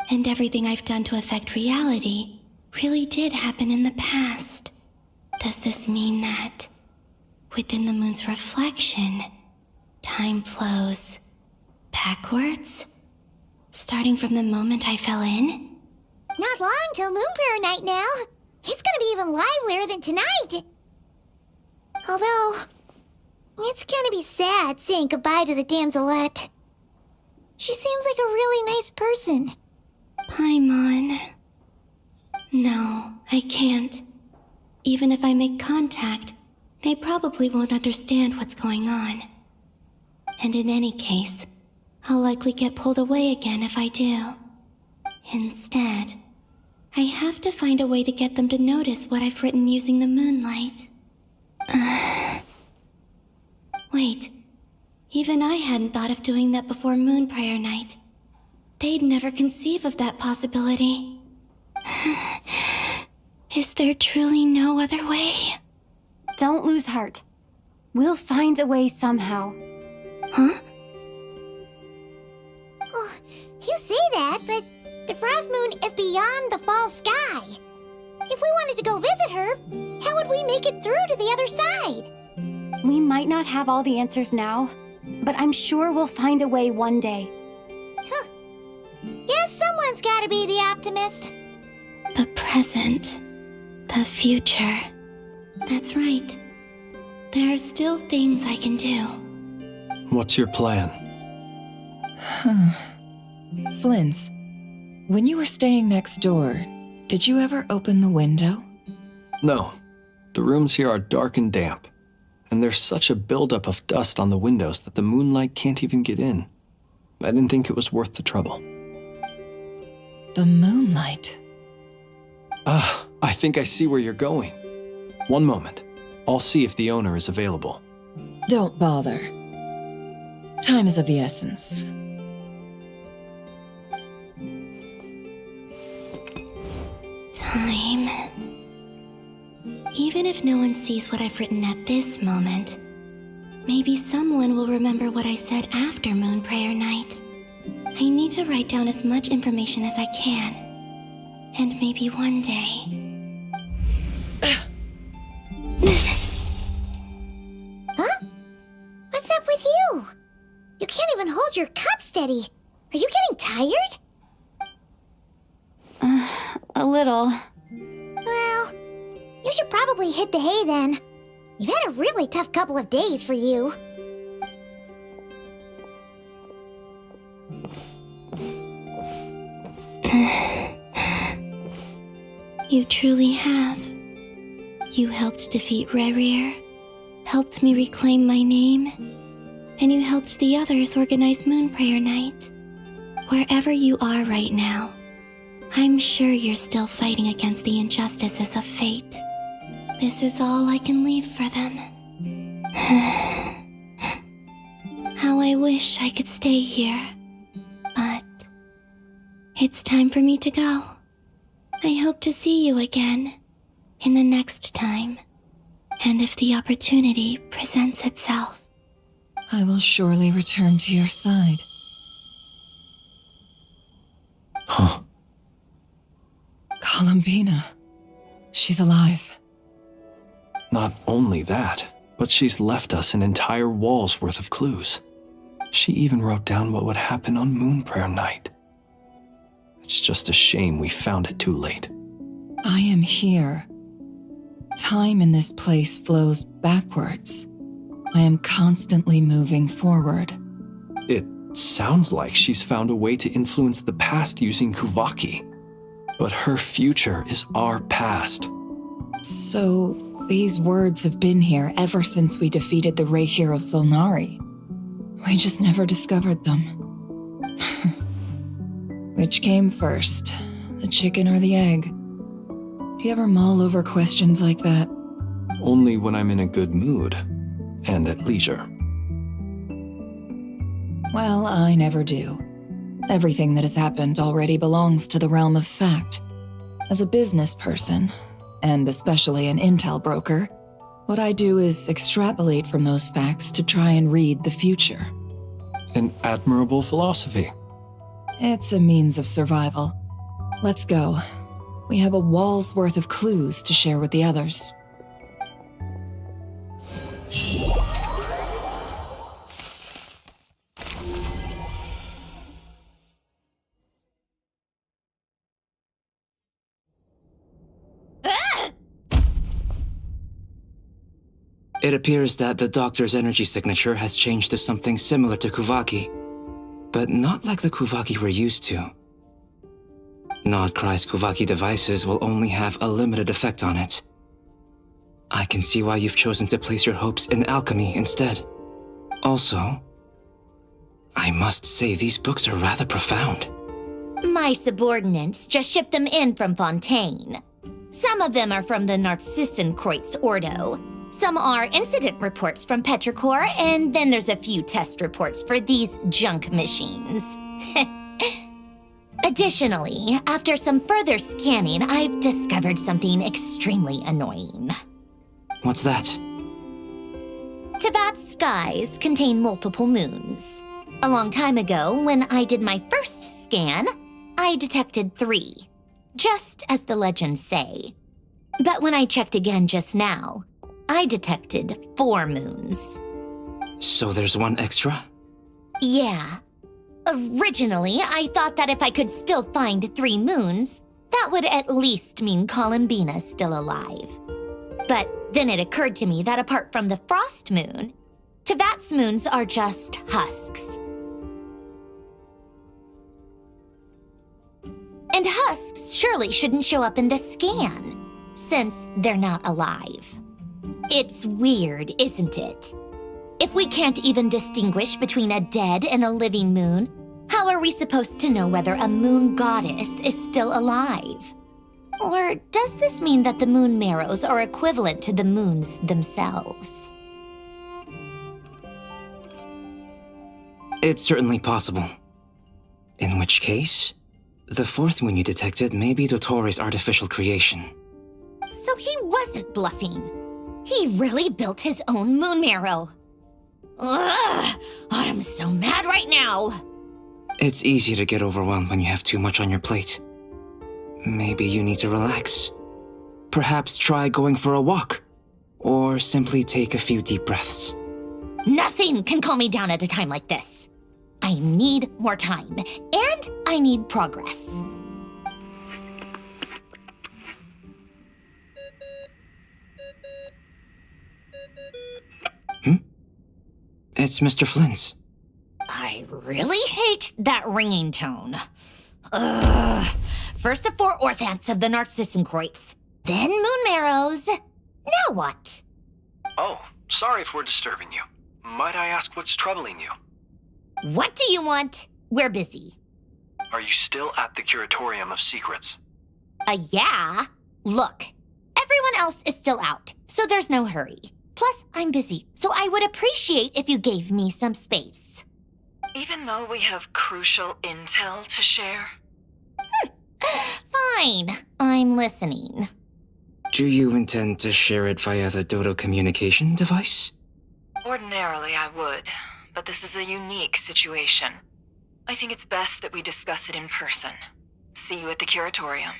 And everything I've done to affect reality really did happen in the past. Does this mean that within the moon's reflection, time flows backwards? Starting from the moment I fell in? Not long till Moon Prayer Night now. It's gonna be even livelier than tonight. Although, it's gonna be sad saying goodbye to the damselette. She seems like a really nice person. Paimon. No, I can't. Even if I make contact, they probably won't understand what's going on. And in any case, I'll likely get pulled away again if I do. Instead, I have to find a way to get them to notice what I've written using the moonlight. Wait, even I hadn't thought of doing that before Moon Prayer Night. They'd never conceive of that possibility. Is there truly no other way? Don't lose heart. We'll find a way somehow. Huh? Oh, you say that, but the Frost Moon is beyond the fall sky. If we wanted to go visit her, how would we make it through to the other side? We might not have all the answers now, but I'm sure we'll find a way one day. Huh. Guess someone's gotta be the optimist. The present. The future. That's right. There are still things I can do. What's your plan? Flins, when you were staying next door, did you ever open the window? No. The rooms here are dark and damp, and there's such a buildup of dust on the windows that the moonlight can't even get in. I didn't think it was worth the trouble. The moonlight? Ah, I think I see where you're going. One moment. I'll see if the owner is available. Don't bother. Time is of the essence. Time. Even if no one sees what I've written at this moment, maybe someone will remember what I said after Moon Prayer Night. I need to write down as much information as I can. And maybe one day... Huh? What's up with you? You can't even hold your cup steady. Are you getting tired? A little. Well, you should probably hit the hay then. You've had a really tough couple of days for you. You truly have. You helped defeat Rare, helped me reclaim my name, and you helped the others organize Moon Prayer Night. Wherever you are right now, I'm sure you're still fighting against the injustices of fate. This is all I can leave for them. How I wish I could stay here, It's time for me to go. I hope to see you again in the next time, and if the opportunity presents itself. I will surely return to your side. Huh. Columbina. She's alive. Not only that, but she's left us an entire wall's worth of clues. She even wrote down what would happen on Moon Prayer Night. It's just a shame we found it too late. I am here. Time in this place flows backwards. I am constantly moving forward. It sounds like she's found a way to influence the past using Kuvaki. But her future is our past. So, these words have been here ever since we defeated the Ray Hero Solnari. We just never discovered them. Which came first, the chicken or the egg? Do you ever mull over questions like that? Only when I'm in a good mood and at leisure. Well, I never do. Everything that has happened already belongs to the realm of fact. As a business person, and especially an intel broker, what I do is extrapolate from those facts to try and read the future. An admirable philosophy. It's a means of survival. Let's go. We have a wall's worth of clues to share with the others. It appears that the doctor's energy signature has changed to something similar to Kuvaki, but not like the Kuvaki we're used to. Nodcry's Kuvaki devices will only have a limited effect on it. I can see why you've chosen to place your hopes in alchemy instead. Also, I must say these books are rather profound. My subordinates just shipped them in from Fontaine. Some of them are from the Narcissenkreuz Ordo. Some are incident reports from Petrichor, and then there's a few test reports for these junk machines. Additionally, after some further scanning, I've discovered something extremely annoying. What's that? Tevat's skies contain multiple moons. A long time ago, when I did my first scan, I detected 3, just as the legends say. But when I checked again just now, I detected 4 moons. So there's one extra? Yeah. Originally, I thought that if I could still find 3 moons, that would at least mean Columbina's still alive. But then it occurred to me that apart from the frost moon, Tevat's moons are just husks. And husks surely shouldn't show up in the scan, since they're not alive. It's weird, isn't it? If we can't even distinguish between a dead and a living moon, how are we supposed to know whether a moon goddess is still alive? Or does this mean that the moon marrows are equivalent to the moons themselves? It's certainly possible. In which case, the 4th moon you detected may be Dottores' artificial creation. So he wasn't bluffing. He really built his own moon marrow. Ugh! I'm so mad right now! It's easy to get overwhelmed when you have too much on your plate. Maybe you need to relax. Perhaps try going for a walk, or simply take a few deep breaths. Nothing can calm me down at a time like this. I need more time, and I need progress. It's Mr. Flynn's. I really hate that ringing tone. Ugh. First the 4 orthants of the Narcissenkreuz, then moon marrows. Now what? Oh, sorry if we're disturbing you. Might I ask what's troubling you? What do you want? We're busy. Are you still at the Curatorium of Secrets? Yeah. Look, everyone else is still out, so there's no hurry. Plus, I'm busy, so I would appreciate if you gave me some space. Even though we have crucial intel to share? Fine, I'm listening. Do you intend to share it via the Dodo communication device? Ordinarily, I would, but this is a unique situation. I think it's best that we discuss it in person. See you at the curatorium.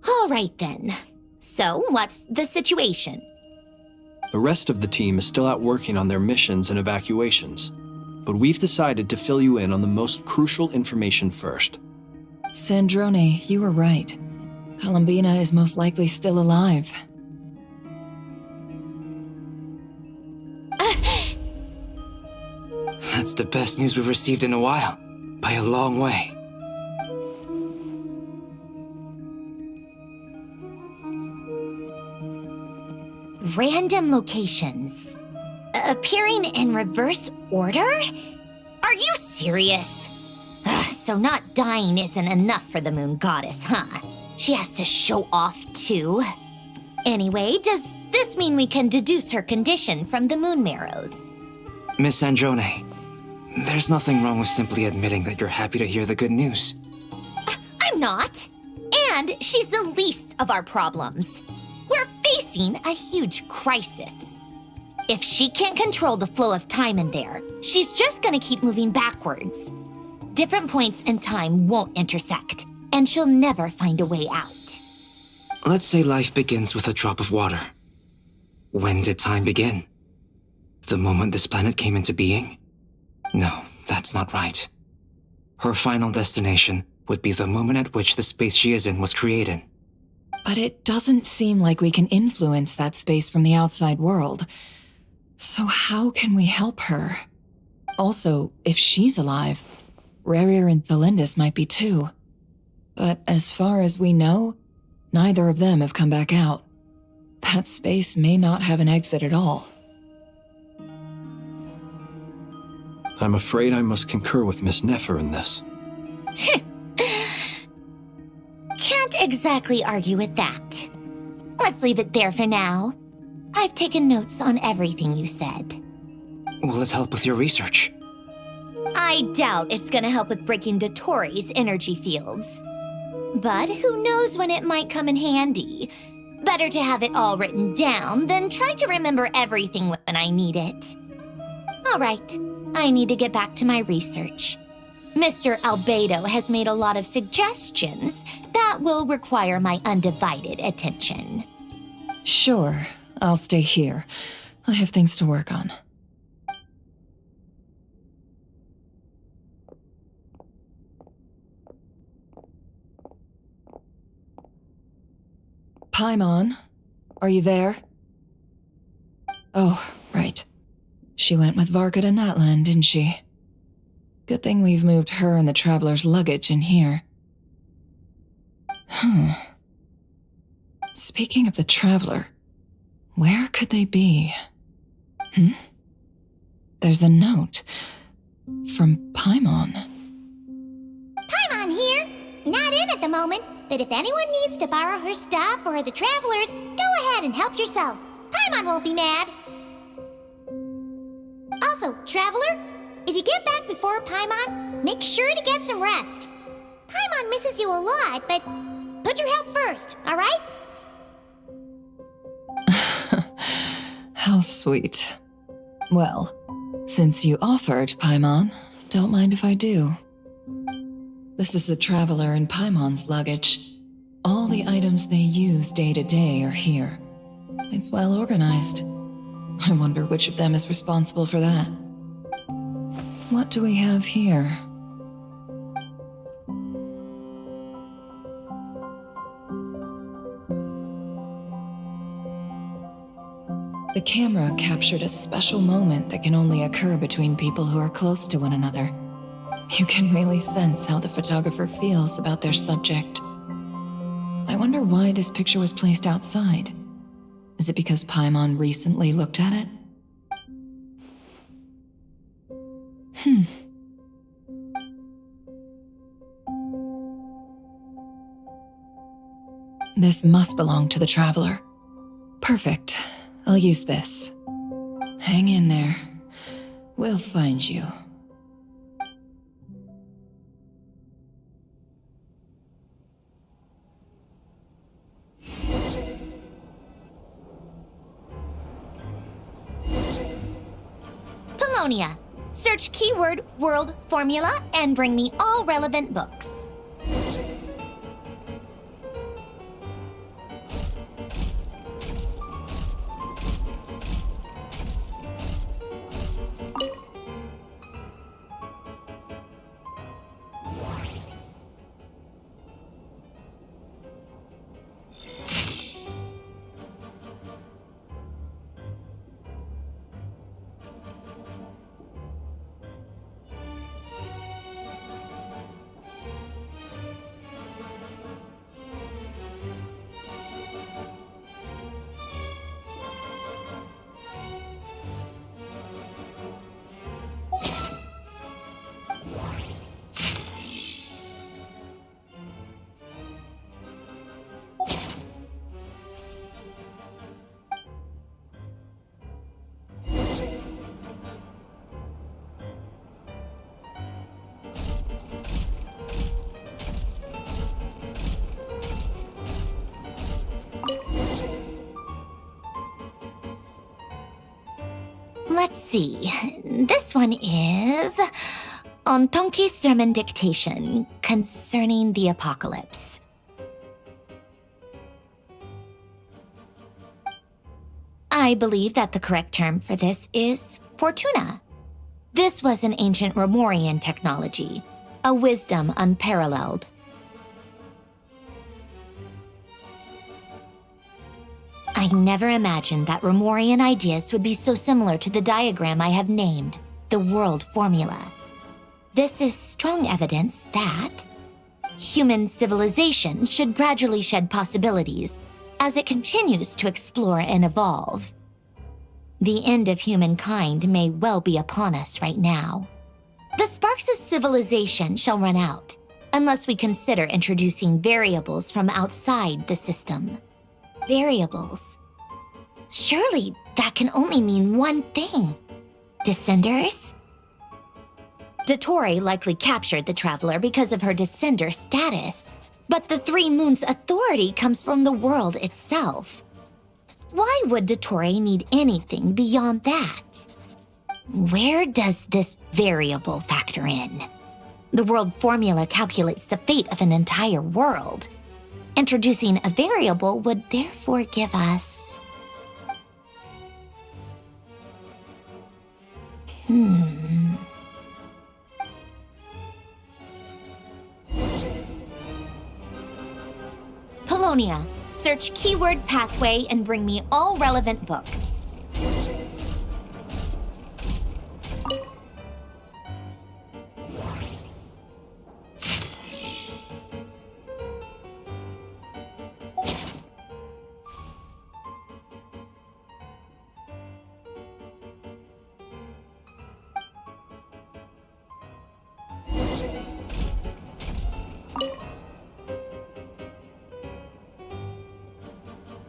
All right then. So, what's the situation? The rest of the team is still out working on their missions and evacuations, but we've decided to fill you in on the most crucial information first. Sandrone, you were right. Columbina is most likely still alive. That's the best news we've received in a while, by a long way. Random locations. Appearing in reverse order? Are you serious? So not dying isn't enough for the moon goddess, huh? She has to show off too. Anyway, does this mean we can deduce her condition from the moon marrows? Miss Sandrone, there's nothing wrong with simply admitting that you're happy to hear the good news. I'm not. And she's the least of our problems. We're facing a huge crisis. If she can't control the flow of time in there, she's just gonna keep moving backwards. Different points in time won't intersect, and she'll never find a way out. Let's say life begins with a drop of water. When did time begin? The moment this planet came into being? No, that's not right. Her final destination would be the moment at which the space she is in was created. But it doesn't seem like we can influence that space from the outside world. So how can we help her? Also, if she's alive, Rerir and Thalindus might be too. But as far as we know, neither of them have come back out. That space may not have an exit at all. I'm afraid I must concur with Miss Nefer in this. Can't exactly argue with that. Let's leave it there for now. I've taken notes on everything you said. Will it help with your research? I doubt it's gonna help with breaking Dotori's energy fields. But who knows when it might come in handy. Better to have it all written down than try to remember everything when I need it. All right, I need to get back to my research. Mr. Albedo has made a lot of suggestions that will require my undivided attention. Sure, I'll stay here. I have things to work on. Paimon, are you there? Oh, right. She went with Varka to Natlan, didn't she? Good thing we've moved her and the Traveler's luggage in here. Speaking of the Traveler, where could they be? There's a note from Paimon. Paimon here. Not in at the moment, but if anyone needs to borrow her stuff or the Travelers, go ahead and help yourself. Paimon won't be mad. Also, Traveler, if you get back before Paimon, make sure to get some rest. Paimon misses you a lot, but put your health first, all right? How sweet. Well, since you offered, Paimon, don't mind if I do. This is the Traveler and Paimon's luggage. All the items they use day to day are here. It's well organized. I wonder which of them is responsible for that. What do we have here? The camera captured a special moment that can only occur between people who are close to one another. You can really sense how the photographer feels about their subject. I wonder why this picture was placed outside. Is it because Paimon recently looked at it? This must belong to the Traveler. Perfect. I'll use this. Hang in there. We'll find you. Polonia, search keyword world formula and bring me all relevant books. Let's see. This one is on Tonki's sermon dictation concerning the apocalypse. I believe that the correct term for this is Fortuna. This was an ancient Romorian technology, a wisdom unparalleled. I never imagined that Romorian ideas would be so similar to the diagram I have named, the world formula. This is strong evidence that human civilization should gradually shed possibilities as it continues to explore and evolve. The end of humankind may well be upon us right now. The sparks of civilization shall run out unless we consider introducing variables from outside the system. Variables. Surely that can only mean one thing. Descenders? Dottore likely captured the traveler because of her descender status. But the Three Moons' authority comes from the world itself. Why would Dottore need anything beyond that? Where does this variable factor in? The world formula calculates the fate of an entire world. Introducing a variable would therefore give us... Polonia, search keyword pathway and bring me all relevant books.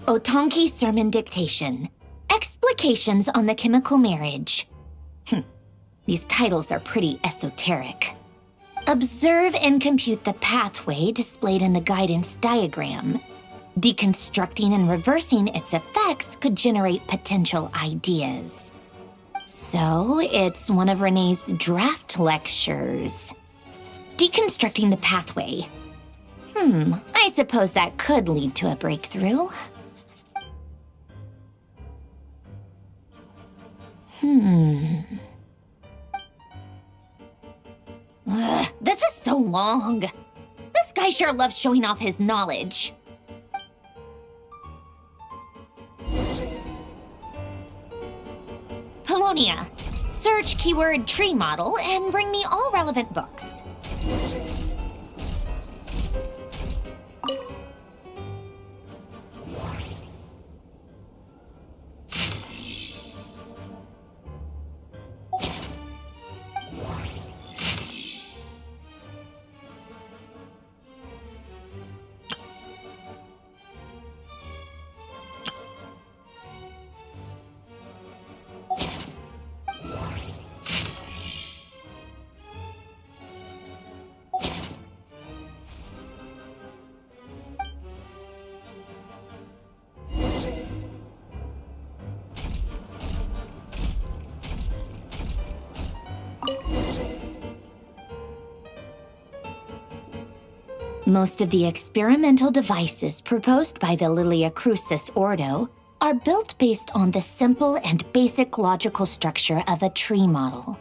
Otonki sermon dictation. Explications on the chemical marriage. These titles are pretty esoteric. Observe and compute the pathway displayed in the guidance diagram. Deconstructing and reversing its effects could generate potential ideas. So, it's one of Renee's draft lectures. Deconstructing the pathway. I suppose that could lead to a breakthrough. This is so long. This guy sure loves showing off his knowledge. Polonia, search keyword tree model and bring me all relevant books. Most of the experimental devices proposed by the Lilia Crucis Ordo are built based on the simple and basic logical structure of a tree model.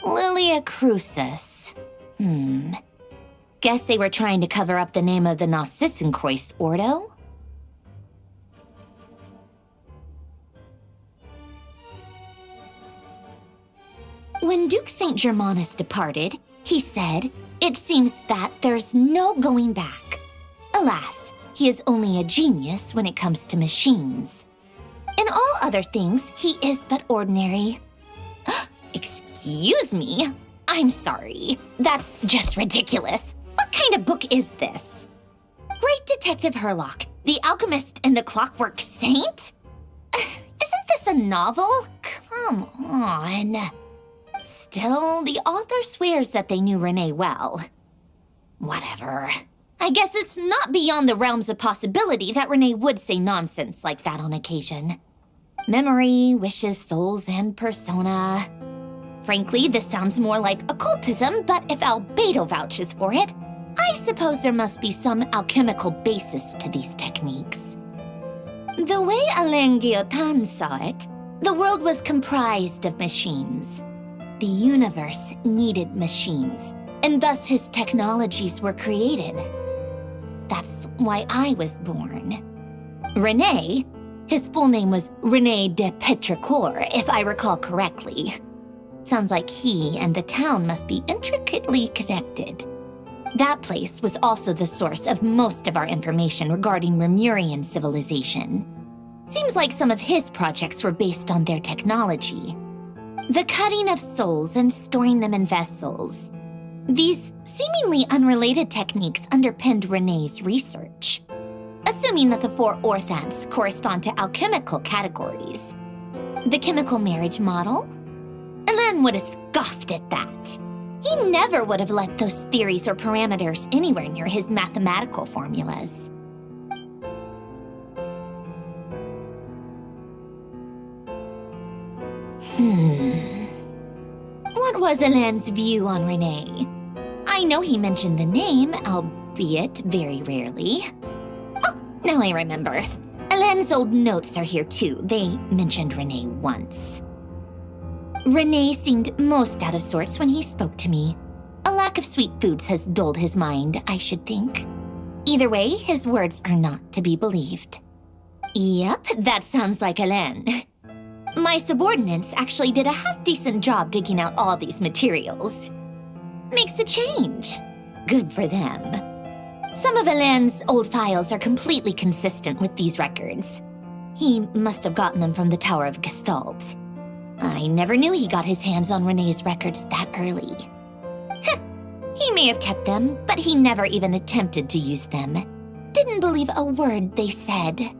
Lilia Crucis. Guess they were trying to cover up the name of the Nautitzenkreuz Ordo? When Duke St. Germanus departed, he said, "It seems that there's no going back." Alas, he is only a genius when it comes to machines. In all other things, he is but ordinary. Excuse me? I'm sorry. That's just ridiculous. What kind of book is this? Great Detective Herlock, the Alchemist and the Clockwork Saint? Isn't this a novel? Come on. Still, the author swears that they knew Renee well. Whatever. I guess it's not beyond the realms of possibility that Renee would say nonsense like that on occasion. Memory, wishes, souls, and persona. Frankly, this sounds more like occultism, but if Albedo vouches for it, I suppose there must be some alchemical basis to these techniques. The way Alain Guillotin saw it, the world was comprised of machines. The universe needed machines, and thus his technologies were created. That's why I was born. René, his full name was René de Petrichor, if I recall correctly. Sounds like he and the town must be intricately connected. That place was also the source of most of our information regarding Remurian civilization. Seems like some of his projects were based on their technology. The cutting of souls and storing them in vessels. These seemingly unrelated techniques underpinned René's research. Assuming that the 4 orthants correspond to alchemical categories. The chemical marriage model? Alain would have scoffed at that. He never would have let those theories or parameters anywhere near his mathematical formulas. What was Alain's view on René? I know he mentioned the name, albeit very rarely. Oh, now I remember. Alain's old notes are here too. They mentioned René once. René seemed most out of sorts when he spoke to me. A lack of sweet foods has dulled his mind, I should think. Either way, his words are not to be believed. Yep, that sounds like Alain. My subordinates actually did a half-decent job digging out all these materials. Makes a change. Good for them. Some of Alain's old files are completely consistent with these records. He must have gotten them from the Tower of Gestalt. I never knew he got his hands on René's records that early. He may have kept them, but he never even attempted to use them. Didn't believe a word they said.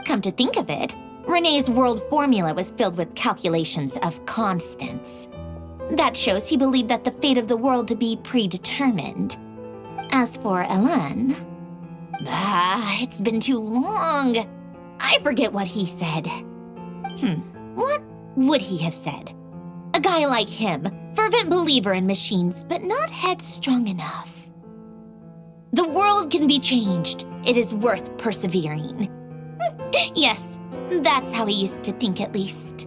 Come to think of it, René's world formula was filled with calculations of constants. That shows he believed that the fate of the world to be predetermined. As for Alain, it's been too long. I forget what he said. What would he have said? A guy like him, fervent believer in machines, but not headstrong enough. The world can be changed. It is worth persevering. Yes, that's how he used to think at least.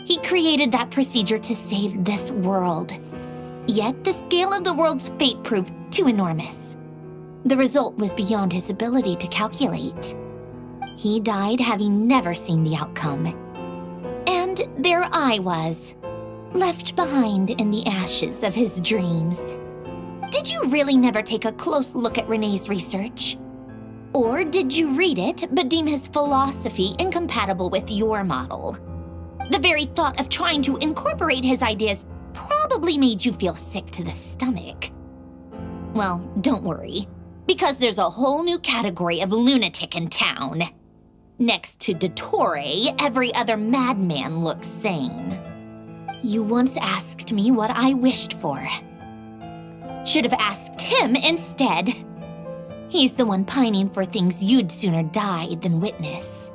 He created that procedure to save this world. Yet the scale of the world's fate proved too enormous. The result was beyond his ability to calculate. He died having never seen the outcome. And there I was, left behind in the ashes of his dreams. Did you really never take a close look at René's research? Or did you read it but deem his philosophy incompatible with your model? The very thought of trying to incorporate his ideas probably made you feel sick to the stomach. Well, don't worry, because there's a whole new category of lunatic in town. Next to Dottore, every other madman looks sane. You once asked me what I wished for. Should have asked him instead. He's the one pining for things you'd sooner die than witness.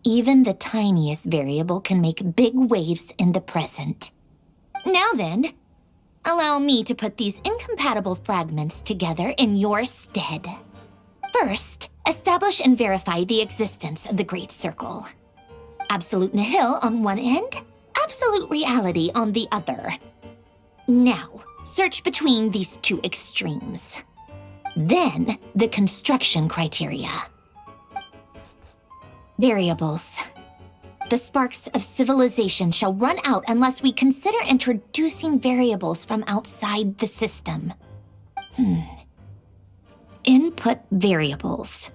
Even the tiniest variable can make big waves in the present. Now then, allow me to put these incompatible fragments together in your stead. First, establish and verify the existence of the Great Circle. Absolute nihil on one end, absolute reality on the other. Now, search between these two extremes. Then, the construction criteria. Variables. The sparks of civilization shall run out unless we consider introducing variables from outside the system. Input variables.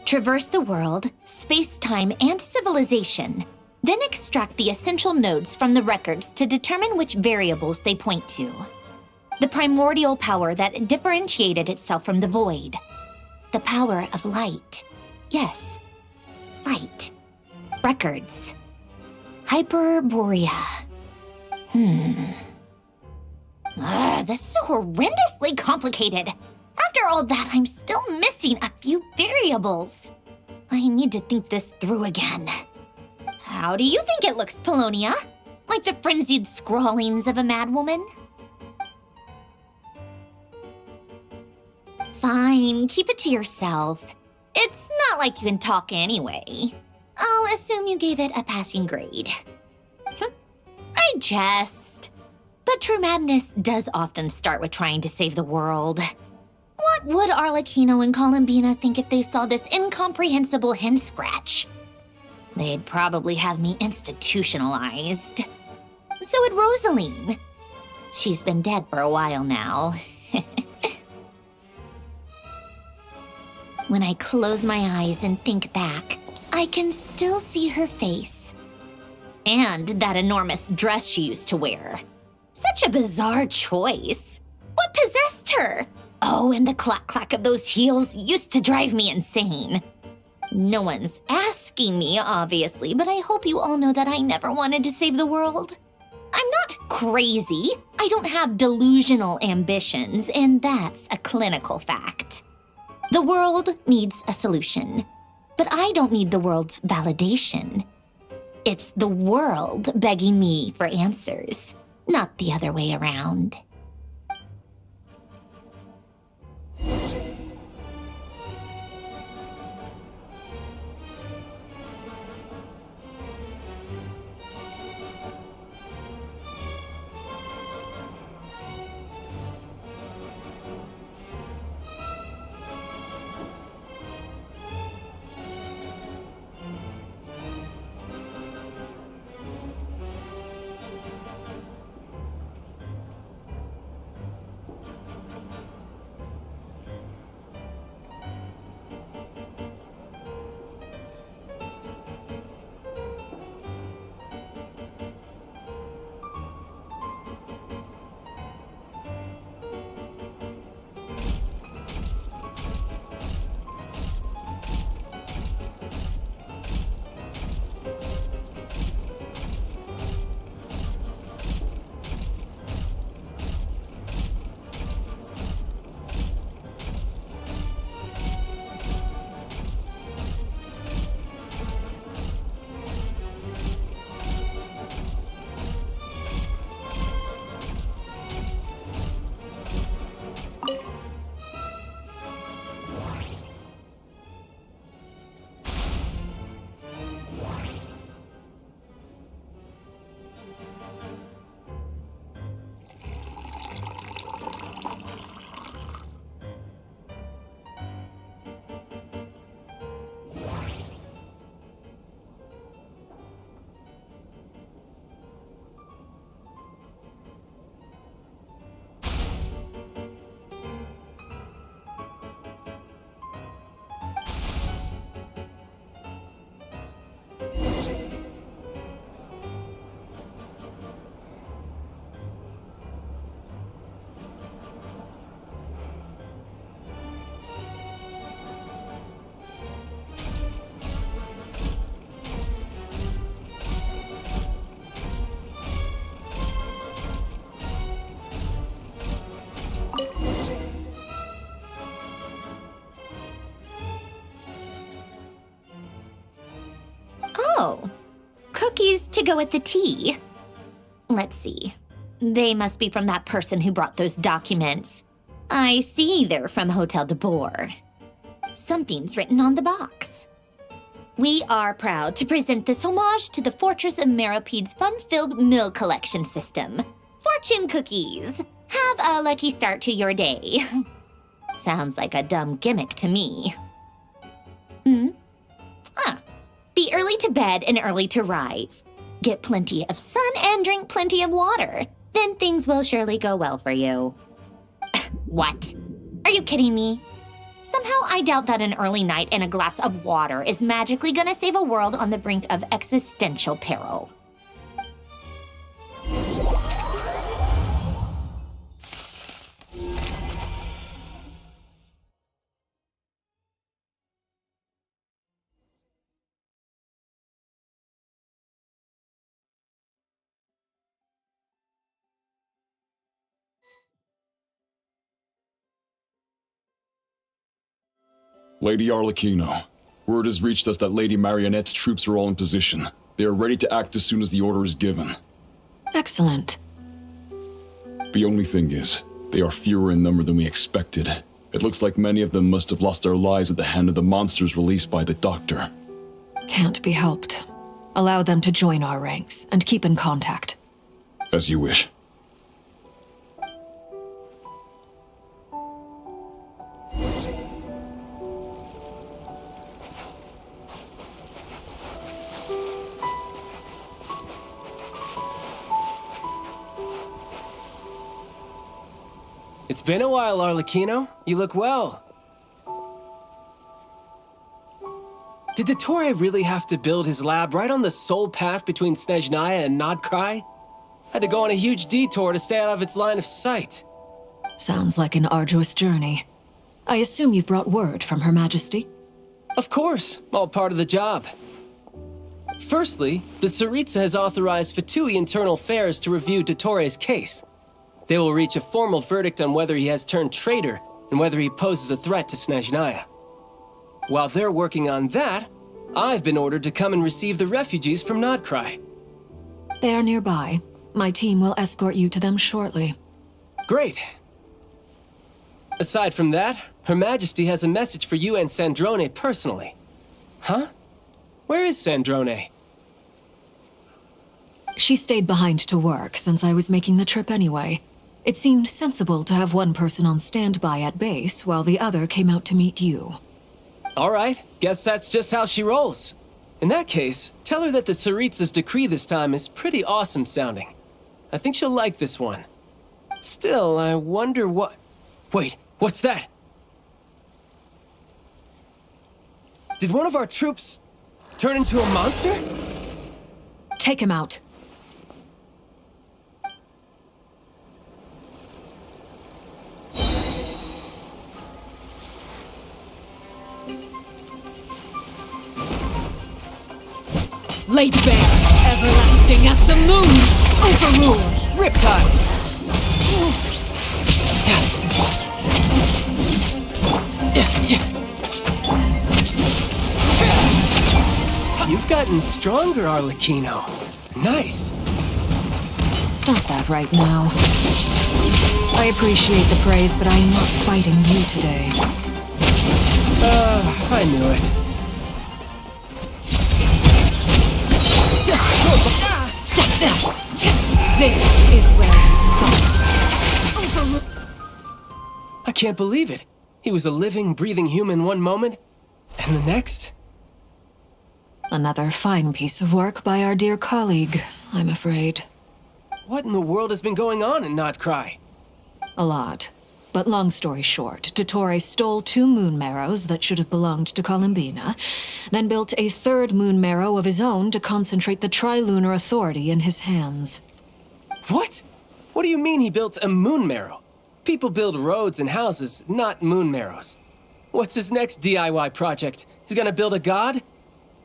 Traverse the world, space-time, and civilization, then extract the essential nodes from the records to determine which variables they point to. The primordial power that differentiated itself from the void. The power of light. Yes, light. Records. Hyperborea. This is horrendously complicated. After all that, I'm still missing a few variables. I need to think this through again. How do you think it looks, Polonia? Like the frenzied scrawlings of a madwoman? Fine, keep it to yourself. It's not like you can talk anyway. I'll assume you gave it a passing grade. I jest. But true madness does often start with trying to save the world. What would Arlecchino and Columbina think if they saw this incomprehensible hen scratch? They'd probably have me institutionalized. So would Rosaline. She's been dead for a while now. When I close my eyes and think back, I can still see her face. And that enormous dress she used to wear. Such a bizarre choice. What possessed her? Oh, and the clack-clack of those heels used to drive me insane. No one's asking me, obviously, but I hope you all know that I never wanted to save the world. I'm not crazy. I don't have delusional ambitions, and that's a clinical fact. The world needs a solution, but I don't need the world's validation. It's the world begging me for answers, not the other way around. to go with the tea. Let's see. They must be from that person who brought those documents. I see they're from Hotel de Boer. Something's written on the box. We are proud to present this homage to the Fortress of Meropede's fun-filled mill collection system. Fortune cookies! Have a lucky start to your day. Sounds like a dumb gimmick to me. Be early to bed and early to rise. Get plenty of sun and drink plenty of water. Then things will surely go well for you. What? Are you kidding me? Somehow I doubt that an early night and a glass of water is magically gonna save a world on the brink of existential peril. Lady Arlecchino, word has reached us that Lady Marionette's troops are all in position. They are ready to act as soon as the order is given. Excellent. The only thing is, they are fewer in number than we expected. It looks like many of them must have lost their lives at the hand of the monsters released by the Doctor. Can't be helped. Allow them to join our ranks and keep in contact. As you wish. It's been a while, Arlecchino. You look well. Did Dottore really have to build his lab right on the sole path between Snezhnaya and Nodkrai? Had to go on a huge detour to stay out of its line of sight. Sounds like an arduous journey. I assume you've brought word from Her Majesty? Of course, all part of the job. Firstly, the Tsaritsa has authorized Fatui Internal Affairs to review Dottore's case. They will reach a formal verdict on whether he has turned traitor and whether he poses a threat to Snezhnaya. While they're working on that, I've been ordered to come and receive the refugees from Nodkrai. They are nearby. My team will escort you to them shortly. Great. Aside from that, Her Majesty has a message for you and Sandrone personally. Huh? Where is Sandrone? She stayed behind to work since I was making the trip anyway. It seemed sensible to have one person on standby at base while the other came out to meet you. All right, guess that's just how she rolls. In that case, tell her that the Tsaritsa's decree this time is pretty awesome sounding. I think she'll like this one. Still, I wonder what... Wait, what's that? Did one of our troops turn into a monster? Take him out. Late Bear, everlasting as the moon, overruled, Riptide! You've gotten stronger, Arlecchino. Nice. Stop that right now. I appreciate the praise, but I'm not fighting you today. I knew it. This is where you fall. I can't believe it. He was a living, breathing human one moment, and the next? Another fine piece of work by our dear colleague, I'm afraid. What in the world has been going on in Nodkrai? A lot. But long story short, Dottore stole 2 moon marrows that should have belonged to Columbina, then built a 3rd moon marrow of his own to concentrate the Trilunar Authority in his hands. What? What do you mean he built a moon marrow? People build roads and houses, not moon marrows. What's his next DIY project? He's gonna build a god?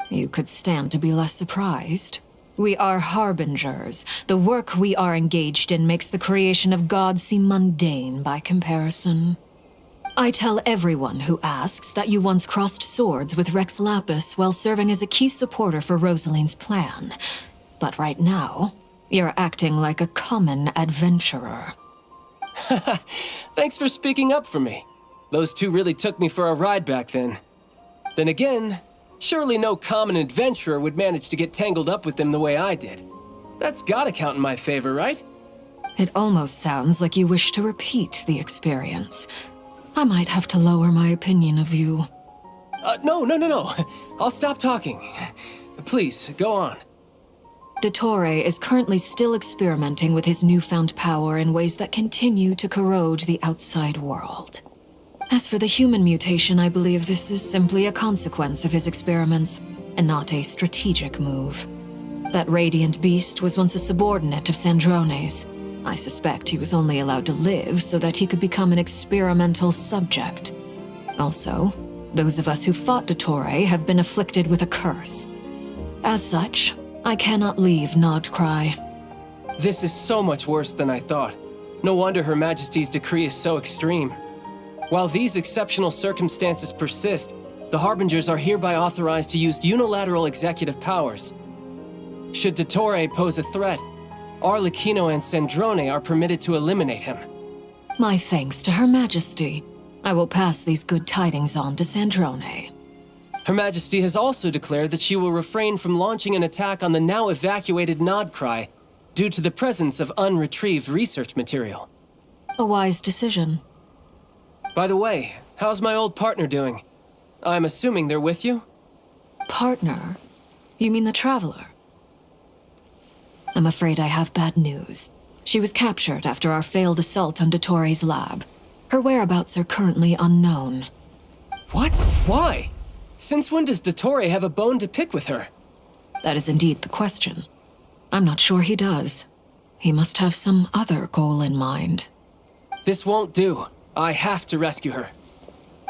You could stand to be less surprised. We are harbingers. The work we are engaged in makes the creation of gods seem mundane by comparison. I tell everyone who asks that you once crossed swords with Rex Lapis while serving as a key supporter for Rosaline's plan. But right now, you're acting like a common adventurer. Thanks for speaking up for me. Those two really took me for a ride back then. Then again, surely no common adventurer would manage to get tangled up with them the way I did. That's gotta count in my favor, right? It almost sounds like you wish to repeat the experience. I might have to lower my opinion of you. No. I'll stop talking. Please, go on. Dottore is currently still experimenting with his newfound power in ways that continue to corrode the outside world. As for the human mutation, I believe this is simply a consequence of his experiments, and not a strategic move. That radiant beast was once a subordinate of Sandrone's. I suspect he was only allowed to live so that he could become an experimental subject. Also, those of us who fought Dottore have been afflicted with a curse. As such, I cannot leave Nodcry. This is so much worse than I thought. No wonder Her Majesty's decree is so extreme. While these exceptional circumstances persist, the Harbingers are hereby authorized to use unilateral executive powers. Should Dottore pose a threat, Arlecchino and Sandrone are permitted to eliminate him. My thanks to Her Majesty. I will pass these good tidings on to Sandrone. Her Majesty has also declared that she will refrain from launching an attack on the now evacuated Nodcry due to the presence of unretrieved research material. A wise decision. By the way, how's my old partner doing? I'm assuming they're with you? Partner? You mean the Traveler? I'm afraid I have bad news. She was captured after our failed assault on Dottore's lab. Her whereabouts are currently unknown. What? Why? Since when does Dottore have a bone to pick with her? That is indeed the question. I'm not sure he does. He must have some other goal in mind. This won't do. I have to rescue her.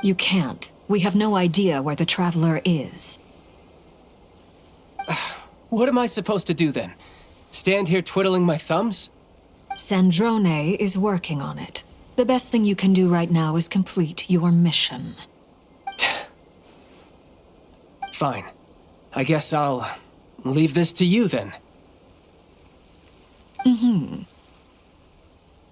You can't. We have no idea where the Traveler is. What am I supposed to do then? Stand here twiddling my thumbs? Sandrone is working on it. The best thing you can do right now is complete your mission. Fine. I guess I'll leave this to you then.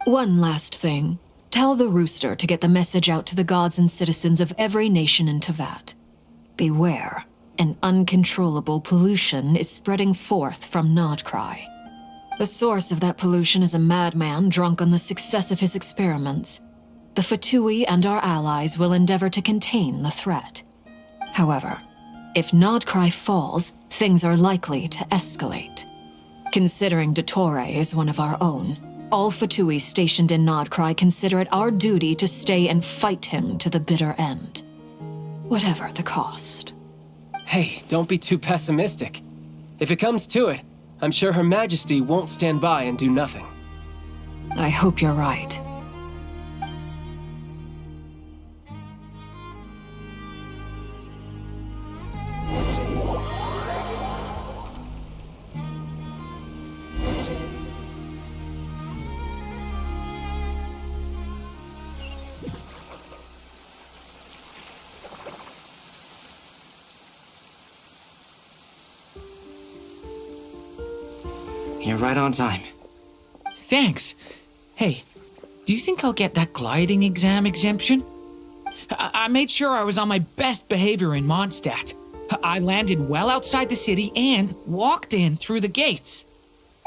One last thing. Tell the Rooster to get the message out to the gods and citizens of every nation in Tevat. Beware. An uncontrollable pollution is spreading forth from Nodcry. The source of that pollution is a madman drunk on the success of his experiments. The Fatui and our allies will endeavor to contain the threat. However, if Nodcry falls, things are likely to escalate. Considering Dottore is one of our own, all Fatui stationed in Nodcry consider it our duty to stay and fight him to the bitter end. Whatever the cost. Hey, don't be too pessimistic. If it comes to it, I'm sure Her Majesty won't stand by and do nothing. I hope you're right. You're right on time. Thanks. Hey, do you think I'll get that gliding exam exemption? I made sure I was on my best behavior in Mondstadt. I landed well outside the city and walked in through the gates.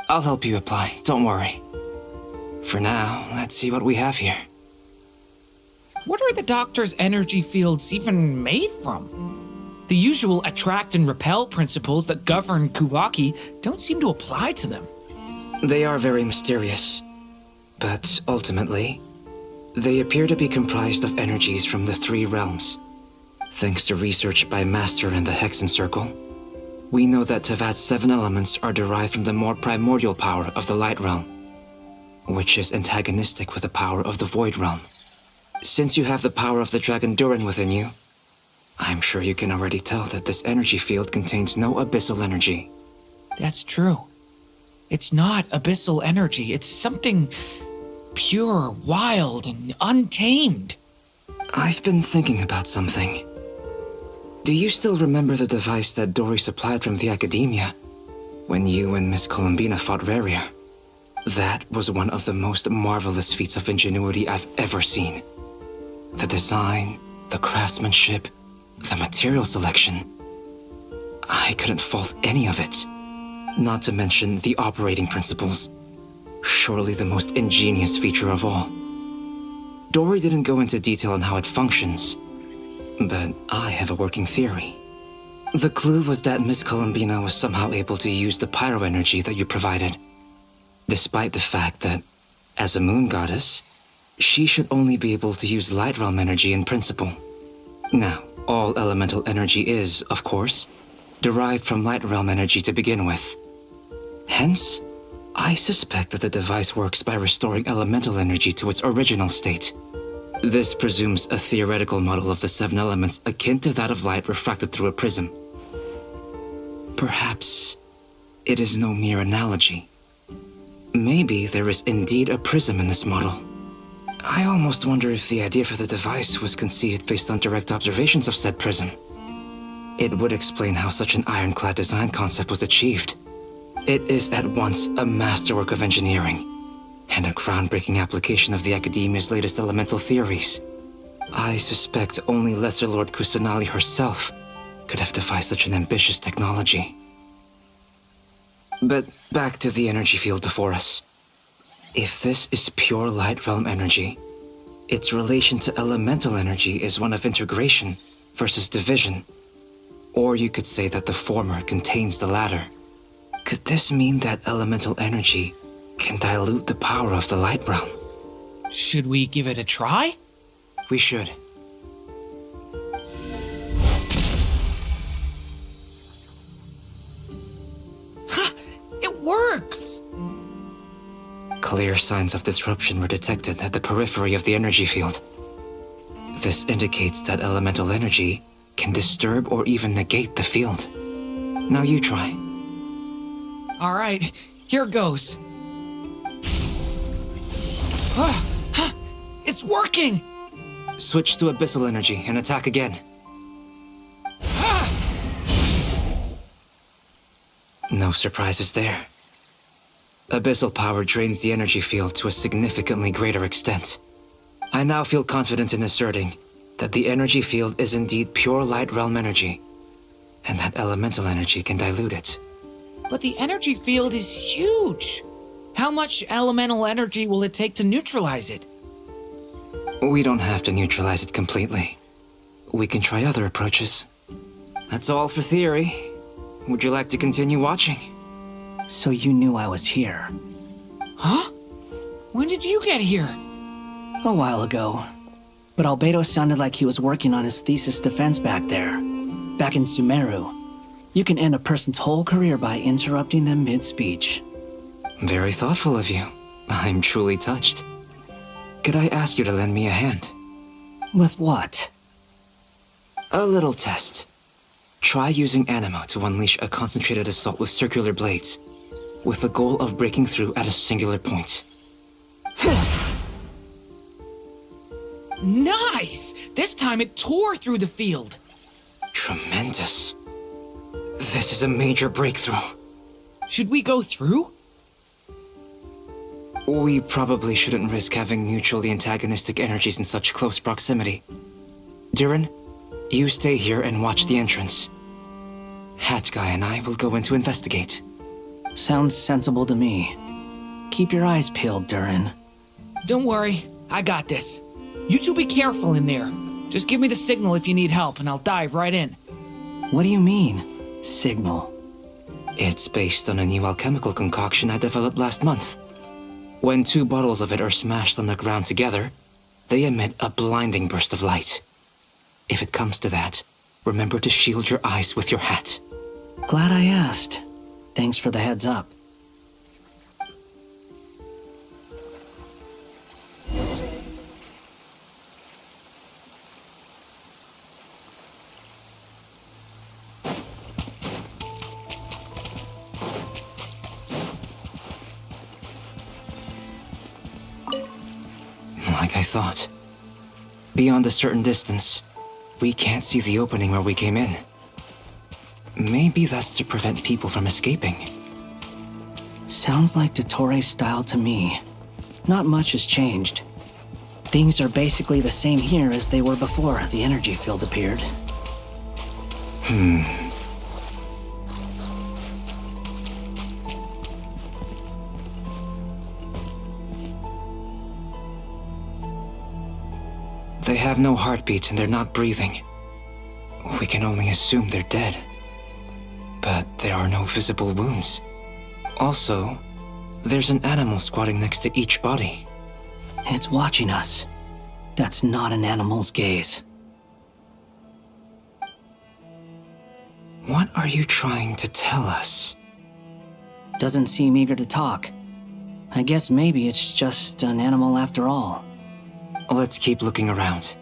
I'll help you apply, don't worry. For now, let's see what we have here. What are the doctor's energy fields even made from? The usual attract and repel principles that govern Kuvaki don't seem to apply to them. They are very mysterious. But ultimately, they appear to be comprised of energies from the three realms. Thanks to research by Master in the Hexen Circle, we know that Tevat's 7 elements are derived from the more primordial power of the Light Realm, which is antagonistic with the power of the Void Realm. Since you have the power of the Dragon Durin within you, I'm sure you can already tell that this energy field contains no abyssal energy. That's true. It's not abyssal energy. It's something pure, wild, and untamed. I've been thinking about something. Do you still remember the device that Dory supplied from the Academia? when you and Miss Columbina fought Raria. That was one of the most marvelous feats of ingenuity I've ever seen. The design, the craftsmanship, the material selection. I couldn't fault any of it. Not to mention the operating principles. Surely the most ingenious feature of all. Dory didn't go into detail on how it functions, but I have a working theory. The clue was that Miss Columbina was somehow able to use the pyro energy that you provided, despite the fact that, as a moon goddess, she should only be able to use light realm energy in principle. Now, all elemental energy is, of course, derived from light realm energy to begin with. Hence, I suspect that the device works by restoring elemental energy to its original state. This presumes a theoretical model of the 7 elements akin to that of light refracted through a prism. Perhaps it is no mere analogy. Maybe there is indeed a prism in this model. I almost wonder if the idea for the device was conceived based on direct observations of said prism. It would explain how such an ironclad design concept was achieved. It is at once a masterwork of engineering and a groundbreaking application of the Academia's latest elemental theories. I suspect only Lesser Lord Kusanali herself could have devised such an ambitious technology. But back to the energy field before us. If this is pure light realm energy, its relation to elemental energy is one of integration versus division. Or you could say that the former contains the latter. Could this mean that elemental energy can dilute the power of the light realm? Should we give it a try? We should. Ha! It works! Clear signs of disruption were detected at the periphery of the energy field. This indicates that elemental energy can disturb or even negate the field. Now you try. All right, here goes. It's working! Switch to abyssal energy and attack again. No surprises there. Abyssal power drains the energy field to a significantly greater extent. I now feel confident in asserting that the energy field is indeed pure light realm energy, and that elemental energy can dilute it. But the energy field is huge. How much elemental energy will it take to neutralize it? We don't have to neutralize it completely. We can try other approaches. That's all for theory. Would you like to continue watching? So you knew I was here. Huh? When did you get here? A while ago. But Albedo sounded like he was working on his thesis defense back there. Back in Sumeru. You can end a person's whole career by interrupting them mid-speech. Very thoughtful of you. I'm truly touched. Could I ask you to lend me a hand? With what? A little test. Try using Animo to unleash a concentrated assault with circular blades, with the goal of breaking through at a singular point. Nice! This time it tore through the field. Tremendous. This is a major breakthrough. Should we go through? We probably shouldn't risk having mutually antagonistic energies in such close proximity. Durin, you stay here and watch the entrance. Hat Guy and I will go in to investigate. Sounds sensible to me. Keep your eyes peeled, Durin. Don't worry, I got this. You two be careful in there. Just give me the signal if you need help and I'll dive right in. What do you mean, signal? It's based on a new alchemical concoction I developed last month. When 2 bottles of it are smashed on the ground together, they emit a blinding burst of light. If it comes to that, remember to shield your eyes with your hat. Glad I asked. Thanks for the heads up. Like I thought. Beyond a certain distance, we can't see the opening where we came in. Maybe that's to prevent people from escaping. Sounds like Dottore style to me. Not much has changed. Things are basically the same here as they were before the energy field appeared. They have no heartbeats and they're not breathing. We can only assume they're dead. But there are no visible wounds. Also, there's an animal squatting next to each body. It's watching us. That's not an animal's gaze. What are you trying to tell us? Doesn't seem eager to talk. I guess maybe it's just an animal after all. Let's keep looking around.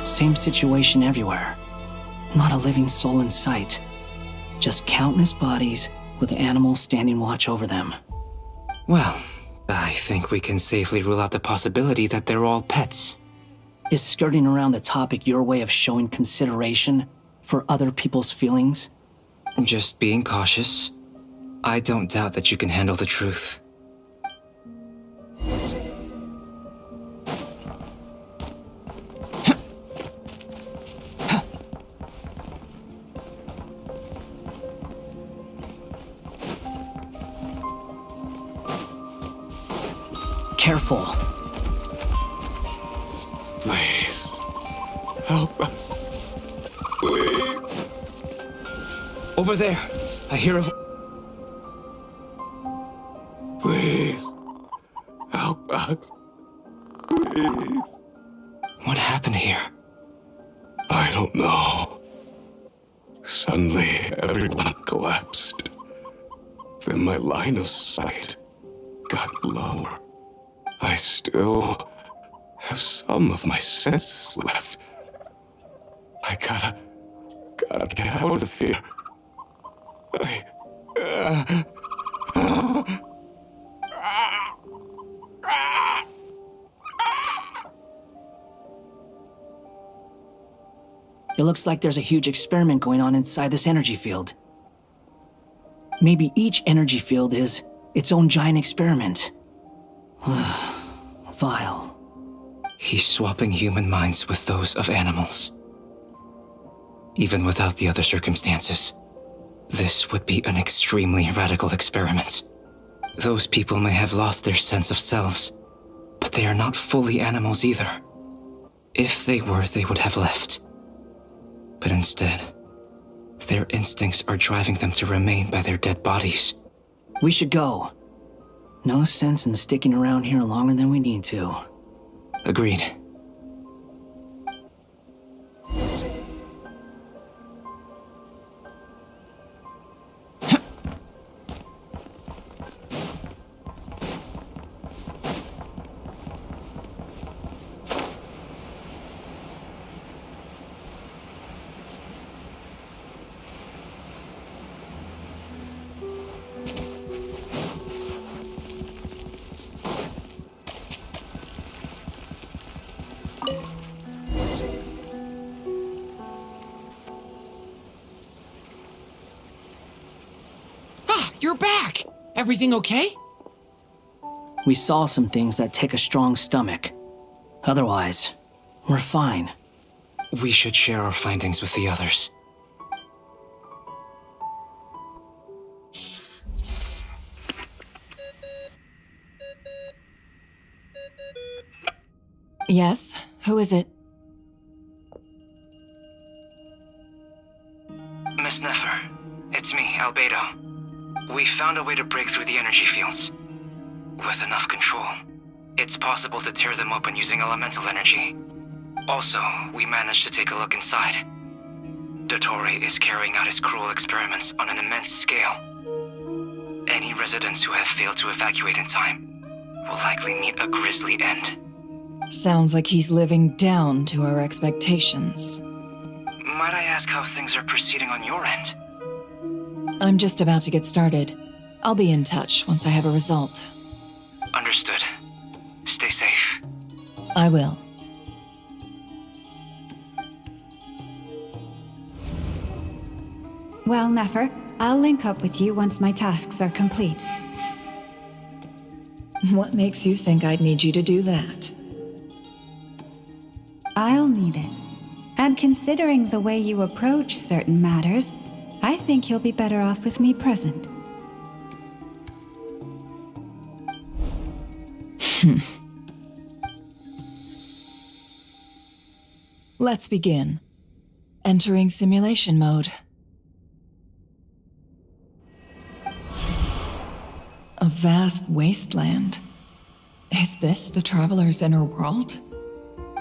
Same situation everywhere. Not a living soul in sight. Just countless bodies with animals standing watch over them. Well, I think we can safely rule out the possibility that they're all pets. Is skirting around the topic your way of showing consideration for other people's feelings? Just being cautious. I don't doubt that you can handle the truth. Careful. Please, help us. Please. Over there. I hear a... Please, help us. Please. What happened here? I don't know. Suddenly, everyone collapsed. Then my line of sight got lower. I still have some of my senses left. I gotta get out of here. It looks like there's a huge experiment going on inside this energy field. Maybe each energy field is its own giant experiment. Vile. He's swapping human minds with those of animals. Even without the other circumstances, this would be an extremely radical experiment. Those people may have lost their sense of selves, but they are not fully animals either. If they were, they would have left. But instead, their instincts are driving them to remain by their dead bodies. We should go. No sense in sticking around here longer than we need to. Agreed. You're back! Everything okay? We saw some things that take a strong stomach. Otherwise, we're fine. We should share our findings with the others. Yes? Who is it? Miss Nefer, it's me, Albedo. We found a way to break through the energy fields. With enough control, it's possible to tear them open using elemental energy. Also, we managed to take a look inside. Dottore is carrying out his cruel experiments on an immense scale. Any residents who have failed to evacuate in time will likely meet a grisly end. Sounds like he's living down to our expectations. Might I ask how things are proceeding on your end? I'm just about to get started. I'll be in touch once I have a result. Understood. Stay safe. I will. Well, Nefer, I'll link up with you once my tasks are complete. What makes you think I'd need you to do that? I'll need it. And considering the way you approach certain matters, I think you'll be better off with me present. Let's begin. Entering simulation mode. A vast wasteland. Is this the Traveler's inner world?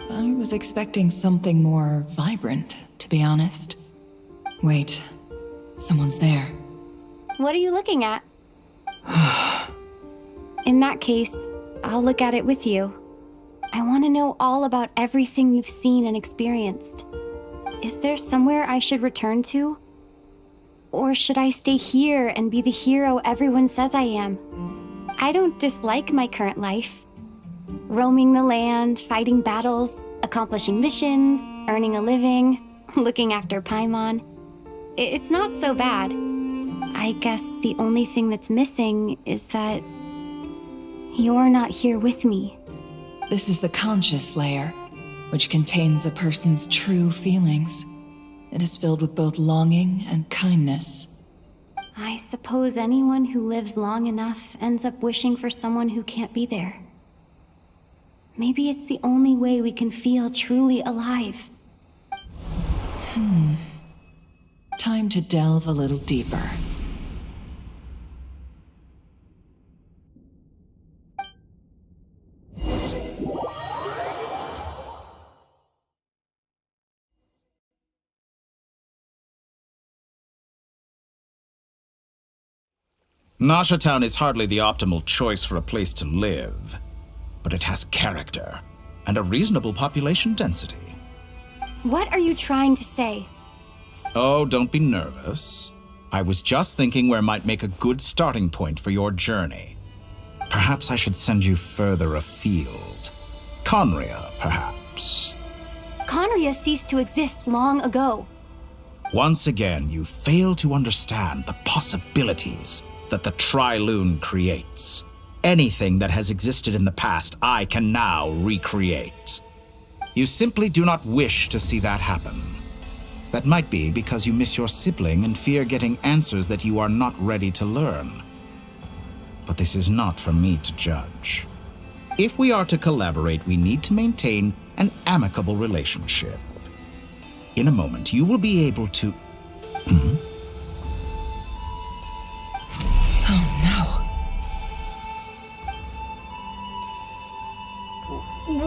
I was expecting something more vibrant, to be honest. Wait, someone's there. What are you looking at? In that case, I'll look at it with you. I want to know all about everything you've seen and experienced. Is there somewhere I should return to? Or should I stay here and be the hero everyone says I am? I don't dislike my current life. Roaming the land, fighting battles, accomplishing missions, earning a living, looking after Paimon. It's not so bad. I guess the only thing that's missing is that you're not here with me. This is the conscious layer, which contains a person's true feelings. It is filled with both longing and kindness. I suppose anyone who lives long enough ends up wishing for someone who can't be there. Maybe it's the only way we can feel truly alive. Time to delve a little deeper. Nasha Town is hardly the optimal choice for a place to live, but it has character and a reasonable population density. What are you trying to say? Oh, don't be nervous. I was just thinking where might make a good starting point for your journey. Perhaps I should send you further afield. Conria, perhaps. Conria ceased to exist long ago. Once again, you fail to understand the possibilities that the Tri-Lune creates. Anything that has existed in the past, I can now recreate. You simply do not wish to see that happen. That might be because you miss your sibling and fear getting answers that you are not ready to learn. But this is not for me to judge. If we are to collaborate, we need to maintain an amicable relationship. In a moment, you will be able to... Oh no.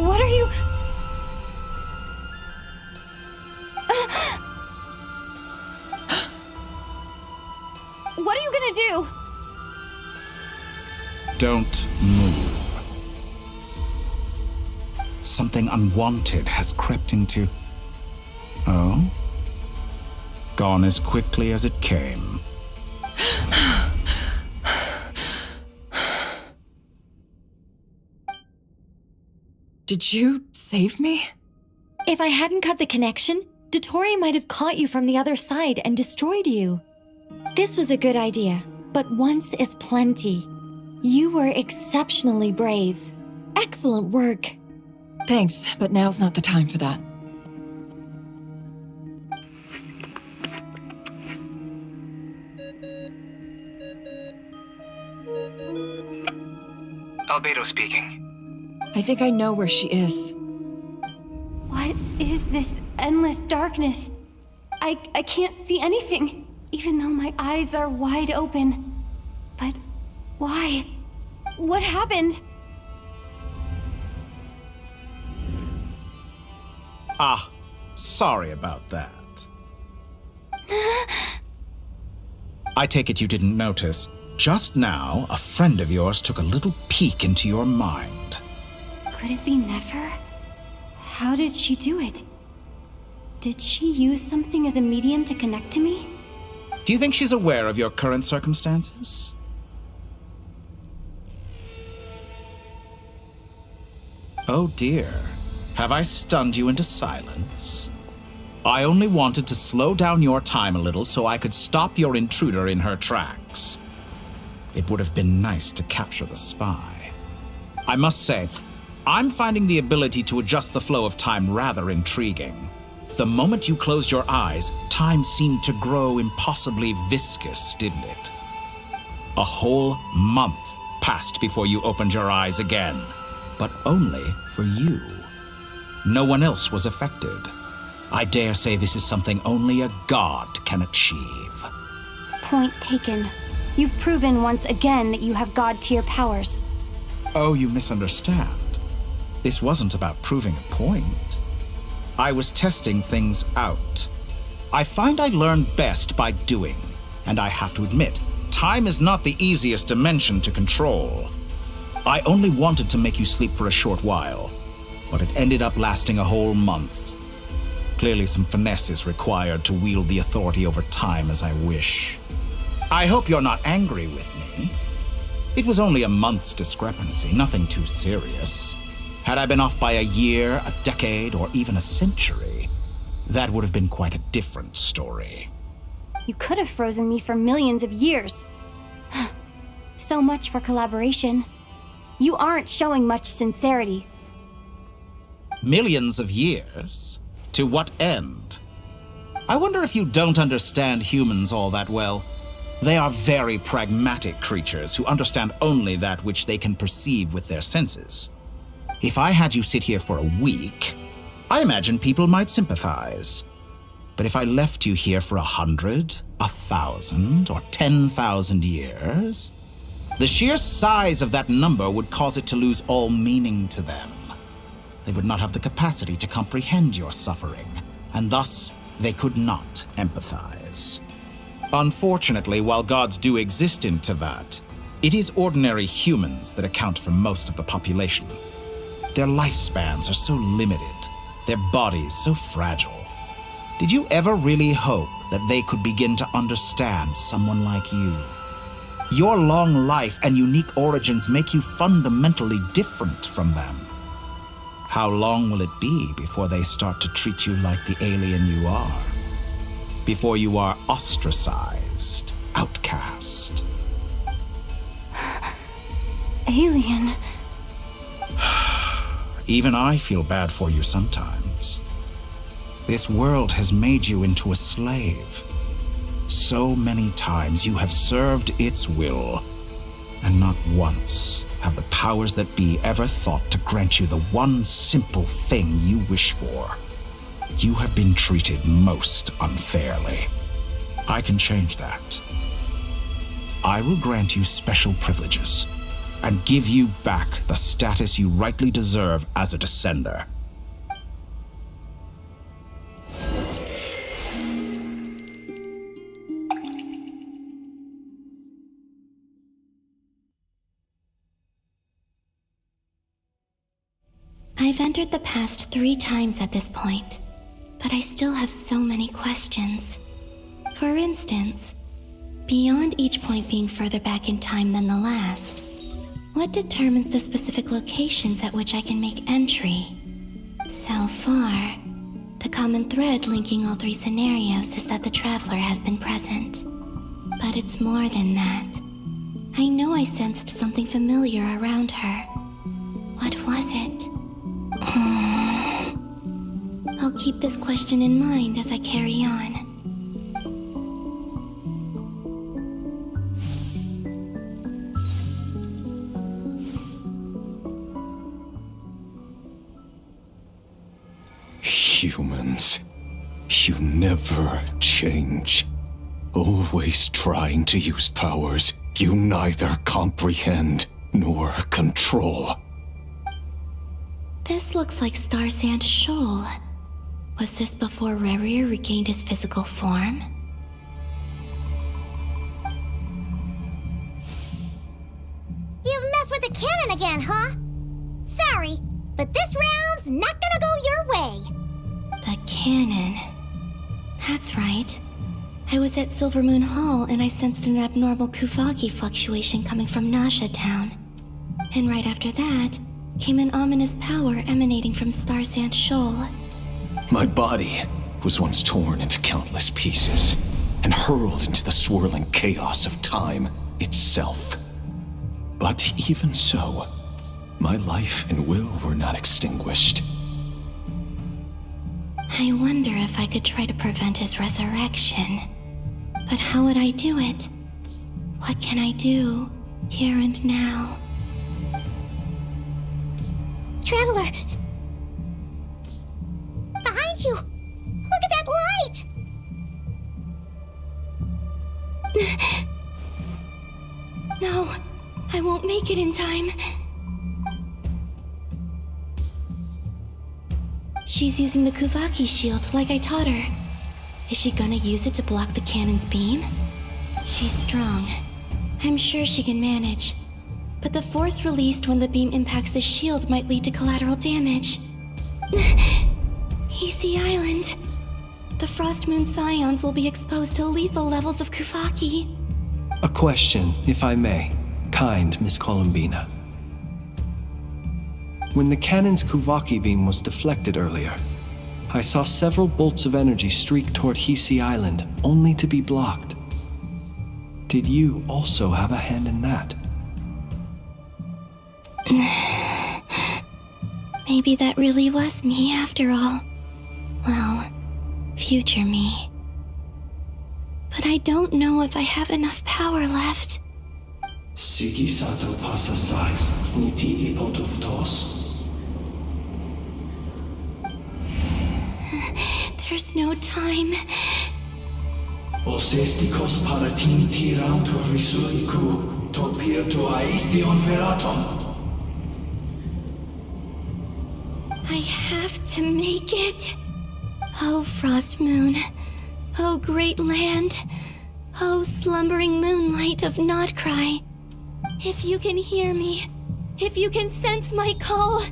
What are you... What are you gonna do? Don't move. Something unwanted has crept into... Oh? Gone as quickly as it came. Did you save me? If I hadn't cut the connection, Dottore might have caught you from the other side and destroyed you. This was a good idea, but once is plenty. You were exceptionally brave. Excellent work. Thanks, but now's not the time for that. Albedo speaking. I think I know where she is. What is this endless darkness? I can't see anything, even though my eyes are wide open. But why? What happened? Ah, sorry about that. I take it you didn't notice. Just now, a friend of yours took a little peek into your mind. Could it be Nefer? How did she do it? Did she use something as a medium to connect to me? Do you think she's aware of your current circumstances? Oh dear. Have I stunned you into silence? I only wanted to slow down your time a little so I could stop your intruder in her tracks. It would have been nice to capture the spy. I must say, I'm finding the ability to adjust the flow of time rather intriguing. The moment you closed your eyes, time seemed to grow impossibly viscous, didn't it? A whole month passed before you opened your eyes again, but only for you. No one else was affected. I dare say this is something only a god can achieve. Point taken. You've proven once again that you have god-tier powers. Oh, you misunderstand. This wasn't about proving a point. I was testing things out. I find I learn best by doing, and I have to admit, time is not the easiest dimension to control. I only wanted to make you sleep for a short while, but it ended up lasting a whole month. Clearly some finesse is required to wield the authority over time as I wish. I hope you're not angry with me. It was only a month's discrepancy, nothing too serious. Had I been off by a year, a decade, or even a century, that would have been quite a different story. You could have frozen me for millions of years. So much for collaboration. You aren't showing much sincerity. Millions of years? To what end? I wonder if you don't understand humans all that well. They are very pragmatic creatures who understand only that which they can perceive with their senses. If I had you sit here for a week, I imagine people might sympathize. But if I left you here for 100, 1,000, or 10,000 years, the sheer size of that number would cause it to lose all meaning to them. They would not have the capacity to comprehend your suffering, and thus they could not empathize. Unfortunately, while gods do exist in Tevat, it is ordinary humans that account for most of the population. Their lifespans are so limited, their bodies so fragile. Did you ever really hope that they could begin to understand someone like you? Your long life and unique origins make you fundamentally different from them. How long will it be before they start to treat you like the alien you are? Before you are ostracized, outcast? Alien. Even I feel bad for you sometimes. This world has made you into a slave. So many times you have served its will, and not once have the powers that be ever thought to grant you the one simple thing you wish for. You have been treated most unfairly. I can change that. I will grant you special privileges and give you back the status you rightly deserve as a descender. I've entered the past 3 times at this point, but I still have so many questions. For instance, beyond each point being further back in time than the last, what determines the specific locations at which I can make entry? So far, the common thread linking all 3 scenarios is that the traveler has been present. But it's more than that. I know I sensed something familiar around her. What was it? I'll keep this question in mind as I carry on. Humans, you never change. Always trying to use powers you neither comprehend nor control. This looks like Star Sand Shoal. Was this before Rerir regained his physical form? You've messed with the cannon again, huh? Sorry, but this round's not gonna go your way. Cannon. That's right. I was at Silver Moon Hall and I sensed an abnormal Kuvaki fluctuation coming from Nasha Town. And right after that, came an ominous power emanating from Star Sand Shoal. My body was once torn into countless pieces and hurled into the swirling chaos of time itself. But even so, my life and will were not extinguished. I wonder if I could try to prevent his resurrection. But how would I do it? What can I do, here and now? Traveler! Behind you! Look at that light! No, I won't make it in time. She's using the Kuvaki shield like I taught her. Is she gonna use it to block the cannon's beam? She's strong. I'm sure she can manage. But the force released when the beam impacts the shield might lead to collateral damage. Easy Island. The Frost Moon Scions will be exposed to lethal levels of Kuvaki. A question, if I may, kind Miss Columbina. When the cannon's Kuvaki beam was deflected earlier, I saw several bolts of energy streak toward Hisi Island, only to be blocked. Did you also have a hand in that? Maybe that really was me after all. Well, future me. But I don't know if I have enough power left. Siki sato pasa sais, niti ipotuftos. There's no time. Osestikos paratin pirantur risuiku, to pirto aithion feraton. I have to make it. Oh, Frost Moon. Oh, great land. Oh, slumbering moonlight of Notcry. If you can hear me, if you can sense my call,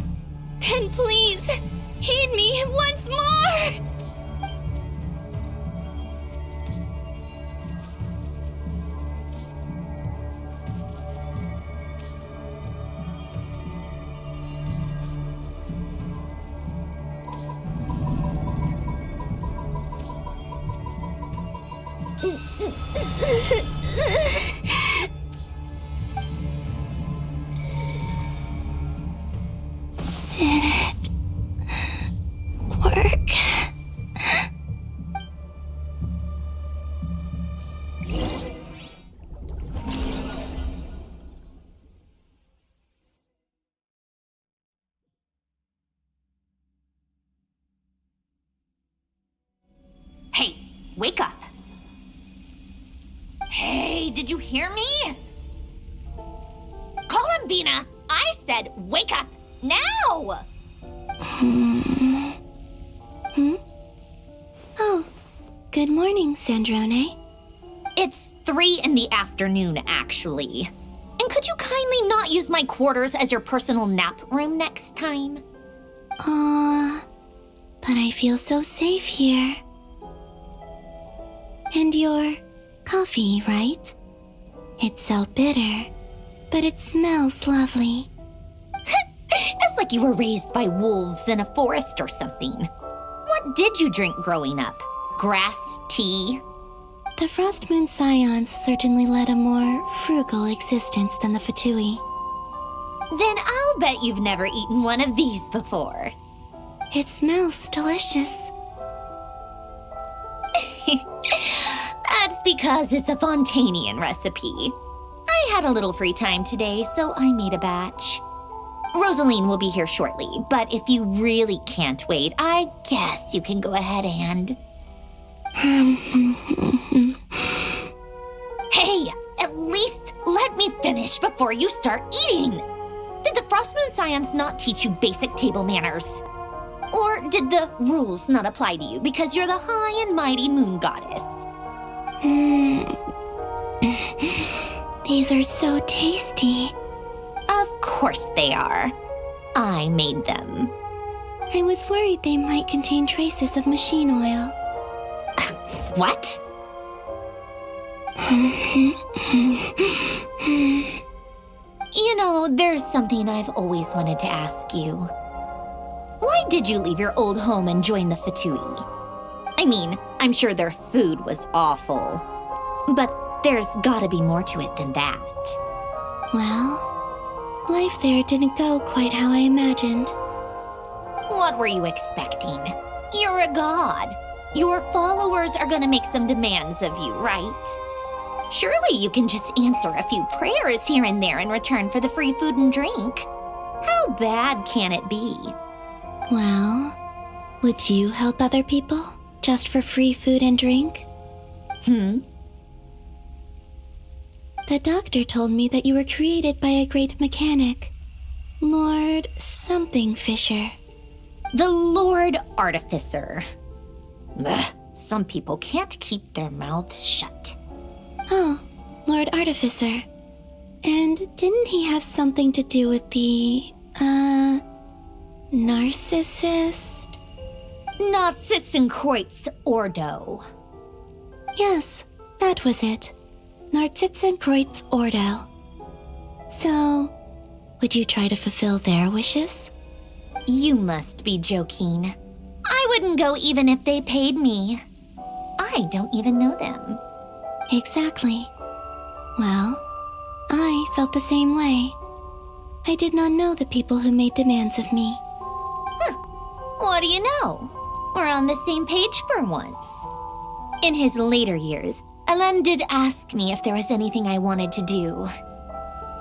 then please, heed me once more! Did it work? Hey, wake up. Hey, did you hear me? Columbina, I said wake up now! Oh, good morning, Sandrone. It's 3 in the afternoon, actually. And could you kindly not use my quarters as your personal nap room next time? But I feel so safe here. And your coffee, right? It's so bitter, but it smells lovely. It's like you were raised by wolves in a forest or something. What did you drink growing up? Grass tea? The Frost Moon Scions certainly led a more frugal existence than the Fatui. Then I'll bet you've never eaten one of these before. It smells delicious. That's because it's a Fontanian recipe. I had a little free time today, so I made a batch. Rosaline will be here shortly, but if you really can't wait, I guess you can go ahead and... Hey, at least let me finish before you start eating! Did the Frost Moon Scions not teach you basic table manners? Or did the rules not apply to you because you're the high and mighty moon goddess? These are so tasty. Of course they are. I made them. I was worried they might contain traces of machine oil. What? You know, there's something I've always wanted to ask you. Why did you leave your old home and join the Fatui? I mean, I'm sure their food was awful, but there's gotta be more to it than that. Well, life there didn't go quite how I imagined. What were you expecting? You're a god. Your followers are gonna make some demands of you, right? Surely you can just answer a few prayers here and there in return for the free food and drink. How bad can it be? Well, would you help other people just for free food and drink? The doctor told me that you were created by a great mechanic, Lord something Fisher. The Lord Artificer. Ugh, some people can't keep their mouths shut. Oh, Lord Artificer. And didn't he have something to do with the, narcissist? Narcissenkreuz Ordo. Yes, that was it. Narcissenkreuz Ordo. So, would you try to fulfill their wishes? You must be joking. I wouldn't go even if they paid me. I don't even know them. Exactly. Well, I felt the same way. I did not know the people who made demands of me. What do you know? We're on the same page for once. In his later years, Alen did ask me if there was anything I wanted to do.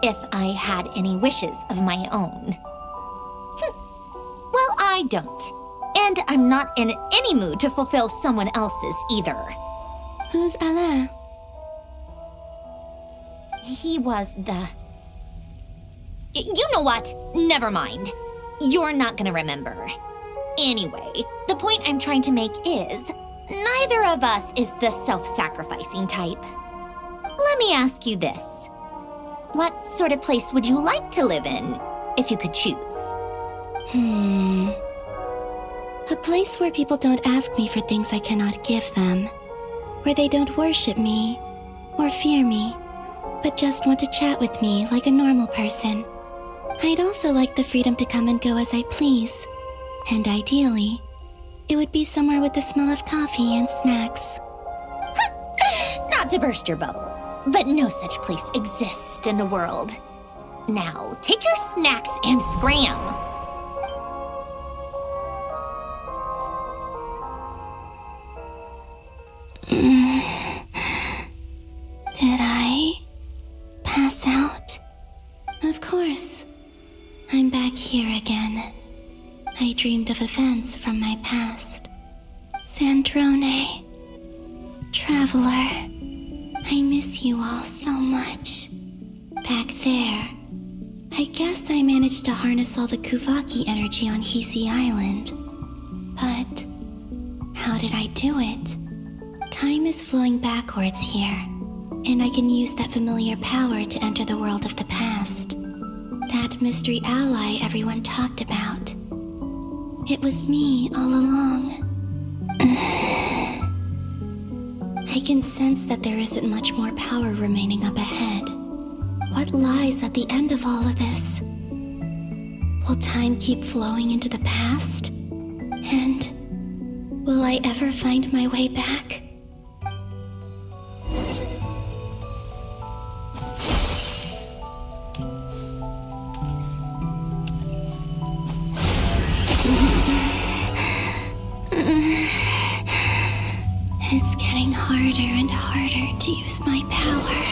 If I had any wishes of my own. Well, I don't. And I'm not in any mood to fulfill someone else's either. Who's Alen? He was the... You know what? Never mind. You're not gonna remember. Anyway, the point I'm trying to make is, neither of us is the self-sacrificing type. Let me ask you this. What sort of place would you like to live in, if you could choose? A place where people don't ask me for things I cannot give them. Where they don't worship me, or fear me, but just want to chat with me like a normal person. I'd also like the freedom to come and go as I please. And ideally, it would be somewhere with the smell of coffee and snacks. Not to burst your bubble, but no such place exists in the world. Now, take your snacks and scram. Did I pass out? Of course. I'm back here again. I dreamed of events from my past. Sandrone. Traveler. I miss you all so much. Back there. I guess I managed to harness all the Kuvaki energy on Hisi Island. But how did I do it? Time is flowing backwards here, and I can use that familiar power to enter the world of the past. That mystery ally everyone talked about. It was me all along. I can sense that there isn't much more power remaining up ahead. What lies at the end of all of this? Will time keep flowing into the past? And will I ever find my way back? It's getting harder and harder to use my power.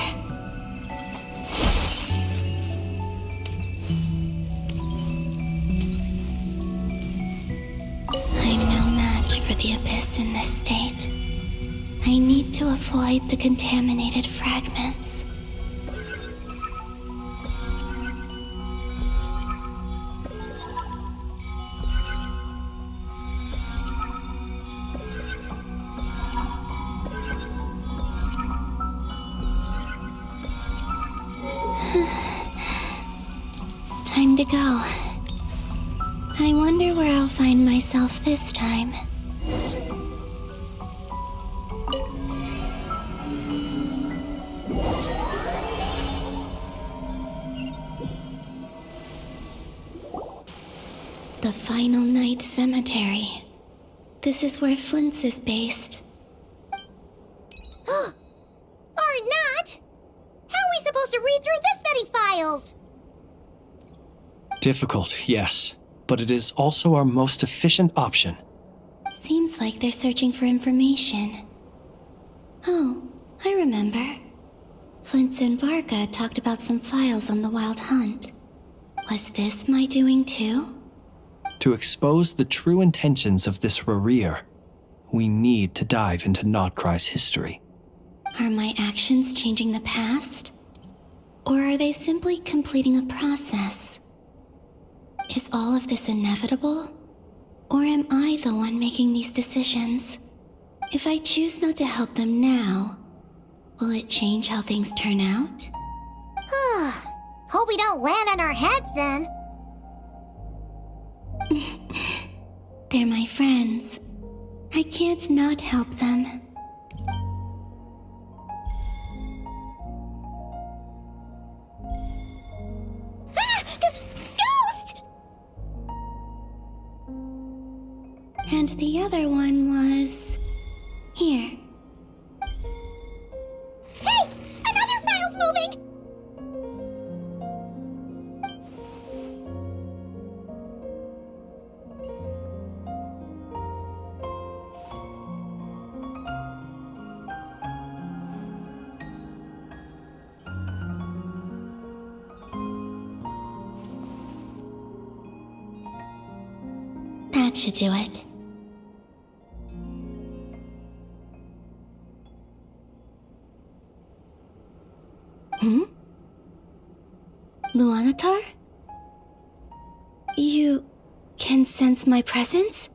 I'm no match for the Abyss in this state. I need to avoid the contaminated fragments. Time to go. I wonder where I'll find myself this time. The Final Night Cemetery. This is where Flint's is based. Or not! How are we supposed to read through this many files? Difficult, yes, but it is also our most efficient option. Seems like they're searching for information. Oh, I remember. Flint and Varga talked about some files on the Wild Hunt. Was this my doing too? To expose the true intentions of this Rereer, we need to dive into Notcry's history. Are my actions changing the past? Or are they simply completing a process? Is all of this inevitable? Or am I the one making these decisions? If I choose not to help them now, will it change how things turn out? Hope we don't land on our heads then. They're my friends. I can't not help them. Ghost! And the other one was... here. Hey! Another file's moving! That should do it. Luanatar? You can sense my presence?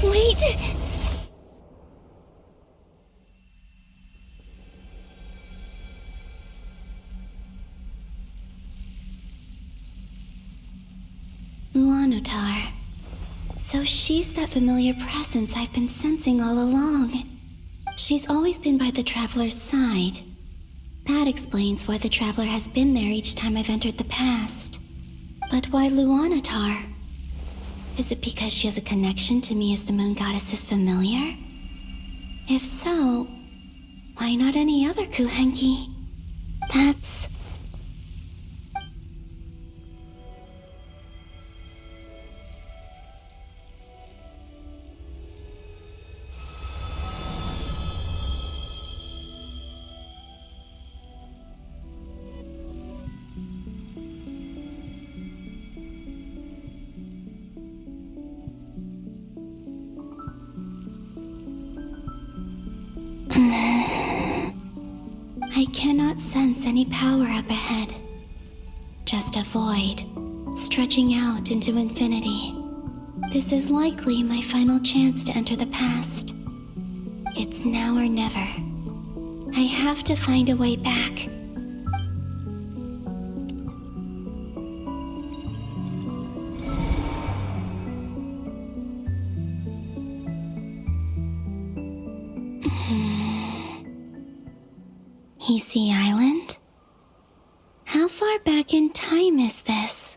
Wait! Luanatar. So she's that familiar presence I've been sensing all along. She's always been by the Traveler's side. That explains why the Traveler has been there each time I've entered the past. But why Luanatar? Is it because she has a connection to me as the Moon Goddess's familiar? If so, why not any other Kuhenki? That's... I cannot sense any power up ahead. Just a void, stretching out into infinity. This is likely my final chance to enter the past. It's now or never. I have to find a way back. Easy Island? How far back in time is this?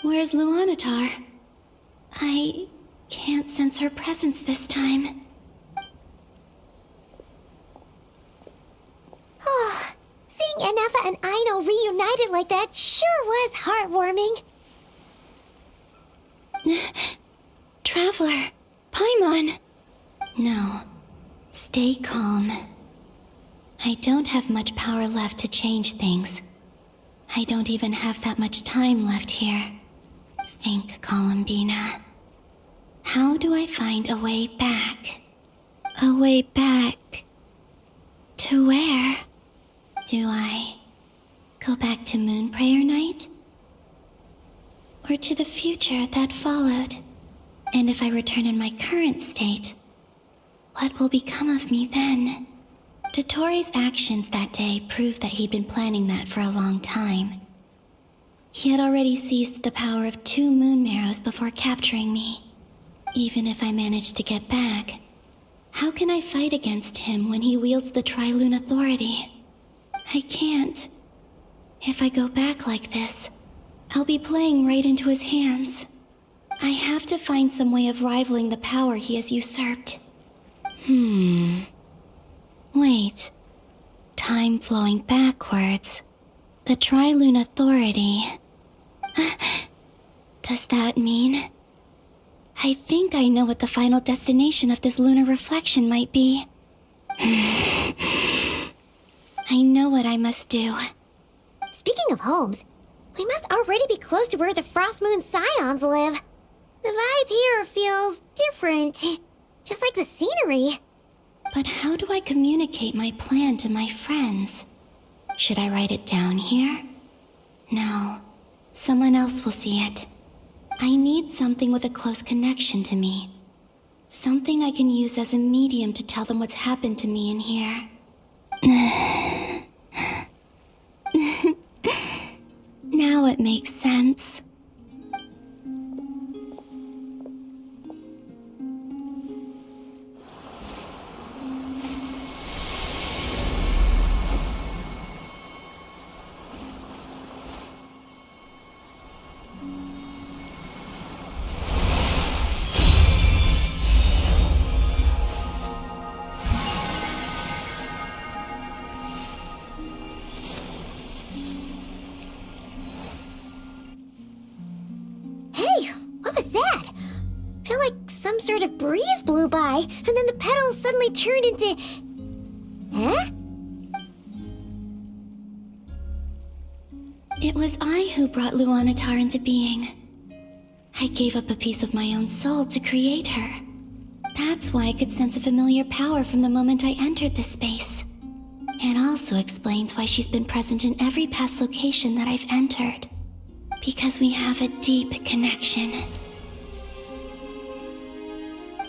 Where's Luanatar? I can't sense her presence this time. Seeing Enefa and Aino reunited like that sure was heartwarming. Traveler, Paimon. No, stay calm. I don't have much power left to change things. I don't even have that much time left here. Think, Columbina. How do I find a way back? A way back... to where? Do I go back to Moonprayer Night? Or to the future that followed? And if I return in my current state, what will become of me then? Dottoro's actions that day proved that he'd been planning that for a long time. He had already seized the power of 2 moon marrows before capturing me. Even if I manage to get back, how can I fight against him when he wields the Tri-Lune Authority? I can't. If I go back like this, I'll be playing right into his hands. I have to find some way of rivaling the power he has usurped. Wait. Time flowing backwards. The Tri-Lune Authority. Does that mean... I think I know what the final destination of this lunar reflection might be. I know what I must do. Speaking of homes, we must already be close to where the Frost Moon Scions live. The vibe here feels different, just like the scenery. But how do I communicate my plan to my friends? Should I write it down here? No, someone else will see it. I need something with a close connection to me. Something I can use as a medium to tell them what's happened to me in here. Now it makes sense. Sort of breeze blew by, and then the petals suddenly turned into... Huh? It was I who brought Luanatar into being. I gave up a piece of my own soul to create her. That's why I could sense a familiar power from the moment I entered this space. It also explains why she's been present in every past location that I've entered. Because we have a deep connection.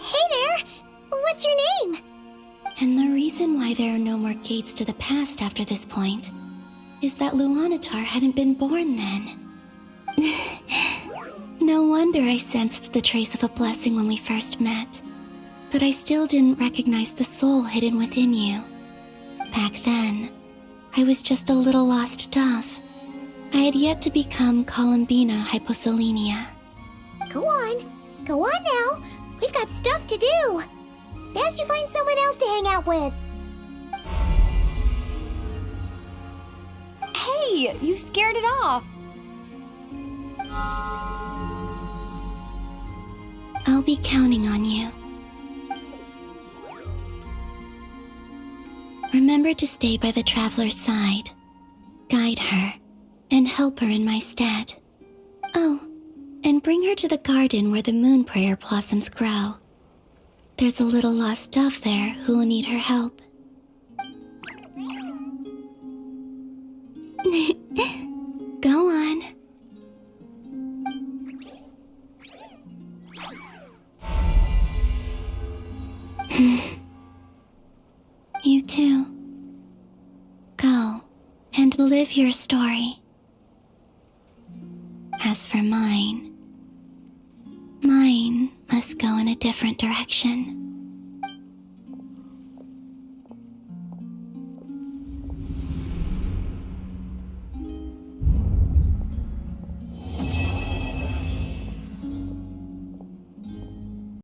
Hey there! What's your name? And the reason why there are no more gates to the past after this point is that Luanatar hadn't been born then. No wonder I sensed the trace of a blessing when we first met. But I still didn't recognize the soul hidden within you. Back then, I was just a little lost dove. I had yet to become Columbina Hyposelenia. Go on now. We've got stuff to do. Best you find someone else to hang out with. Hey, you scared it off. I'll be counting on you. Remember to stay by the traveler's side, guide her, and help her in my stead. Oh, and bring her to the garden where the moon prayer blossoms grow. There's a little lost dove there who will need her help. Go on. You too. Go and live your story. As for mine must go in a different direction.